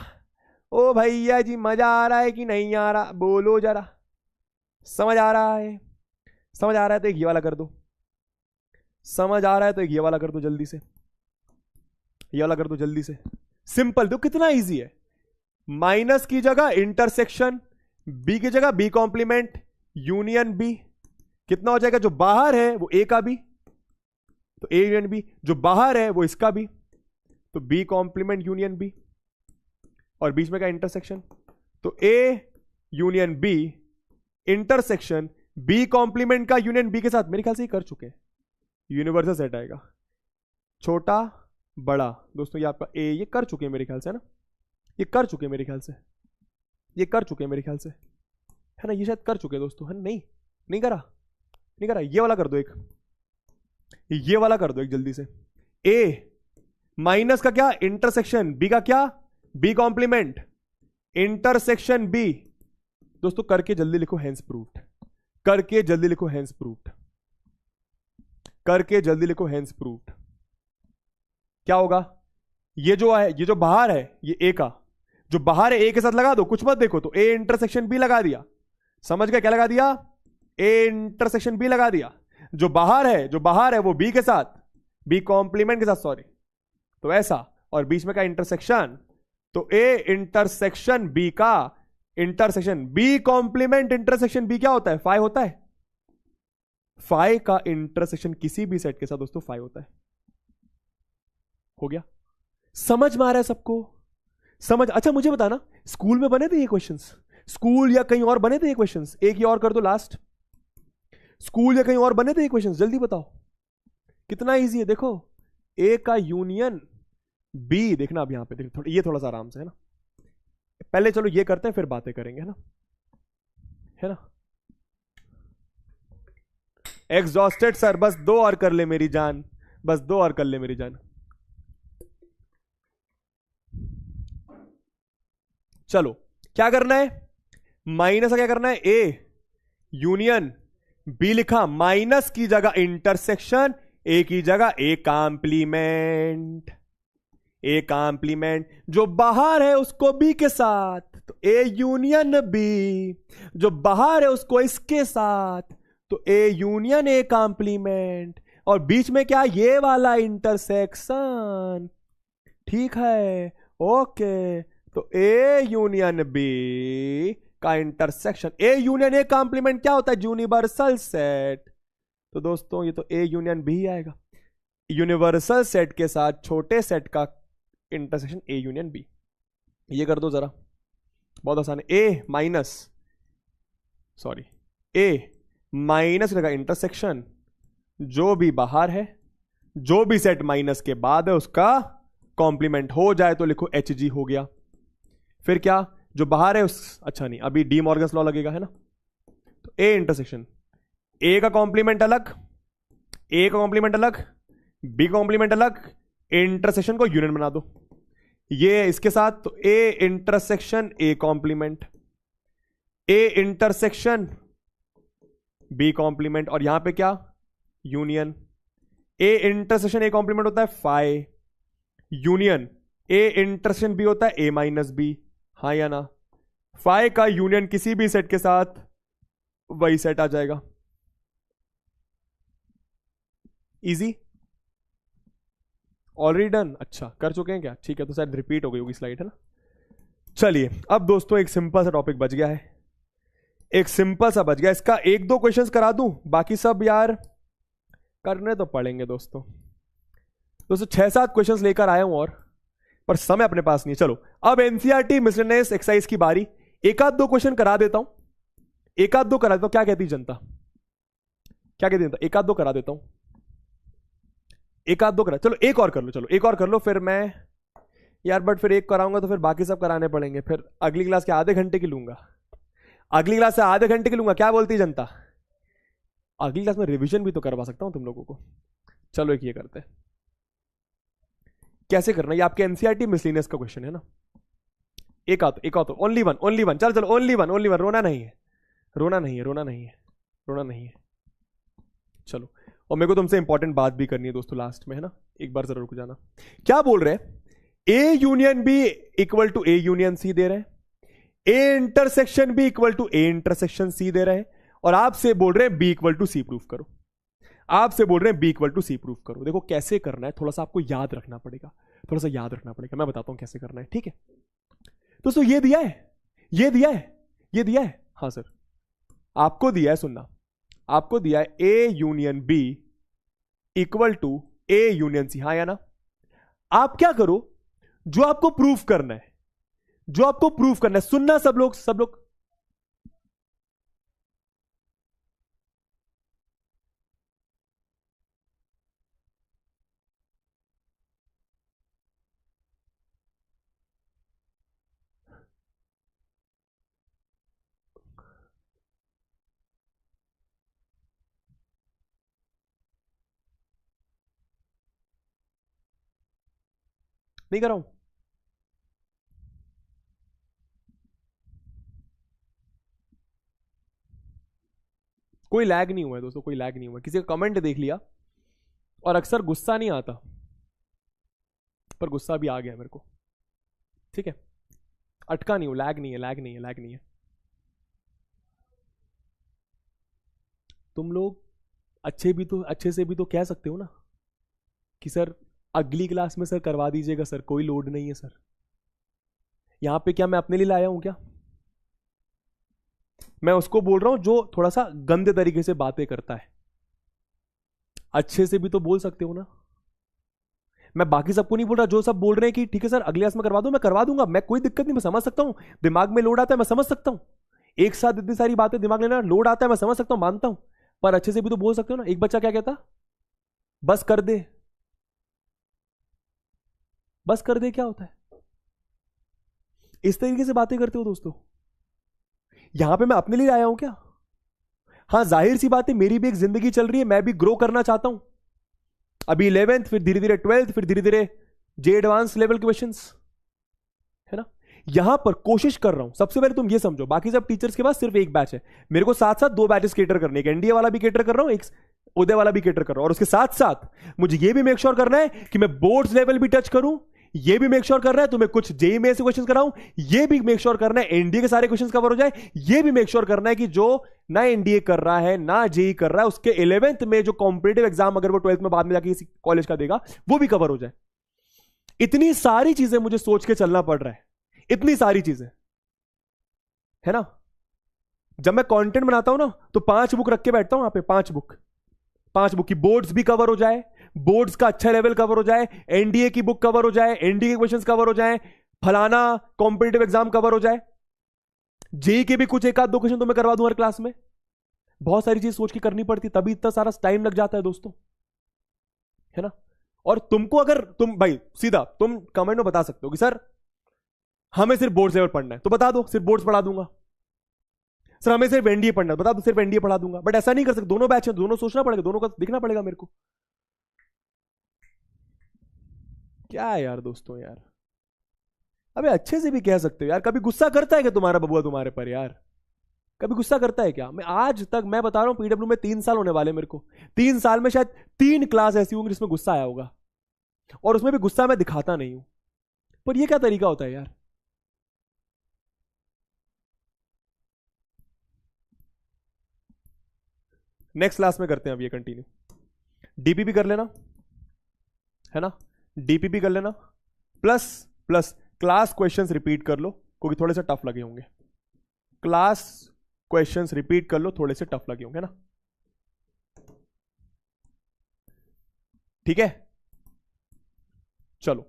ओ भैया जी, मजा आ रहा है कि नहीं आ रहा? बोलो जरा, समझ आ रहा है? समझ आ रहा है तो एक ये वाला कर दो, समझ आ रहा है तो एक ये वाला कर दो जल्दी से, ये वाला कर दो जल्दी से। सिंपल, देखो कितना इजी है। माइनस की जगह इंटरसेक्शन, बी की जगह बी कॉम्प्लीमेंट यूनियन बी, कितना हो जाएगा? जो बाहर है वो ए का बी, तो ए यूनियन बी, जो बाहर है वो इसका बी, तो बी कॉम्प्लीमेंट यूनियन बी, और बीच में का इंटरसेक्शन, तो A union B intersection B complement का यूनियन बी के साथ। मेरे ख्याल से ये कर चुके हैं, यूनिवर्सल सेट आएगा, छोटा बड़ा। दोस्तों ये आपका ए, ये कर चुके हैं मेरे ख्याल से, है ना? ये कर चुके हैं मेरे ख्याल से, ये कर चुके हैं मेरे ख्याल से, है ना? ये शायद कर चुके हैं दोस्तों, है? नहीं नहीं करा, नहीं करा। ये वाला कर दो एक, ये वाला कर दो एक जल्दी से। ए माइनस का क्या? इंटरसेक्शन बी का क्या? B complement intersection B. दोस्तों करके जल्दी लिखो हेंस प्रूव्ड, करके जल्दी लिखो हेंस प्रूव्ड, करके जल्दी लिखो हेंस प्रूव्ड। क्या होगा? ये जो है, ये जो बाहर है, ये ए का, जो बाहर है ए के साथ लगा दो, कुछ मत देखो, तो ए इंटरसेक्शन बी लगा दिया। समझ गए? क्या लगा दिया? ए इंटरसेक्शन बी लगा दिया। जो बाहर है, जो बाहर है वो बी के साथ, बी कॉम्प्लीमेंट के साथ, सॉरी, तो ऐसा, और बीच में का इंटरसेक्शन, तो ए इंटरसेक्शन बी का intersection B complement intersection B क्या होता है? फाइव होता है। फाइव का इंटरसेक्शन किसी भी सेट के साथ दोस्तों फाइव होता है। हो गया? समझ में आ रहा है सबको? समझ? अच्छा मुझे बताना, स्कूल में बने थे ये क्वेश्चंस? स्कूल या कहीं और बने थे ये क्वेश्चंस? एक ही और कर दो लास्ट, स्कूल या कहीं और बने थे ये क्वेश्चंस? जल्दी बताओ, कितना इजी है। देखो ए का यूनियन बी, देखना अब यहां पे देखो, ये थोड़ा सा आराम से, है ना? पहले चलो ये करते हैं, फिर बातें करेंगे, है ना? है ना? एग्जॉस्टेड सर, बस दो और कर ले मेरी जान, बस दो और कर ले मेरी जान। चलो क्या करना है? माइनस का क्या करना है? ए यूनियन बी लिखा, माइनस की जगह इंटरसेक्शन, ए की जगह ए कॉम्प्लीमेंट, ए कॉम्प्लीमेंट, जो बाहर है उसको बी के साथ, तो ए यूनियन बी, जो बाहर है उसको इसके साथ, तो ए यूनियन ए कॉम्प्लीमेंट, और बीच में क्या? ये वाला इंटरसेक्शन। ठीक है, ओके, तो ए यूनियन बी का intersection, A union A complement क्या होता है? Universal set. तो दोस्तों ये तो ए यूनियन बी आएगा, यूनिवर्सल सेट के साथ छोटे सेट का इंटरसेक्शन ए यूनियन बी। ये कर दो जरा, बहुत आसान है। ए माइनस, सॉरी, ए माइनस का इंटरसेक्शन, जो भी बाहर है, जो भी सेट माइनस के बाद है उसका कॉम्प्लीमेंट हो जाए तो लिखो एच जी, हो गया। फिर क्या? जो बाहर है उस, अच्छा नहीं, अभी डी मॉर्गन्स लॉ लगेगा, है ना? तो ए इंटरसेक्शन, ए का कॉम्प्लीमेंट अलग, ए का कॉम्प्लीमेंट अलग, बी कॉम्प्लीमेंट अलग, इंटरसेक्शन को यूनियन बना दो ये इसके साथ, तो A intersection A complement, A intersection B complement, और यहां पे क्या? Union. A intersection A complement होता है five, union A intersection B होता है ए माइनस बी, हाँ या ना? फाइव का यूनियन किसी भी सेट के साथ वही सेट आ जाएगा। Easy, already done. अच्छा कर चुके हैं क्या? ठीक है, तो शायद रिपीट हो गई होगी स्लाइड, है ना? चलिए अब दोस्तों एक सिंपल सा टॉपिक बच गया है, एक सिंपल सा बच गया, इसका एक दो क्वेश्चंस करा दूं, बाकी सब यार करने तो पड़ेंगे दोस्तों। 6-7 क्वेश्चंस लेकर आया हूं और पर समय अपने पास नहीं है। चलो अब एनसीईआरटी मिसलेनियस एक्सरसाइज की बारी, एक आध दो क्वेश्चन करा देता हूं, एक आध दो करा देता हूं। क्या कहती जनता, क्या कहती जनता? एक आध दो करा देता हूं, एक आध दो करा, चलो एक और कर लो, चलो एक और कर लो, फिर मैं यार बट फिर एक कराऊंगा तो फिर बाकी सब कराने पड़ेंगे, फिर अगली क्लास के आधे घंटे की लूंगा, अगली क्लास से आधे घंटे की लूंगा। क्या बोलती जनता? अगली क्लास में रिवीजन भी तो करवा सकता हूं तुम लोगों को। चलो एक ये करते हैं, कैसे करना, ये आपके एनसीईआरटी मिसलेनियस का क्वेश्चन है ना। एक आतो ओनली वन, ओनली वन, चलो चलो ओनली वन, ओनली वन, रोना नहीं है, रोना नहीं है, रोना नहीं है, रोना नहीं है। चलो और मेरे को तुमसे इंपॉर्टेंट बात भी करनी है दोस्तों लास्ट में, है ना, एक बार जरूर रुक जाना। क्या बोल रहे हैं? A union B equal to A union C दे रहे हैं, A intersection B equal to A intersection C दे रहे हैं, और आपसे बोल रहे हैं B equal to C proof करो, आपसे बोल रहे हैं B equal to C proof करो। देखो कैसे करना है, थोड़ा सा आपको याद रखना पड़ेगा, थोड़ा सा याद रखना पड़ेगा, मैं बताता हूं कैसे करना है, ठीक है दोस्तों। ये दिया है, ये दिया है, ये दिया है, हाँ सर आपको दिया है, सुनना, आपको दिया है A union B equal to A union C, हाँ या ना। आप क्या करो, जो आपको प्रूफ करना है, जो आपको प्रूफ करना है, सुनना सब लोग, सब लोग। नहीं कर रहा हूं, कोई लैग नहीं हुआ है दोस्तों, कोई लैग नहीं हुआ है। किसी का कमेंट देख लिया और अक्सर गुस्सा नहीं आता, पर गुस्सा भी आ गया मेरे को, ठीक है, अटका नहीं हूं, लैग नहीं है, लैग नहीं है, लैग नहीं है। तुम लोग अच्छे भी तो, अच्छे से भी तो कह सकते हो ना कि सर अगली क्लास में सर करवा दीजिएगा सर, कोई लोड नहीं है सर। यहां पे क्या मैं अपने लिए लाया हूं क्या? मैं उसको बोल रहा हूं जो थोड़ा सा गंदे तरीके से बातें करता है, अच्छे से भी तो बोल सकते हो ना। मैं बाकी सबको नहीं बोल रहा, जो सब बोल रहे हैं कि ठीक है सर अगले क्लास में करवा दो, मैं करवा दूंगा, मैं कोई दिक्कत नहीं, मैं समझ सकता हूं, दिमाग में लोड आता है, मैं समझ सकता हूं, एक साथ इतनी सारी बातें दिमाग लेना लोड आता है, मैं समझ सकता हूं, मानता हूं, पर अच्छे से भी तो बोल सकते हो ना। एक बच्चा क्या कहता, बस कर दे, बस कर दे क्या होता है? इस तरीके से बातें करते हो दोस्तों। यहां पे मैं अपने लिए आया हूं क्या? हाँ जाहिर सी बात है, मेरी भी एक जिंदगी चल रही है, मैं भी ग्रो करना चाहता हूं, अभी 11th, फिर धीरे धीरे 12th, फिर धीरे धीरे जे एडवांस लेवल क्वेश्चंस, है ना। यहां पर कोशिश कर रहा हूं, सबसे पहले तुम ये समझो, बाकी सब टीचर्स के पास सिर्फ एक बैच है, मेरे को साथ साथ 2 बैचेस केटर करने, एक एनडीए वाला भी केटर कर रहा हूं, एक उदय वाला भी केटर कर रहा हूं, और उसके साथ साथ मुझे ये भी मेक श्योर करना है कि मैं बोर्ड्स लेवल भी टच करूं, ये भी मेक श्योर करना है तुम्हें कुछ जेई में से क्वेश्चंस कराऊं, ये भी मेक श्योर करना है एनडीए के सारे क्वेश्चंस कवर हो जाए, ये भी मेक श्योर करना है कि जो ना एनडीए कर रहा है ना जेई कर रहा है, उसके 11th में जो कॉम्पिटिटिव एग्जाम अगर वो 12th में बाद में जाके किसी कॉलेज का देगा वो भी कवर हो जाए। इतनी सारी चीजें मुझे सोच के चलना पड़ रहा है, इतनी सारी चीजें, है ना। जब मैं कंटेंट बनाता हूं ना तो 5 बुक रख के बैठता हूं, यहां पे 5 बुक, 5 बुक की बोर्ड्स भी कवर हो जाए, बोर्ड्स का अच्छा लेवल कवर हो जाए, एनडीए की बुक कवर हो जाए, एनडीए के क्वेश्चंस कवर हो जाए, फलाना कॉम्पिटिटिव एग्जाम कवर हो जाए, जेई के भी कुछ एक आध 2 क्वेश्चन तो मैं करवा दूं हर क्लास में। बहुत सारी चीज सोच के करनी पड़ती, तभी इतना सारा टाइम लग जाता है दोस्तों, है ना। और तुमको अगर तुम भाई सीधा तुम कमेंट में बता सकते हो कि सर हमें सिर्फ बोर्ड लेवल पढ़ना है, तो बता दो सिर्फ बोर्ड्स पढ़ा दूंगा। सर हमें सिर्फ एनडीए पढ़ना है, बता दो सिर्फ एनडीए पढ़ा दूंगा। बट ऐसा नहीं कर सकते, दोनों बैच हैं, दोनों सोचना पड़ेगा, दोनों का दिखना पड़ेगा मेरे को। क्या है यार दोस्तों यार, अबे अच्छे से भी कह सकते हो यार। कभी गुस्सा करता है क्या तुम्हारा बबुआ तुम्हारे पर यार? कभी गुस्सा करता है क्या? मैं आज तक, मैं बता रहा हूं पीडब्ल्यू में 3 साल होने वाले मेरे को, 3 साल में शायद 3 क्लास ऐसी होंगी जिसमें गुस्सा आया होगा, और उसमें भी गुस्सा मैं दिखाता नहीं हूं। पर यह क्या तरीका होता है यार? नेक्स्ट क्लास में करते हैं अब ये कंटिन्यू। डीपीपी कर लेना, है ना, डीपीपी कर लेना, plus plus class questions repeat कर लो, क्योंकि थोड़े से टफ लगे होंगे। क्लास क्वेश्चंस रिपीट कर लो, थोड़े से टफ लगे होंगे ना, ठीक है। चलो,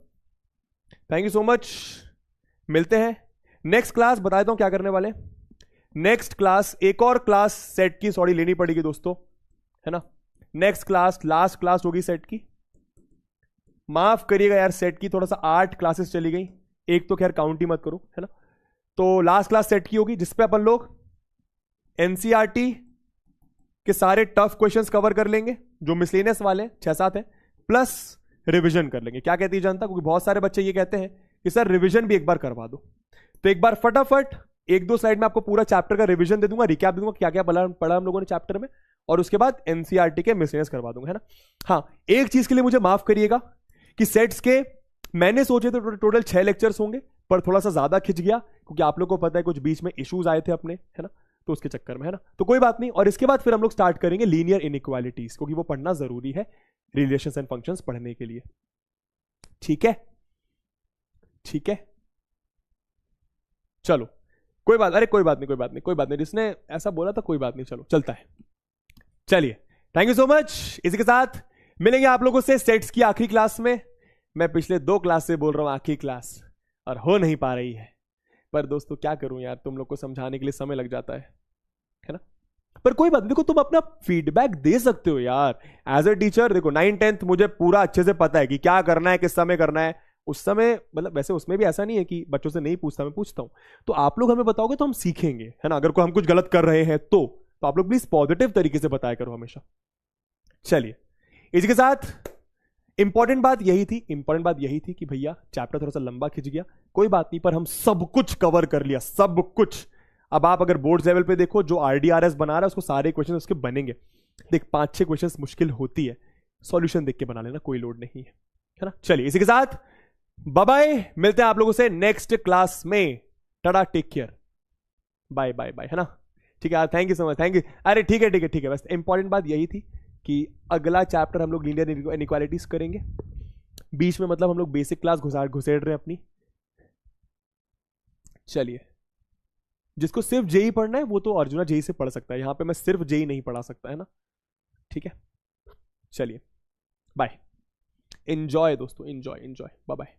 थैंक यू सो मच, मिलते हैं नेक्स्ट क्लास। बता देता हूं क्या करने वाले। नेक्स्ट क्लास एक और क्लास सेट की सॉरी लेनी पड़ेगी दोस्तों, है ना। नेक्स्ट क्लास लास्ट क्लास होगी सेट की, माफ करिएगा यार, सेट की थोड़ा सा 8 क्लासेस चली गई, एक तो खैर काउंट ही मत करो, है ना। तो लास्ट क्लास सेट की होगी जिसपे अपन लोग एनसीईआरटी के सारे टफ क्वेश्चंस कवर कर लेंगे, जो मिसलेनियस वाले 6-7 हैं, प्लस रिवीजन कर लेंगे। क्या कहती है जनता, क्योंकि बहुत सारे बच्चे ये कहते हैं कि सर रिवीजन भी एक बार करवा दो, तो एक बार फटाफट 1-2 स्लाइड में आपको पूरा चैप्टर का रिवीजन दे दूंगा, रिकैप दूंगा क्या क्या पढ़ा हम लोगों ने चैप्टर में, और उसके बाद एनसीईआरटी के मिसलेनियस करवा दूंगा, है ना। हाँ, एक चीज के लिए मुझे माफ करिएगा कि सेट्स के मैंने सोचे तो टोटल 6 लेक्चर्स होंगे, पर थोड़ा सा ज्यादा खिंच गया क्योंकि आप लोग को पता है कुछ बीच में इश्यूज आए थे अपने, है ना, तो उसके चक्कर में, है ना। तो कोई बात नहीं, और इसके बाद फिर हम लोग स्टार्ट करेंगे लीनियर इनइक्वालिटीज, क्योंकि वो पढ़ना जरूरी है रिलेशंस एंड फंक्शंस पढ़ने के लिए, ठीक है। ठीक है, चलो कोई बात, अरे कोई बात नहीं, कोई बात नहीं, कोई बात नहीं, जिसने ऐसा बोला था कोई बात नहीं, चलो चलता है। चलिए, थैंक यू सो मच। इसी के साथ मिलेंगे आप लोगों से सेट्स की आखिरी क्लास में। मैं पिछले 2 क्लास से बोल रहा हूं आखिरी क्लास, और हो नहीं पा रही है, पर दोस्तों क्या करूं यार, तुम लोग को समझाने के लिए समय लग जाता है ना। पर कोई बात नहीं, देखो तुम अपना फीडबैक दे सकते हो यार एज अ टीचर। देखो 9th-10th मुझे पूरा अच्छे से पता है कि क्या करना है, किस समय करना है। उस समय मतलब वैसे उसमें भी ऐसा नहीं है कि बच्चों से नहीं पूछता, मैं पूछता हूं, तो आप लोग हमें बताओगे तो हम सीखेंगे, है ना। अगर कोई हम कुछ गलत कर रहे हैं तो आप लोग प्लीज पॉजिटिव तरीके से बताया करो हमेशा। चलिए, इसी के साथ इंपॉर्टेंट बात यही थी कि भैया चैप्टर थोड़ा सा लंबा खिंच गया, कोई बात नहीं, पर हम सब कुछ कवर कर लिया, सब कुछ। अब आप अगर बोर्ड लेवल पे देखो, जो आरडीआरएस बना रहा है उसको सारे क्वेश्चन उसके बनेंगे। देख 5-6 क्वेश्चन मुश्किल होती है, सॉल्यूशन देख के बना लेना, कोई लोड नहीं है ना। चलिए, इसी के साथ बाय बाय, मिलते हैं आप लोगों से नेक्स्ट क्लास में। Tata, take care, bye bye bye, है ना। ठीक है, thank you so much, thank you. अरे ठीक है ठीक है ठीक है, बस इंपॉर्टेंट बात यही थी कि अगला चैप्टर हम लोग लीनियर इनइक्वालिटीज करेंगे, बीच में मतलब हम लोग बेसिक क्लास घुसेड़ रहे हैं अपनी। चलिए, जिसको सिर्फ जेई पढ़ना है वो तो अर्जुना जेई से पढ़ सकता है, यहां पे मैं सिर्फ जेई नहीं पढ़ा सकता, है ना। ठीक है, चलिए बाय, एंजॉय दोस्तों, एंजॉय, बाय बाय।